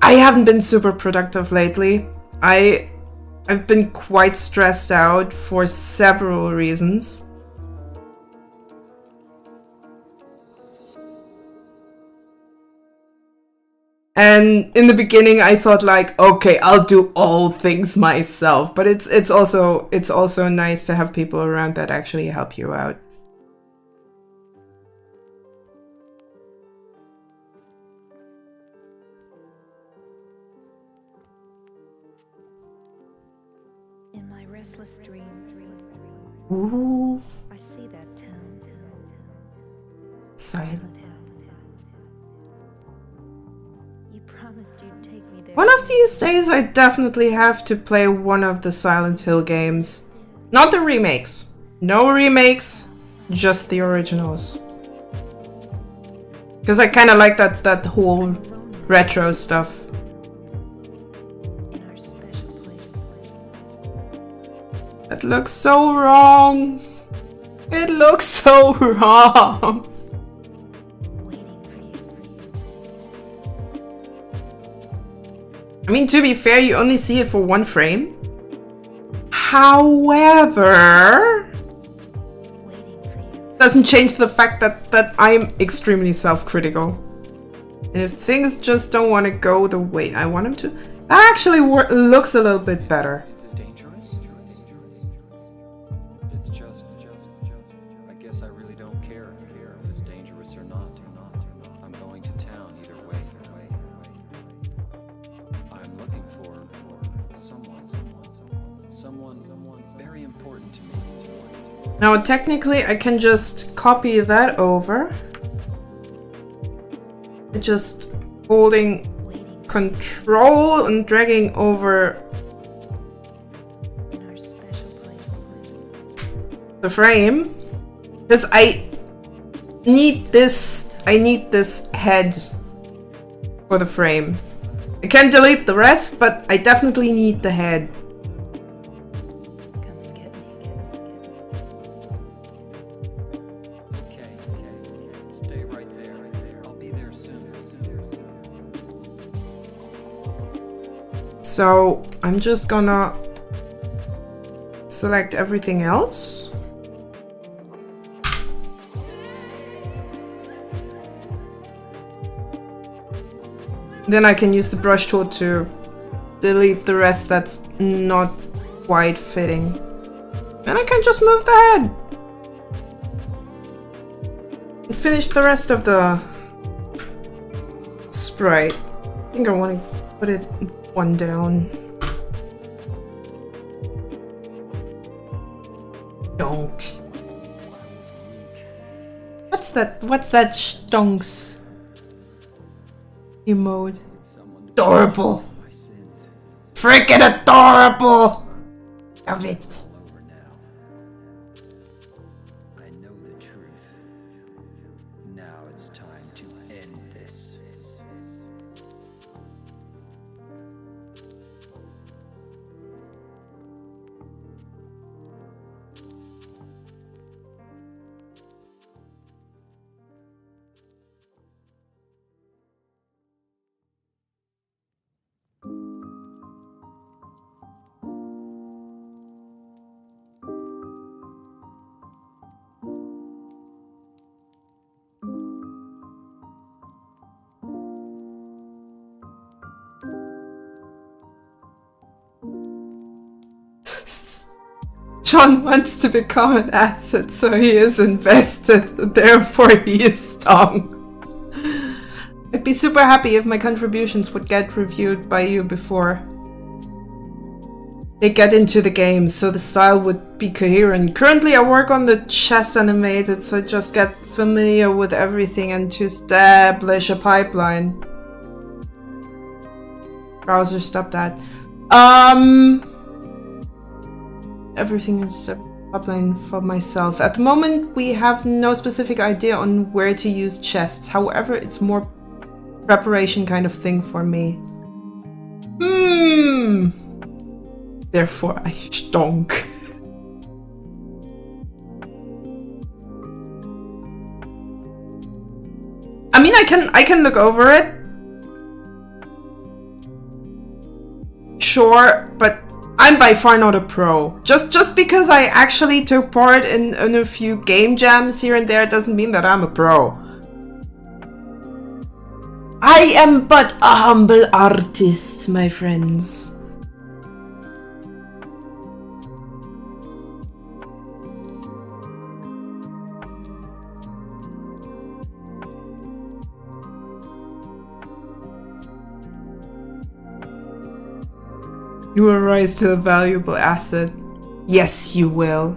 haven't been super productive lately. I've been quite stressed out for several reasons. And in the beginning I thought like, okay, I'll do all things myself, but it's also nice to have people around that actually help you out. In my restless dreams, Ooh, I see that town. silent. You promised you'd take me there. One of these days I definitely have to play one of the Silent Hill games. Not the remakes. No remakes, just the originals. Because I kind of like that whole retro stuff. In our special place. It looks so wrong. It looks so wrong. Waiting for you. I mean, to be fair, you only see it for one frame. However, Waiting for you. doesn't change the fact that I'm extremely self-critical. And if things just don't want to go the way I want them to, that actually looks a little bit better. Is it dangerous? It's just. I guess I really don't care if it's dangerous or not. I'm going to town either way. I'm looking for someone very important to me. Now, technically, I can just copy that over. Just holding Control and dragging over In our special place. the frame. Because I need this head for the frame. I can delete the rest, but I definitely need the head. Come and get me. Okay. Stay right there. I'll be there soon. So I'm just gonna select everything else. Then I can use the brush tool to delete the rest that's not quite fitting. And I can just move the head. And finish the rest of the sprite. I think I want to put it one down. Stonks. What's that stonks emote? Adorable. My sins Freaking adorable. Love it. over now. I know the truth. Now it's time to end this. John wants to become an asset, so he is invested, therefore he is stonks. I'd be super happy if my contributions would get reviewed by you before they get into the game, so the style would be coherent. Currently I work on the chess animated, so I just get familiar with everything and to establish a pipeline. Browser, stop that. Everything is a pipeline for myself. At the moment, we have no specific idea on where to use chests. However, it's more preparation kind of thing for me. Therefore, I stonk. I mean, I can look over it. Sure, but I'm by far not a pro. Just because I actually took part in a few game jams here and there doesn't mean that I'm a pro. I am but a humble artist, my friends. You will rise to a valuable asset. Yes, you will.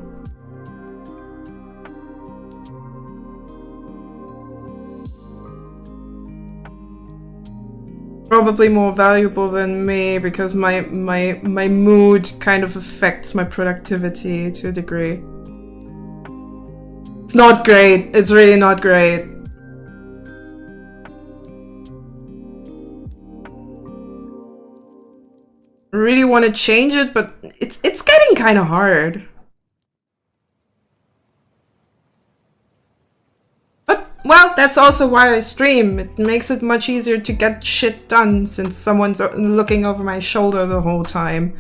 Probably more valuable than me because my mood kind of affects my productivity to a degree. It's not great. It's really not great. I really want to change it, but it's getting kind of hard. But, well, that's also why I stream. It makes it much easier to get shit done since someone's looking over my shoulder the whole time.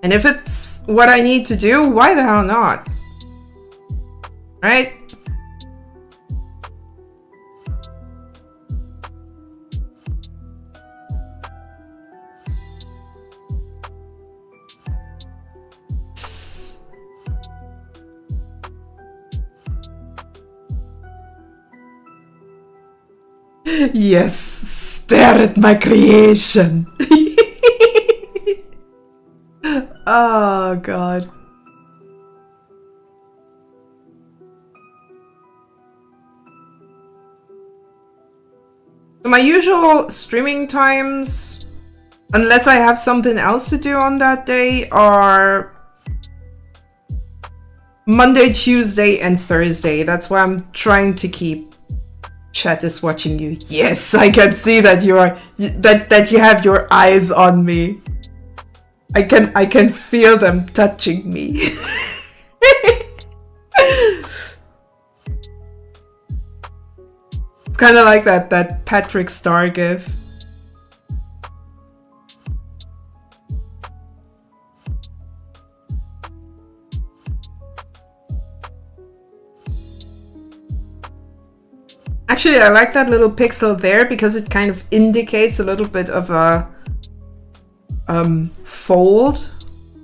And if it's what I need to do, why the hell not? Right? Yes, stare at my creation. Oh god. My usual streaming times, unless I have something else to do on that day, are Monday, Tuesday, and Thursday. That's why I'm trying to keep. Chat is watching you. Yes, I can see that you are that you have your eyes on me. I can feel them touching me. It's kind of like that Patrick Star gif. Actually, I like that little pixel there because it kind of indicates a little bit of a fold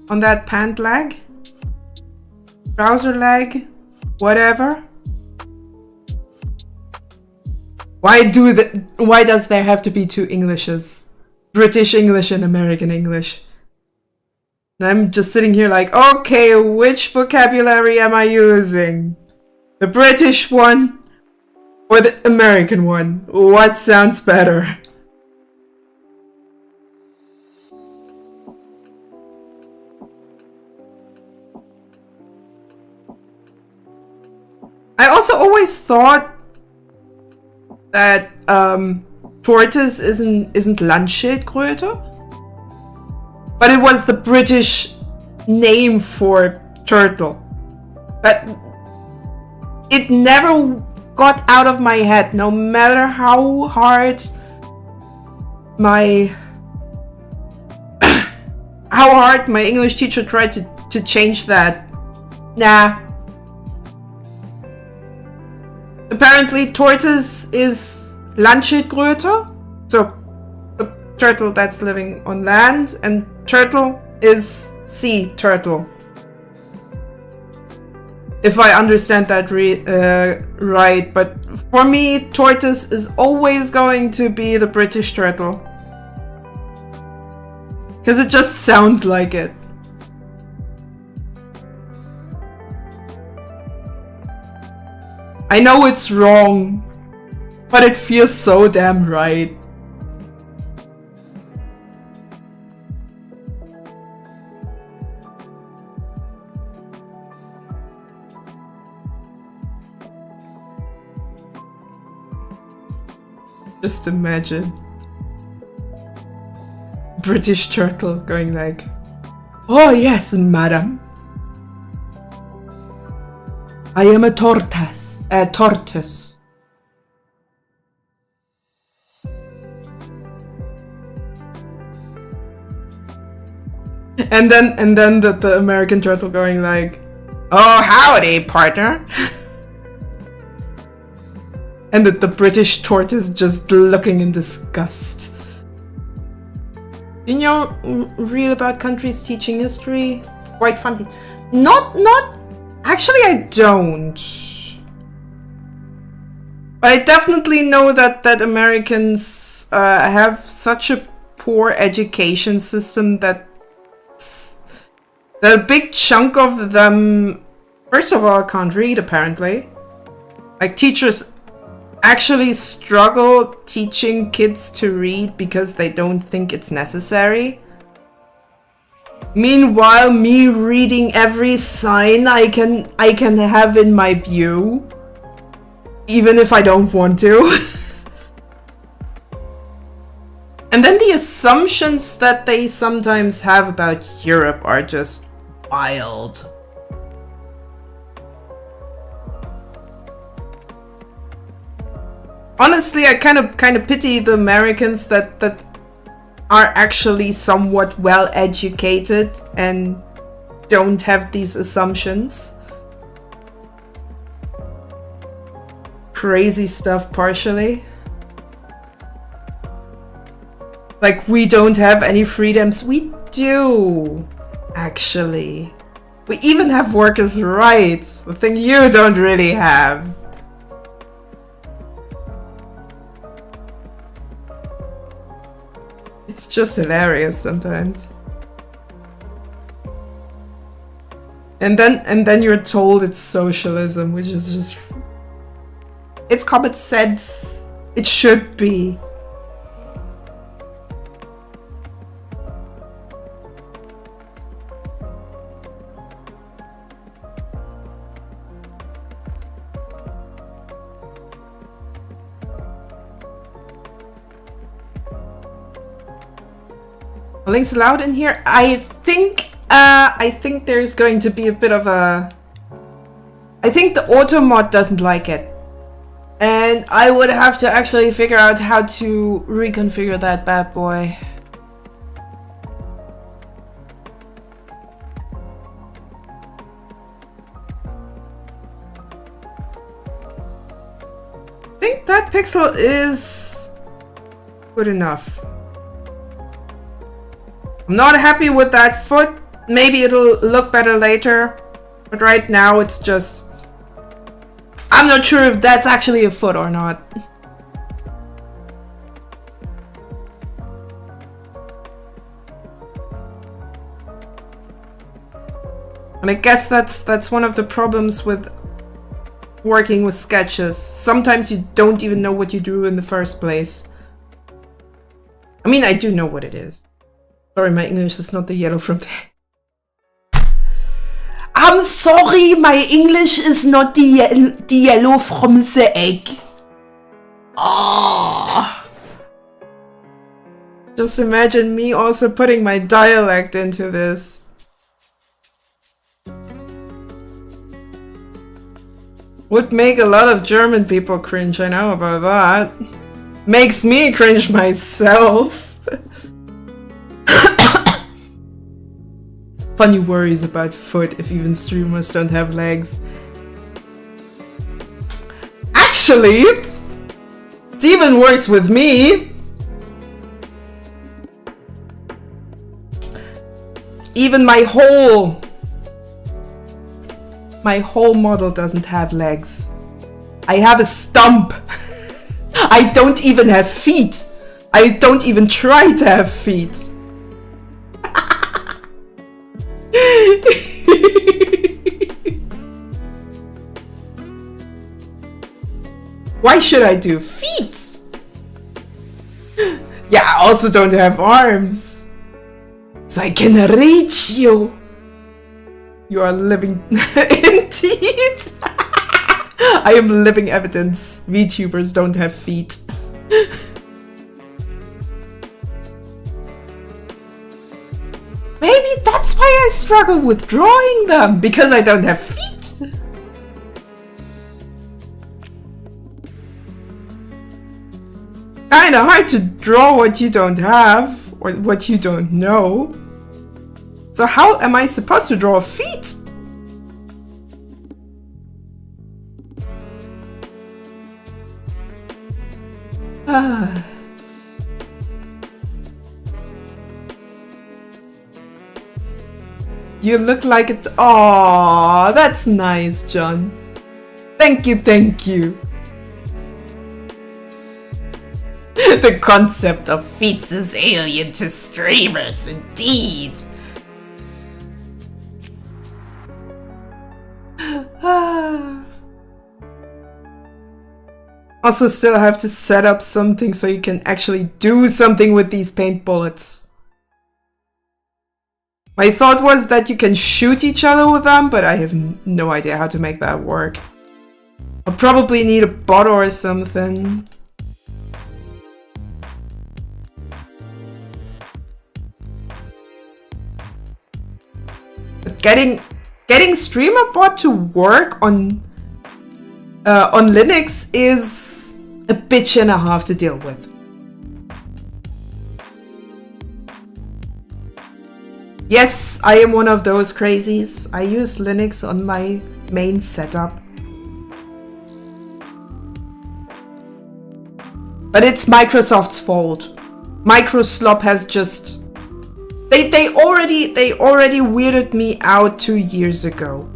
on that pant leg, trouser leg, whatever. Why does there have to be two Englishes? British English and American English. And I'm just sitting here like, okay, which vocabulary am I using? The British one or the American one? What sounds better? I also always thought that tortoise isn't Landschildkröte, but it was the British name for turtle. But it never got out of my head, no matter how hard my English teacher tried to change that. Nah. Apparently tortoise is Landschildkröte. So the turtle that's living on land, and turtle is sea turtle. If I understand that right, but for me, tortoise is always going to be the British turtle. Because it just sounds like it. I know it's wrong, but it feels so damn right. Just imagine. British turtle going like, "Oh yes, madam. I am a tortoise. A tortoise." And then the American turtle going like, "Oh howdy, partner." And the British tortoise just looking in disgust. You know, read about countries teaching history? It's quite funny. Not, actually I don't. But I definitely know that Americans have such a poor education system that a big chunk of them, first of all, can't read apparently. Like teachers actually struggle teaching kids to read because they don't think it's necessary. Meanwhile, me reading every sign I can have in my view, even if I don't want to. And then the assumptions that they sometimes have about Europe are just wild. Honestly, I kind of pity the Americans that are actually somewhat well educated and don't have these assumptions. Crazy stuff partially. Like we don't have any freedoms. We do, actually. We even have workers' rights, the thing you don't really have. It's just hilarious sometimes. And then you're told it's socialism, which is just... It's common sense. It should be. Links allowed in here? I think there's going to be a bit of a... I think the auto mod doesn't like it. And I would have to actually figure out how to reconfigure that bad boy. I think that pixel is good enough. I'm not happy with that foot. Maybe it'll look better later. But right now it's just... I'm not sure if that's actually a foot or not. And I guess that's one of the problems with working with sketches. Sometimes you don't even know what you do in the first place. I mean, I do know what it is. Sorry, my English is not the yellow from there. I'm sorry, my English is not the yellow from the egg. Oh. Just imagine me also putting my dialect into this. Would make a lot of German people cringe, I know about that. Makes me cringe myself. Funny worries about foot if even streamers don't have legs. Actually, It's even worse with me. Even my whole model doesn't have legs. I have a stump. I don't even have feet. I don't even try to have feet. Why should I do feet? Yeah, I also don't have arms. So I can reach you. You are living indeed. I am living evidence. VTubers don't have feet. Maybe that's why I struggle with drawing them, because I don't have feet. Kinda hard to draw what you don't have, or what you don't know. So how am I supposed to draw feet? Ah. You look like it. Aww, that's nice, John. Thank you, thank you. The concept of feet is alien to streamers, indeed. Also, still have to set up something so you can actually do something with these paint bullets. My thought was that you can shoot each other with them, but I have no idea how to make that work. I'll probably need a bot or something. But getting StreamerBot to work on Linux is a bitch and a half to deal with. Yes, I am one of those crazies. I use Linux on my main setup. But it's Microsoft's fault. Microslop has just... They already weirded me out 2 years ago.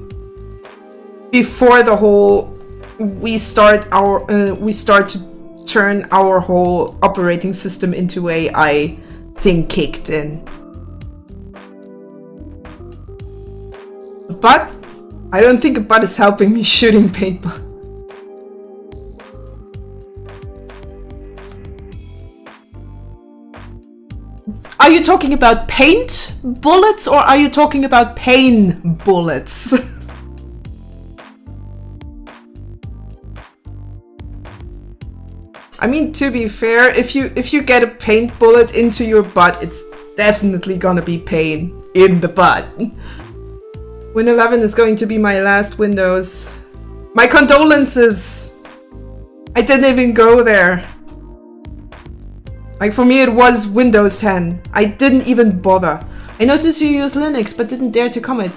Before the whole... We start to turn our whole operating system into AI thing kicked in. But I don't think a bot is helping me shooting paintball. Are you talking about paint bullets or are you talking about pain bullets? I mean, to be fair, if you get a paint bullet into your butt, it's definitely gonna be pain in the butt. Win 11 is going to be my last Windows. My condolences! I didn't even go there. Like, for me it was Windows 10. I didn't even bother. I noticed you use Linux but didn't dare to comment.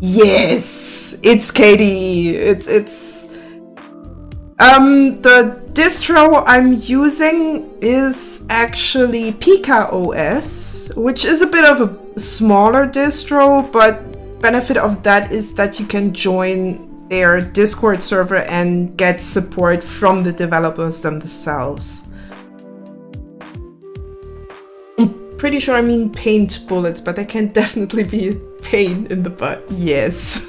Yes! It's KDE. It's... The distro I'm using is actually Pika OS, which is a bit of a smaller distro, but benefit of that is that you can join their Discord server and get support from the developers themselves. I'm pretty sure I mean paint bullets, but there can definitely be a pain in the butt. Yes.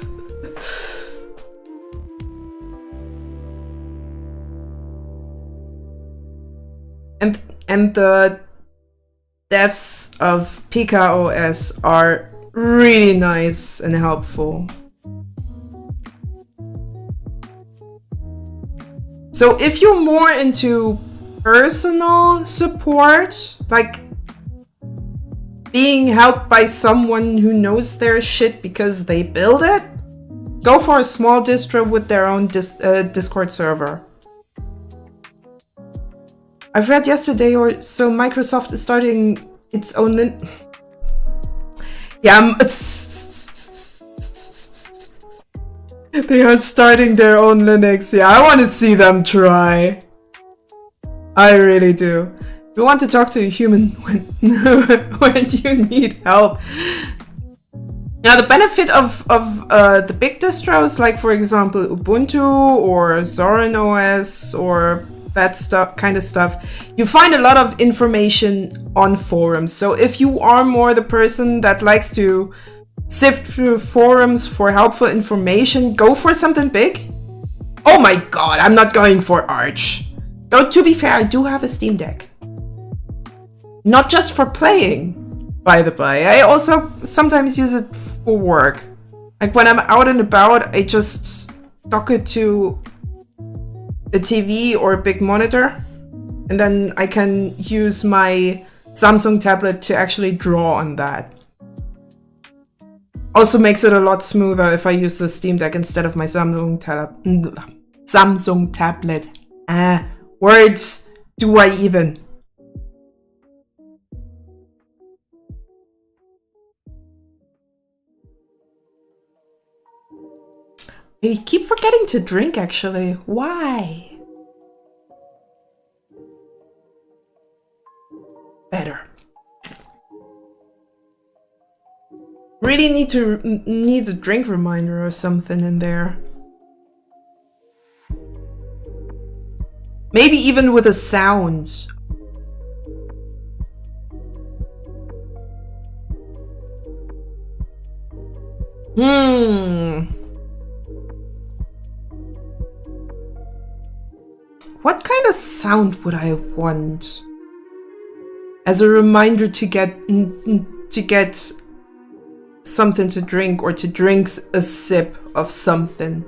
And the devs of Pika OS are really nice and helpful. So if you're more into personal support, like being helped by someone who knows their shit because they build it, go for a small distro with their own Discord server. I've read yesterday or so Microsoft is starting its own yeah, they are starting their own Linux. Yeah, I want to see them try. I really do. You want to talk to a human when when you need help. Now, the benefit of the big distros, like for example Ubuntu or Zorin OS or that kind of stuff, you find a lot of information on forums. So if you are more the person that likes to sift through forums for helpful information, go for something big. Oh my god, I'm not going for Arch. Though to be fair, I do have a Steam Deck. Not just for playing, by the by. I also sometimes use it for work. Like when I'm out and about, I just dock it to a TV or a big monitor, and then I can use my Samsung tablet to actually draw on that. Also makes it a lot smoother if I use the Steam Deck instead of my Samsung tablet. Words do I even? I keep forgetting to drink, actually. Why? Better. Really need a drink reminder or something in there. Maybe even with a sound. What kind of sound would I want as a reminder to get something to drink, or to drink a sip of something?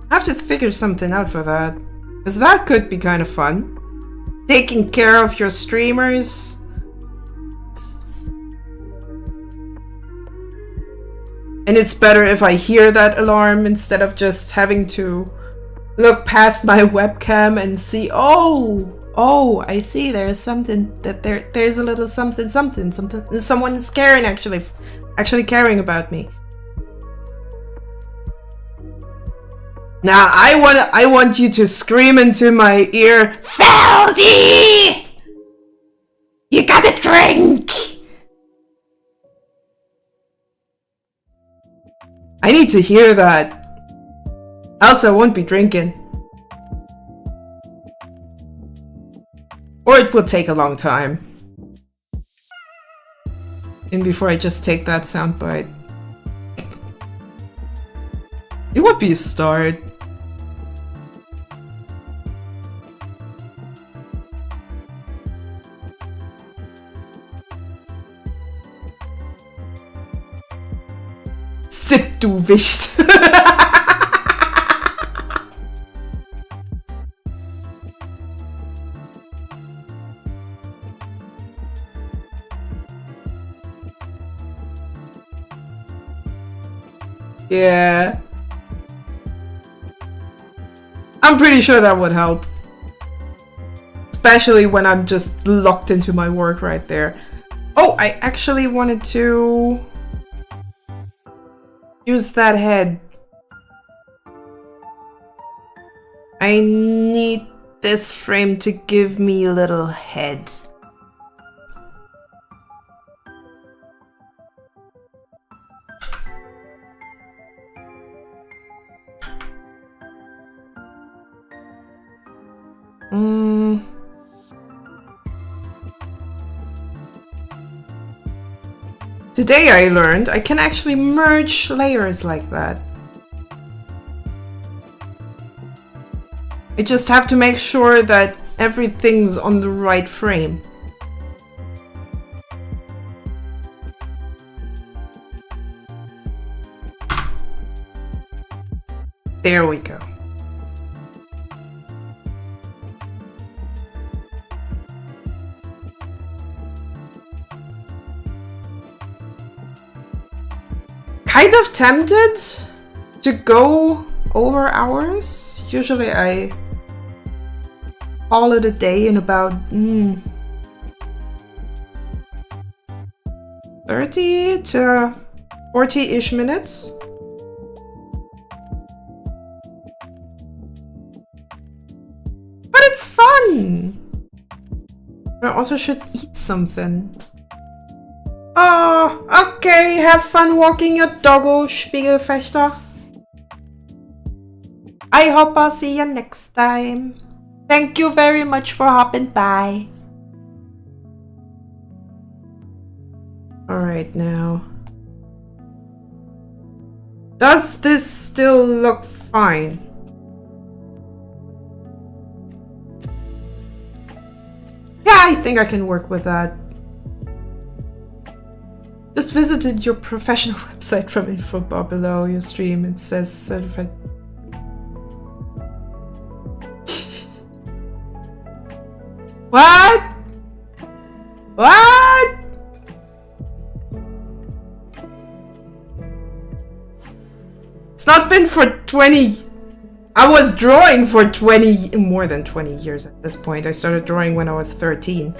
I have to figure something out for that, because that could be kind of fun. Taking care of your streamers. And it's better if I hear that alarm instead of just having to look past my webcam and see, oh, I see there's something, that there's a little something, someone's caring, actually caring about me. Now I want you to scream into my ear, Feldy! You gotta drink! I need to hear that. Else I won't be drinking. Or it will take a long time. And before I just take that soundbite. It would be a start. Sipp, du Wicht. Yeah. I'm pretty sure that would help. Especially when I'm just locked into my work right there. Oh, I actually wanted to use that head. I need this frame to give me a little head. Today I learned I can actually merge layers like that. I just have to make sure that everything's on the right frame. There we go. Kind of tempted to go over hours. Usually I call it a day in about 30 to 40-ish minutes. it's fun. But I also should eat something. Oh, okay. Have fun walking your doggo, Spiegelfechter. I hope I'll see you next time. Thank you very much for hopping by. Alright now. Does this still look fine? Yeah, I think I can work with that. Just visited your professional website from info bar below your stream. It says certified. What? What? It's not been for 20. I was drawing for more than 20 years at this point. I started drawing when I was 13.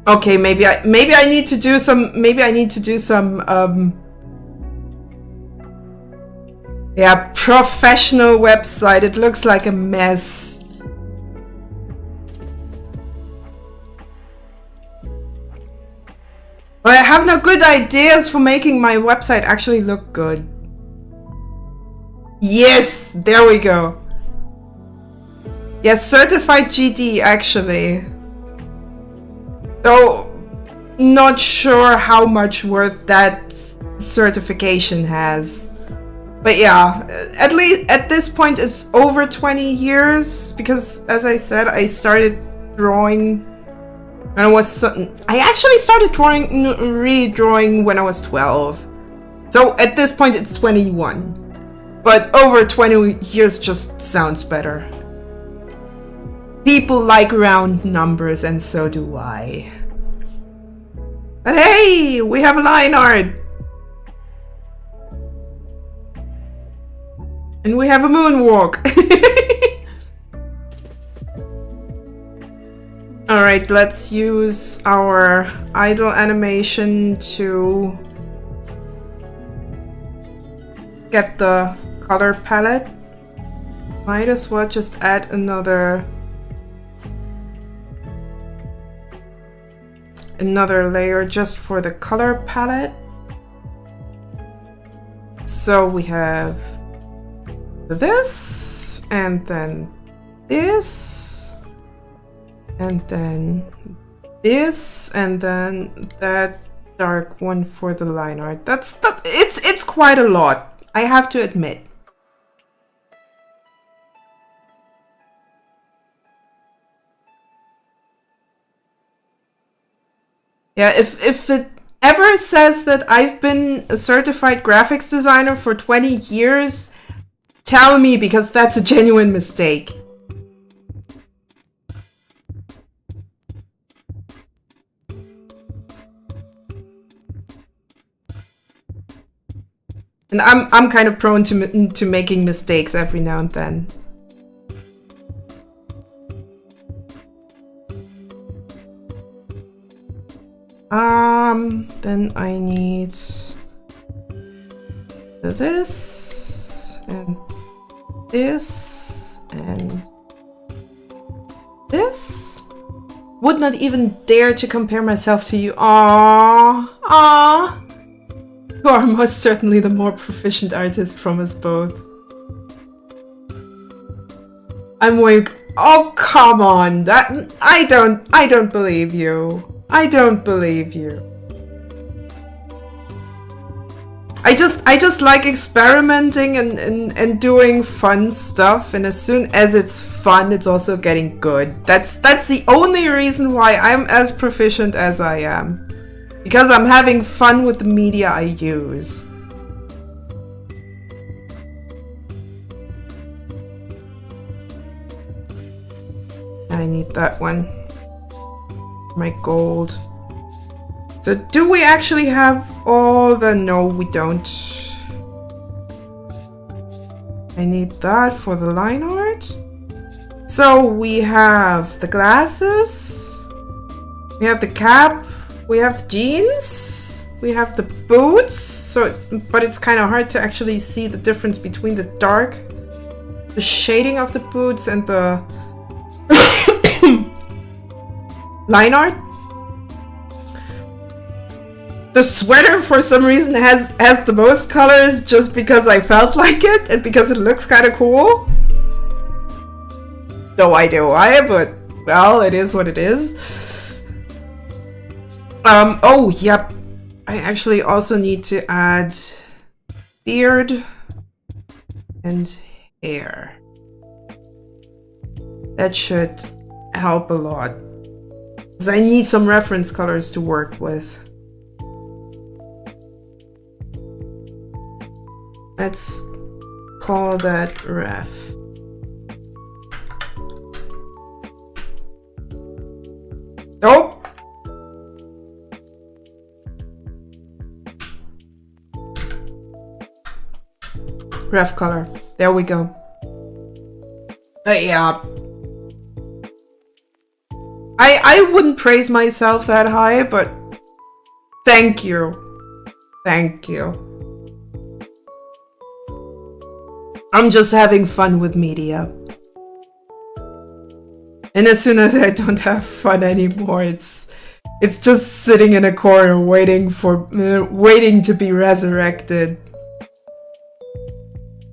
Okay, maybe I need to do some yeah, professional website. It looks like a mess. But I have no good ideas for making my website actually look good. Yes, there we go. Yes, certified GD actually. Though, not sure how much worth that certification has. But yeah, at least at this point it's over 20 years because, as I said, I started drawing when I was... I actually started really drawing when I was 12. So at this point it's 21. But over 20 years just sounds better. People like round numbers and so do I. But hey, we have line art! And we have a moonwalk! Alright, let's use our idle animation to get the color palette. Might as well just add another layer just for the color palette. So we have this, and then this, and then this, and then that dark one for the line art. It's quite a lot, I have to admit. Yeah, if it ever says that I've been a certified graphics designer for 20 years, tell me, because that's a genuine mistake. And I'm kind of prone to making mistakes every now and then. Then I need this, and this, and this. Would not even dare to compare myself to you. Aww, aww. You are most certainly the more proficient artist from us both. I'm way. Oh, come on! I don't believe you. I don't believe you. I just like experimenting and doing fun stuff, and as soon as it's fun, it's also getting good. That's the only reason why I'm as proficient as I am. Because I'm having fun with the media I use. I need that one. My gold. So do we actually have all the... No, we don't. I need that for the line art. So we have the glasses. We have the cap. We have the jeans. we have the boots. So, but it's kind of hard to actually see the difference between the shading of the boots and the line art. The sweater, for some reason, has the most colors just because I felt like it and because it looks kind of cool. No idea why, but well, it is what it is. Oh, yep. I actually also need to add beard and hair. That should help a lot. Because I need some reference colors to work with. Let's call that ref. Nope. Ref color. There we go. Yeah. I wouldn't praise myself that high, but thank you. Thank you. I'm just having fun with media. And as soon as I don't have fun anymore, it's just sitting in a corner waiting to be resurrected.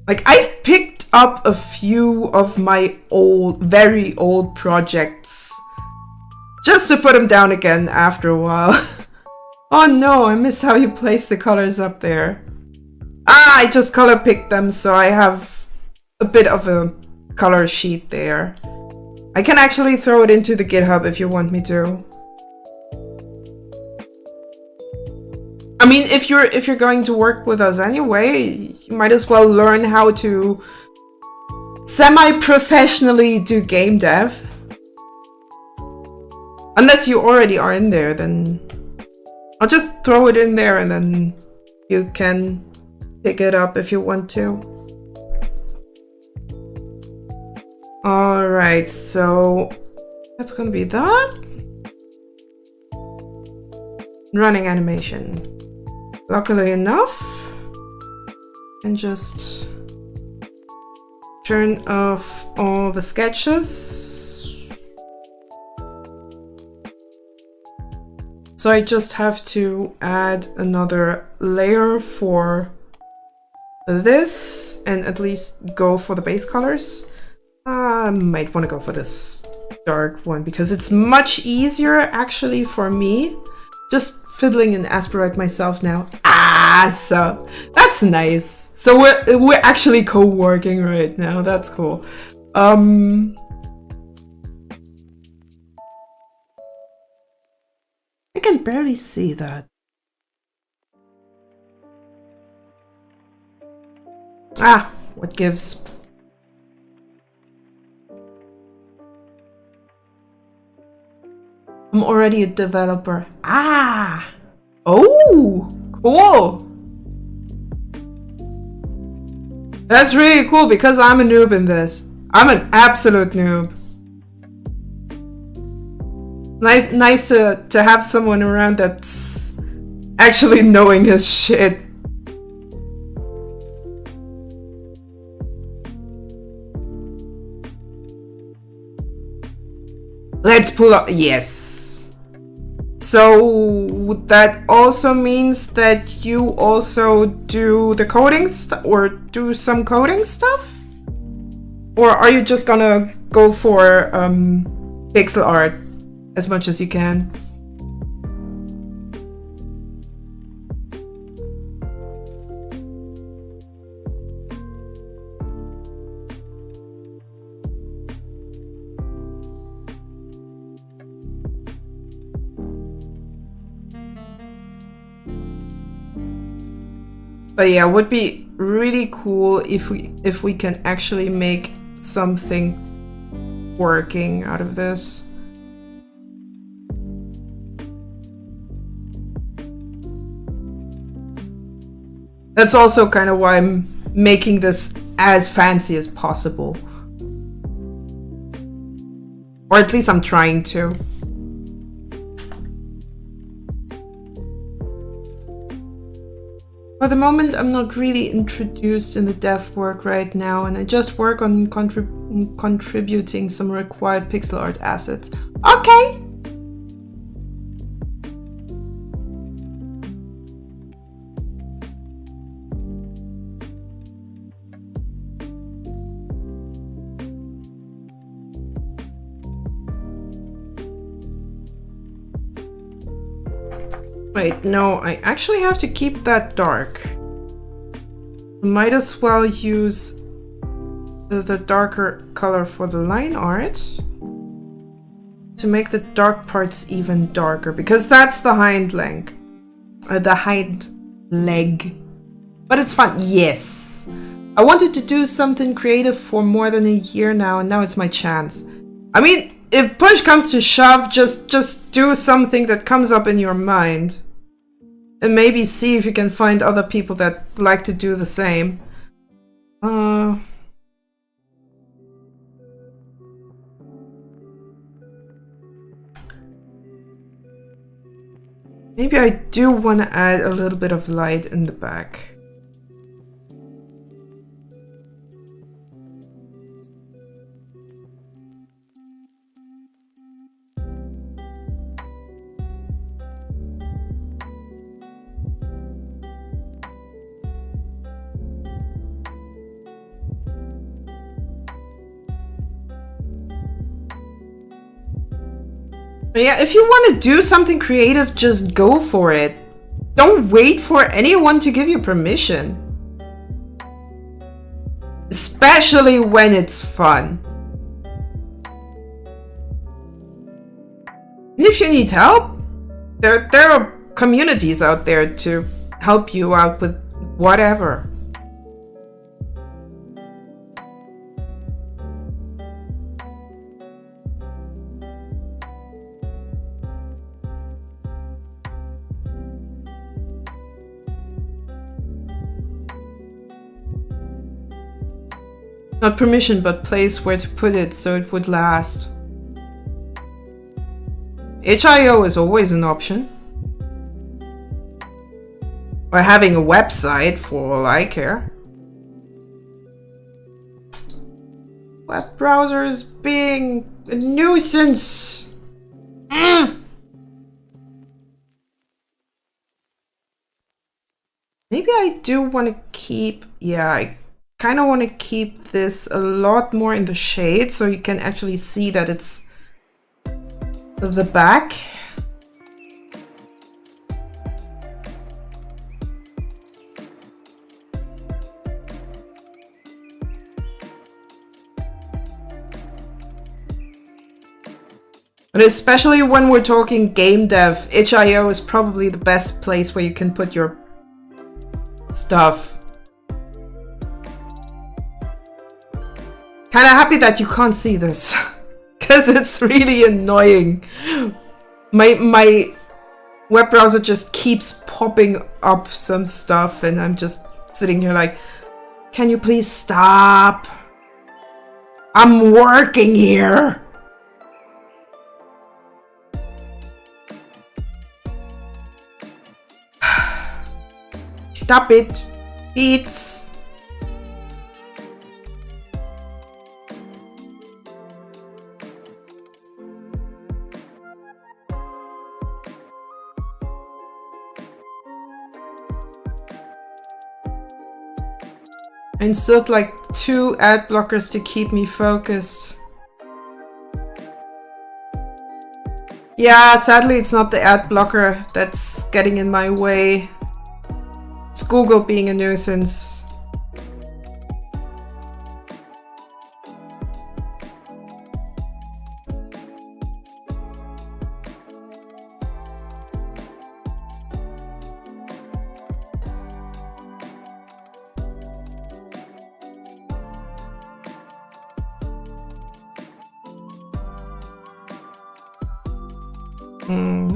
Like, I've picked up a few of my very old projects just to put them down again after a while. Oh no, I miss how you place the colors up there. I just color picked them, so I have a bit of a color sheet there. I can actually throw it into the GitHub if you want me to. I mean, if you're going to work with us anyway, you might as well learn how to semi-professionally do game dev. Unless you already are in there, then I'll just throw it in there and then you can pick it up if you want to. Alright, so that's gonna be that. Running animation. Luckily enough, and just turn off all the sketches. So I just have to add another layer for this and at least go for the base colors. I might want to go for this dark one because it's much easier actually for me. Just fiddling in Aspirite myself now. So that's nice. So we're actually co-working right now. That's cool. I can barely see that. What gives? I'm already a developer. Oh, cool. That's really cool because I'm a noob in this. I'm an absolute noob. Nice to have someone around that's actually knowing his shit. Let's pull up. Yes. So that also means that you also do the coding or do some coding stuff? Or are you just gonna go for pixel art as much as you can? But yeah, it would be really cool if we can actually make something working out of this. That's also kind of why I'm making this as fancy as possible. Or at least I'm trying to. For the moment, I'm not really introduced in the dev work right now, and I just work on contributing some required pixel art assets. Okay! Wait, no, I actually have to keep that dark. Might as well use the darker color for the line art to make the dark parts even darker, because that's the hind leg. The hind leg. But it's fun. Yes! I wanted to do something creative for more than a year now, and now it's my chance. I mean, if push comes to shove, just do something that comes up in your mind. And maybe see if you can find other people that like to do the same. Maybe I do want to add a little bit of light in the back. But yeah, if you want to do something creative, just go for it. Don't wait for anyone to give you permission. Especially when it's fun. And if you need help, there are communities out there to help you out with whatever. Not permission, but place where to put it so it would last. HIO is always an option. Or having a website, for all I care. Web browsers being a nuisance. Maybe I do want to keep... Yeah, I kind of want to keep this a lot more in the shade so you can actually see that it's the back. But especially when we're talking game dev, HIO is probably the best place where you can put your stuff. Kind of happy that you can't see this, because it's really annoying. My web browser just keeps popping up some stuff, and I'm just sitting here like, can you please stop? I'm working here. Stop it, beats. I installed like 2 ad blockers to keep me focused. Yeah, sadly it's not the ad blocker that's getting in my way. It's Google being a nuisance.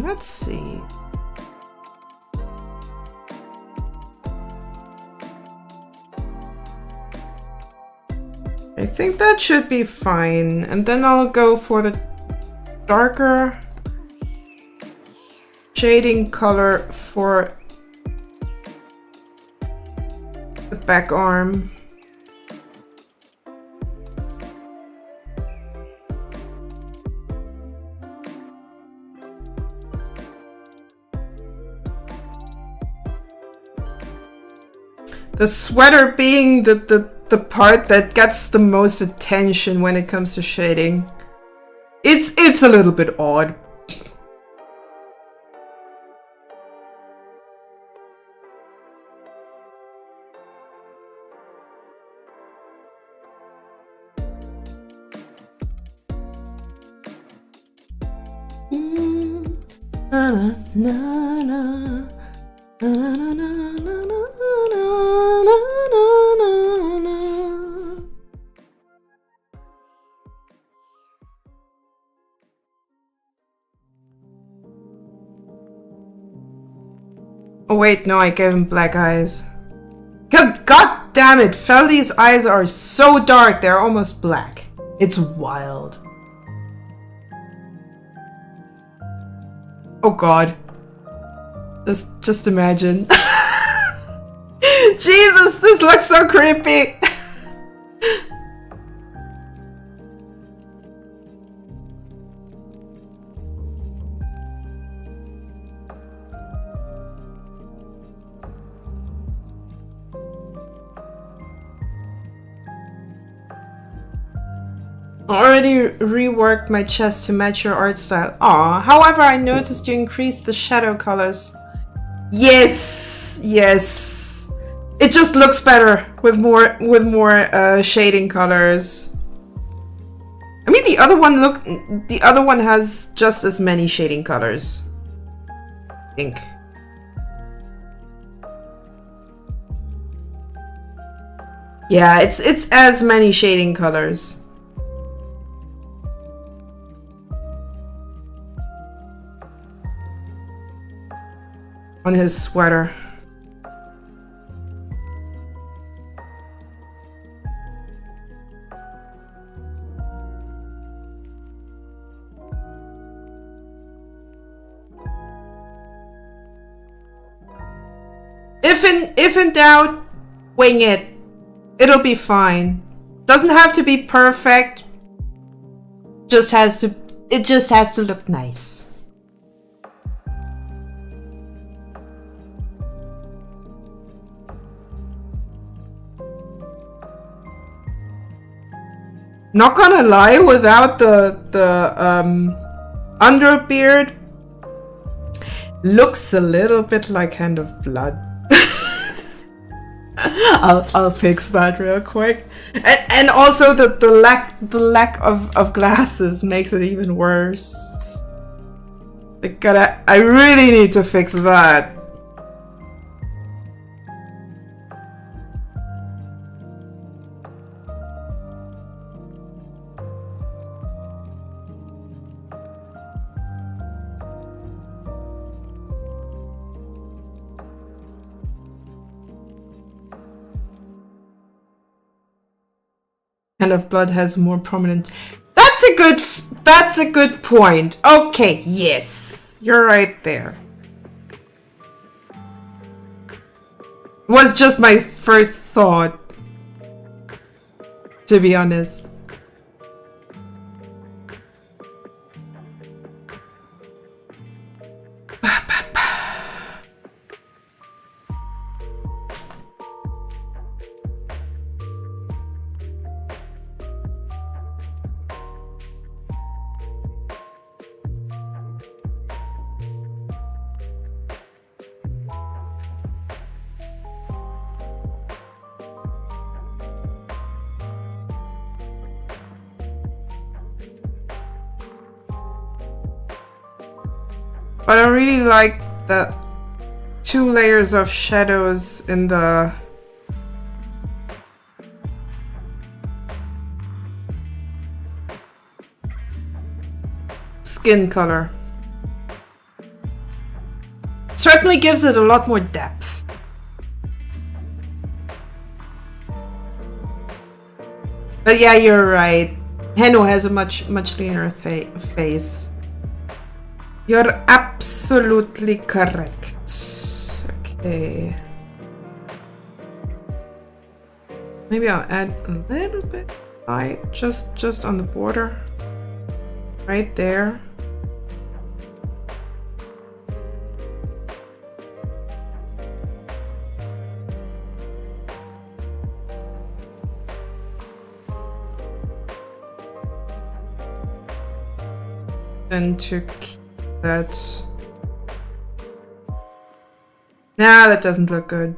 Let's see. I think that should be fine. And then I'll go for the darker shading color for back arm. The sweater being the part that gets the most attention when it comes to shading. It's a little bit odd. Na, na, na, na. Na, na, na, na, na, na, na, na, na. Oh wait, no, I gave him black eyes. God damn it, Feldy's eyes are so dark, they're almost black. It's wild. Oh god. Just imagine. Jesus, this looks so creepy. Already reworked my chest to match your art style. Aw, however, I noticed you increased the shadow colors. Yes, yes. It just looks better with more shading colors. I mean, the other one has just as many shading colors. I think. Yeah, it's as many shading colors. On his sweater. If in doubt, wing it. It'll be fine. Doesn't have to be perfect. It just has to look nice. Not gonna lie, without the underbeard, looks a little bit like Hand of Blood. I'll fix that real quick. And also the lack of glasses makes it even worse. I really need to fix that. Hand of Blood has more prominent. That's a good point. Okay, yes, you're right there. Was just my first thought, to be honest. But I really like the 2 layers of shadows in the skin color. Certainly gives it a lot more depth. But yeah, you're right. Henno has a much leaner face. You're absolutely correct. Okay. Maybe I'll add a little bit light, just on the border. Right there. And to keep that. Nah, that doesn't look good.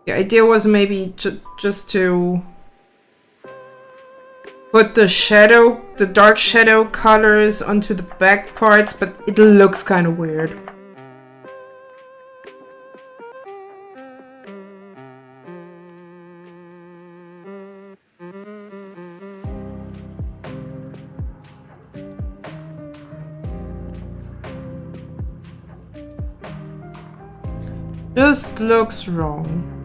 The idea was maybe just to put the shadow, the dark shadow colors onto the back parts, but it looks kind of weird. Just looks wrong.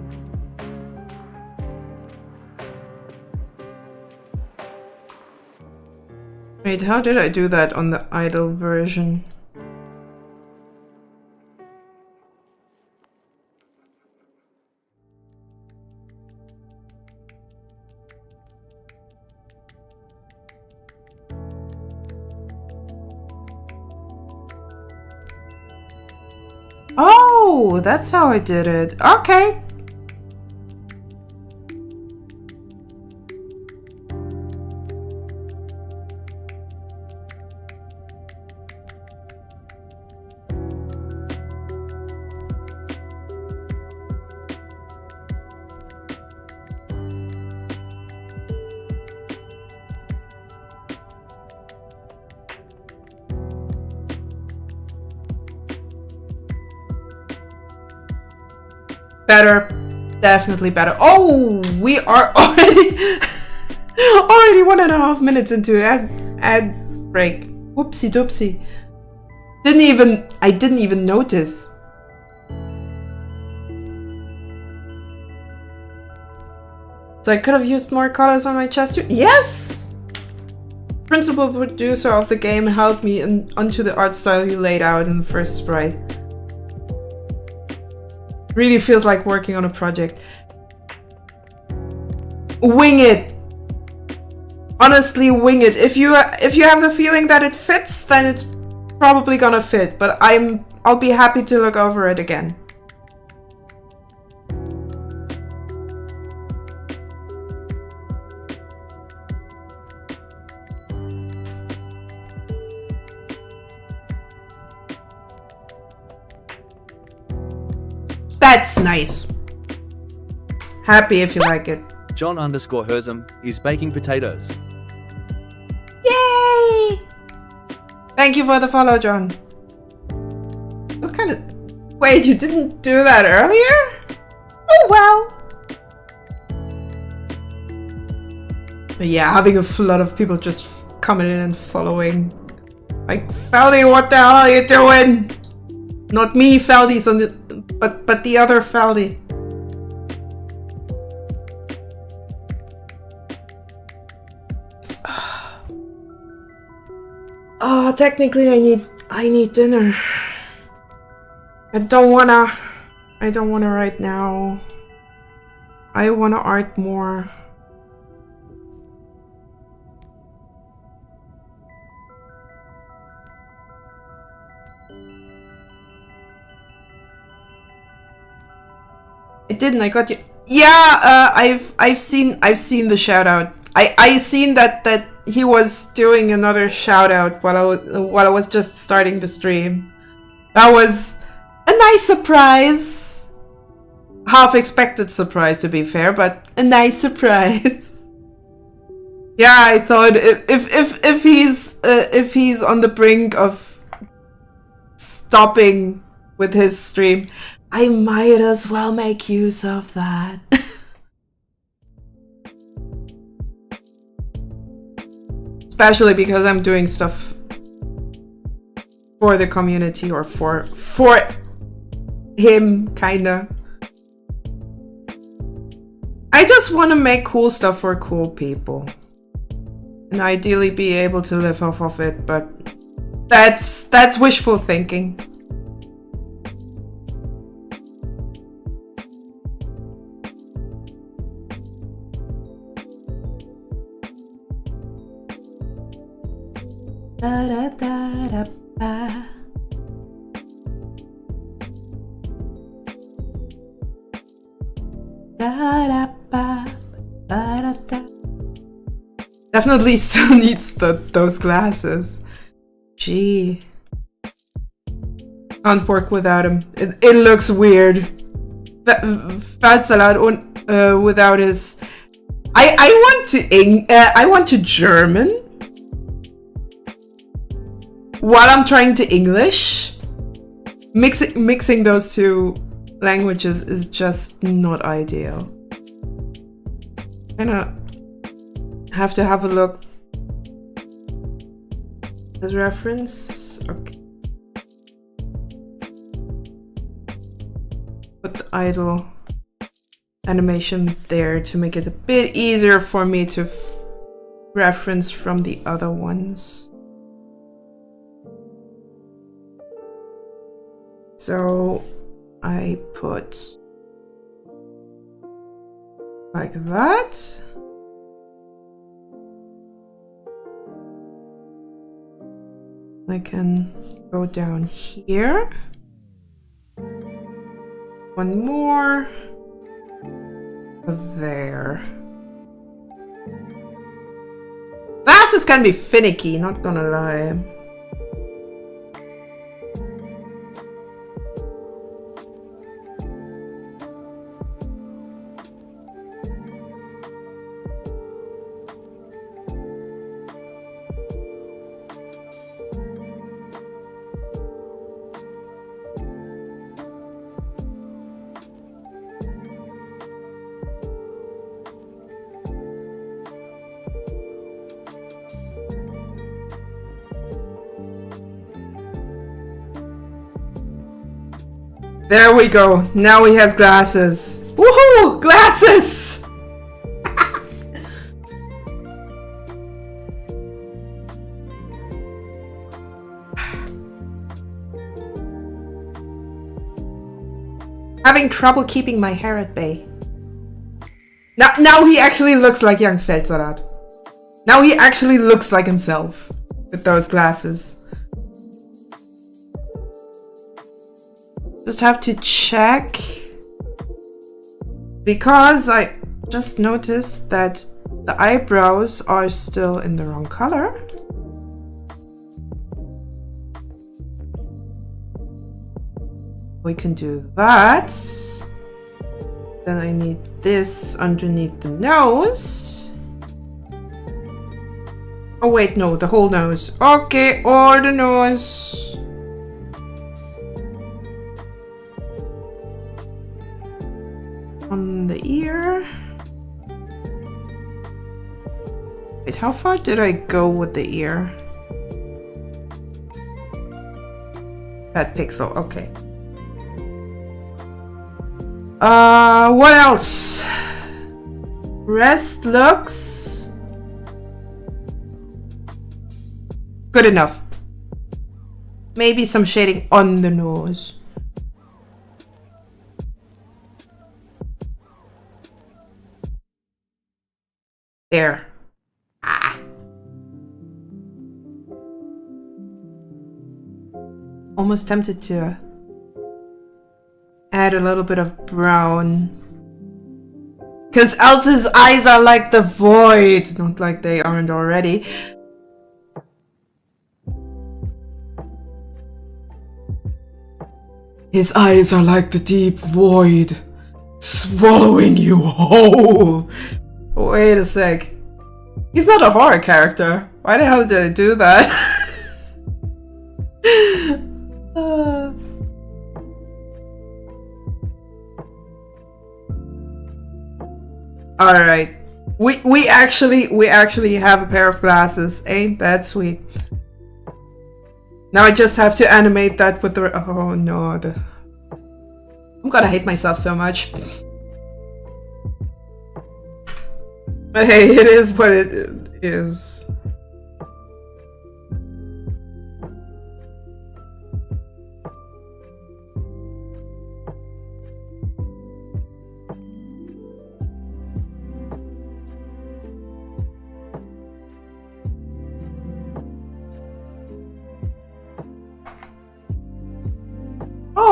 Wait, how did I do that on the idle version? Oh, that's how I did it. Okay. Better. Definitely better. Oh, we are already 1.5 minutes into ad break. Whoopsie doopsie. I didn't even notice. So I could have used more colors on my chest too. Yes! Principal producer of the game helped me onto the art style he laid out in the first sprite. Really feels like working on a project. Wing it. Honestly, wing it. If you have the feeling that it fits, then it's probably gonna fit. But I'll be happy to look over it again. That's nice. Happy if you like it. John_Herzum is baking potatoes. Yay! Thank you for the follow, John. What kind of... Wait, you didn't do that earlier? Oh well. But yeah, having a flood of people just coming in and following. Like, Feldy, what the hell are you doing? Not me, Feldy's on the... But the other Feldy. Oh, technically I need dinner. I don't wanna right now. I wanna art more. I didn't. I got you. Yeah. I've seen the shout out. I seen that he was doing another shout out while I was just starting the stream. That was a nice surprise. Half expected surprise, to be fair, but a nice surprise. Yeah, I thought if he's on the brink of stopping with his stream, I might as well make use of that. Especially because I'm doing stuff for the community or for him, kinda. I just want to make cool stuff for cool people. And ideally be able to live off of it, but that's wishful thinking. Da da da da ba. Da da ba ba da da. Definitely still needs those glasses. Gee. Can't work without him. It looks weird. Fat salad without his. I want to German while I'm trying to English. Mixing those two languages is just not ideal. Have to have a look. As reference, okay. Put the idle animation there to make it a bit easier for me to reference from the other ones. So I put like that. I can go down here. One more. There. Glasses can be finicky, not gonna lie. There we go. Now he has glasses. Woohoo! Glasses! Having trouble keeping my hair at bay. Now he actually looks like young Felzerat. Now he actually looks like himself with those glasses. Just have to check, because I just noticed that the eyebrows are still in the wrong color. We can do that. Then I need this underneath the nose. Oh wait, no, the whole nose. Okay, all the nose. On the ear. Wait, how far did I go with the ear? That pixel, okay. What else? Rest looks good enough. Maybe some shading on the nose. There. Ah. Almost tempted to add a little bit of brown. Because Elsa's eyes are like the void. Not like they aren't already. His eyes are like the deep void, swallowing you whole. Wait a sec. He's not a horror character. Why the hell did I do that? Alright. We actually have a pair of glasses. Ain't that sweet? Now I just have to animate that with the... Oh no. I'm gonna hate myself so much. But hey, it is what it is.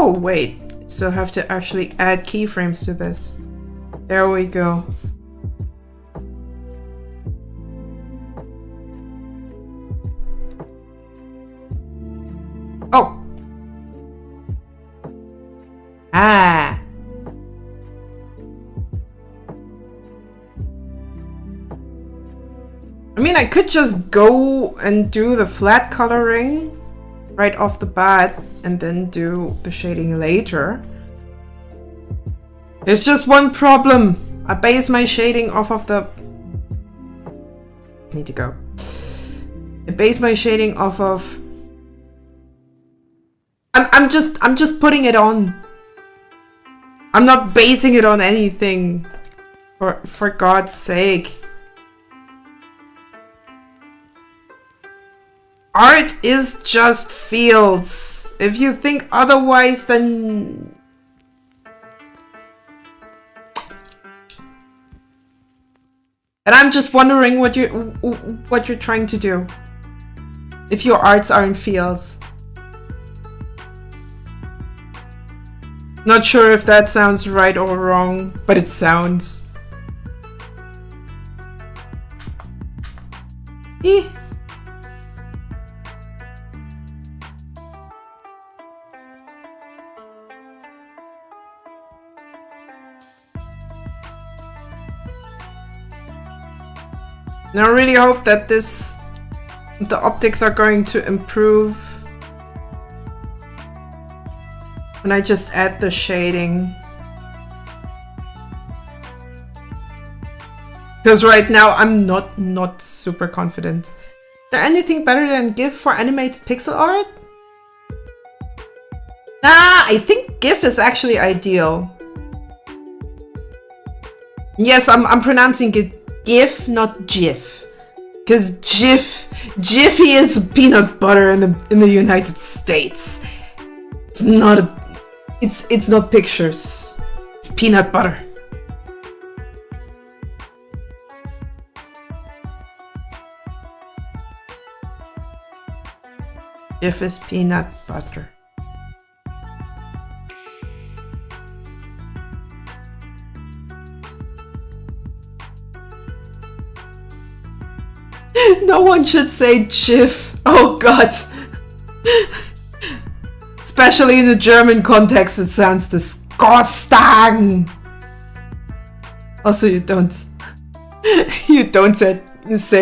Oh, wait. Still have to actually add keyframes to this. There we go. Oh. Ah. I mean, I could just go and do the flat coloring right off the bat and then do the shading later. There's just one problem. I base my shading off of the... Need to go. I base my shading off of... I'm just putting it on. I'm not basing it on anything. For God's sake. Art is just fields. If you think otherwise, then... And I'm just wondering what you're trying to do. If your arts aren't fields. Not sure if that sounds right or wrong, but it sounds. Eh. Now I really hope that the optics are going to improve when I just add the shading. Because right now I'm not super confident. Is there anything better than GIF for animated pixel art? Nah, I think GIF is actually ideal. Yes, I'm pronouncing it GIF, not GIF. Because Jiffy is peanut butter in the United States. It's not it's not pictures. It's peanut butter. GIF is peanut butter. No one should say GIF. Oh god. Especially in the German context, it sounds disgusting. Also, you don't say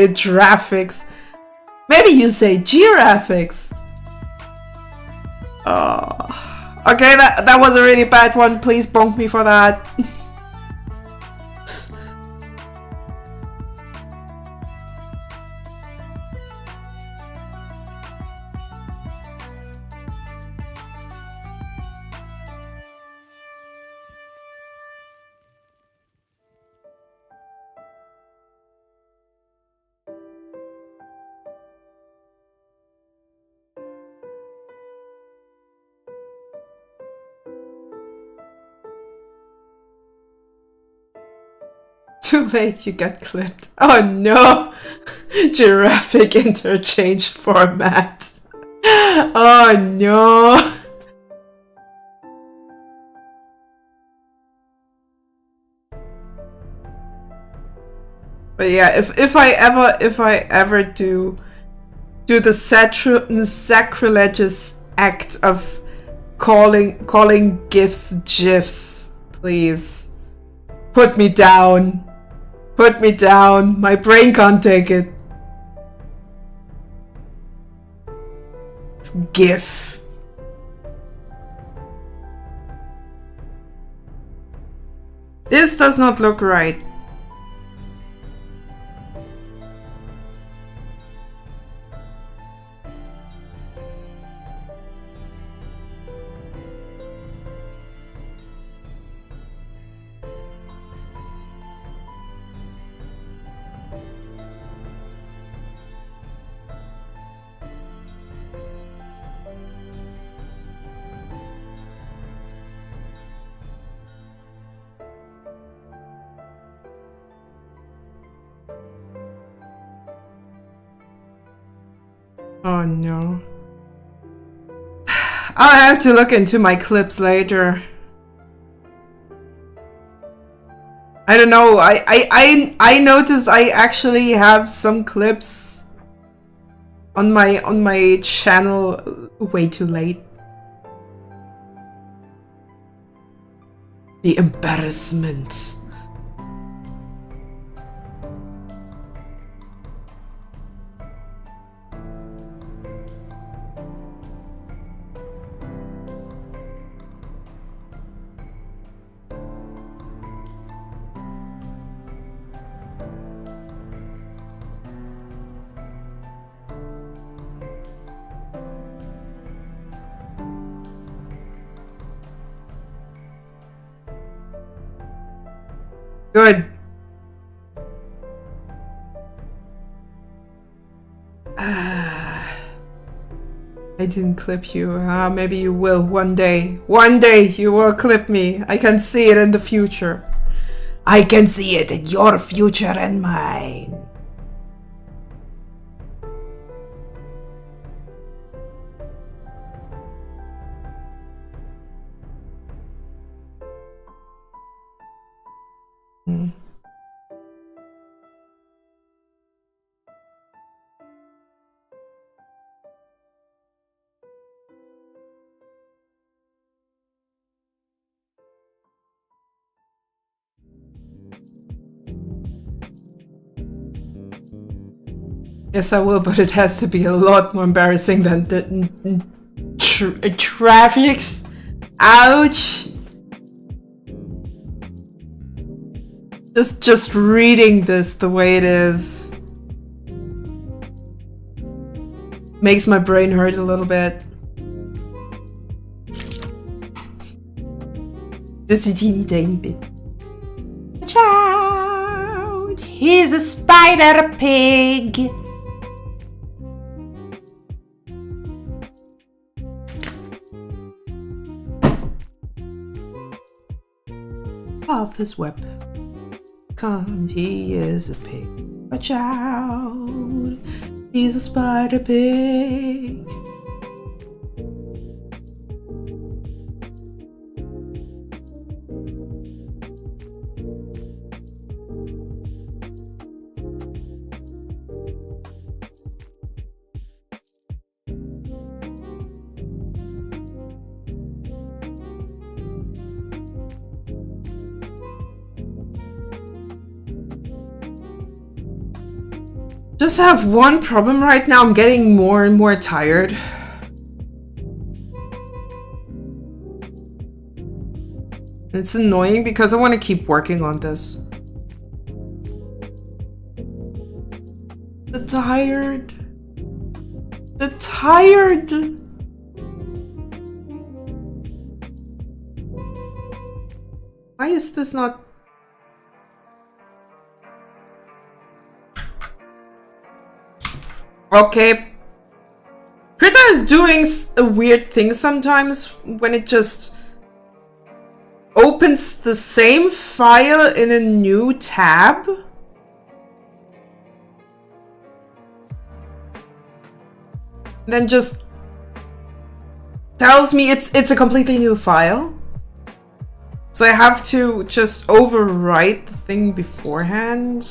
graphics. Maybe you say graphics. Oh. Okay, that was a really bad one. Please bonk me for that. Too late, you got clipped. Oh no! Giraffic interchange format. Oh no! But yeah, if I ever do the sacrilegious act of calling GIFs GIFs, please put me down. Put me down. My brain can't take it. It's GIF. This does not look right. Oh no. I'll have to look into my clips later. I don't know. I noticed I actually have some clips on my channel way too late. The embarrassment. Good. I didn't clip you. Maybe you will one day. One day you will clip me. I can see it in the future. I can see it in your future and mine. Yes, I will, but it has to be a lot more embarrassing than the traffics. Ouch! Just reading this the way it is makes my brain hurt a little bit. Just a teeny tiny bit. Watch out! He's a spider pig! Off his web. Cause he is a pig. Watch out! He's a spider pig. Just have one problem right now. I'm getting more and more tired. It's annoying because I want to keep working on this. The tired. The tired. Why is this not... Okay. Krita is doing a weird thing sometimes when it just opens the same file in a new tab. Then just tells me it's a completely new file. So I have to just overwrite the thing beforehand.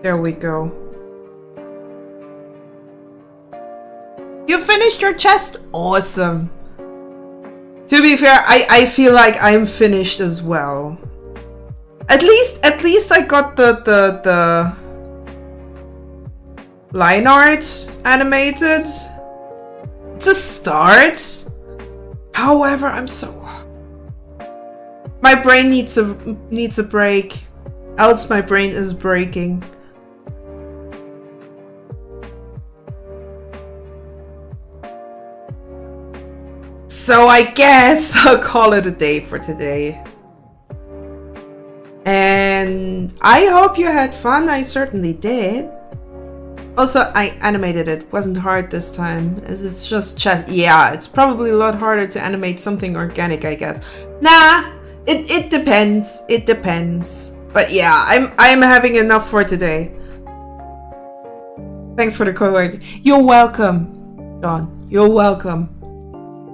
There we go. You finished your chest? Awesome. To be fair, I feel like I'm finished as well. At least I got the line art animated. It's a start. However, I'm so... My brain needs a break. Else my brain is breaking. So I guess I'll call it a day for today. And I hope you had fun. I certainly did. Also, I animated it. Wasn't hard this time. It's just chat. Yeah, it's probably a lot harder to animate something organic, I guess. Nah, it depends. It depends. But yeah, I'm having enough for today. Thanks for the code. You're welcome, Don. You're welcome.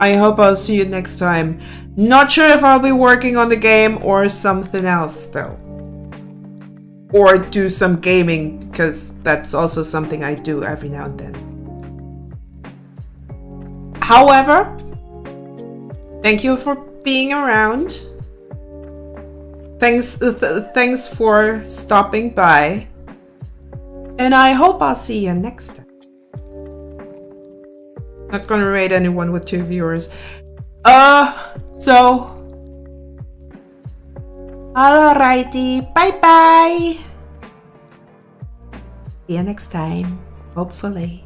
I hope I'll see you next time. Not sure if I'll be working on the game or something else though. Or do some gaming, because that's also something I do every now and then. However, thank you for being around. Thanks for stopping by. And I hope I'll see you next time. Not gonna rate anyone with 2 viewers. So alrighty, bye bye. See you next time, hopefully.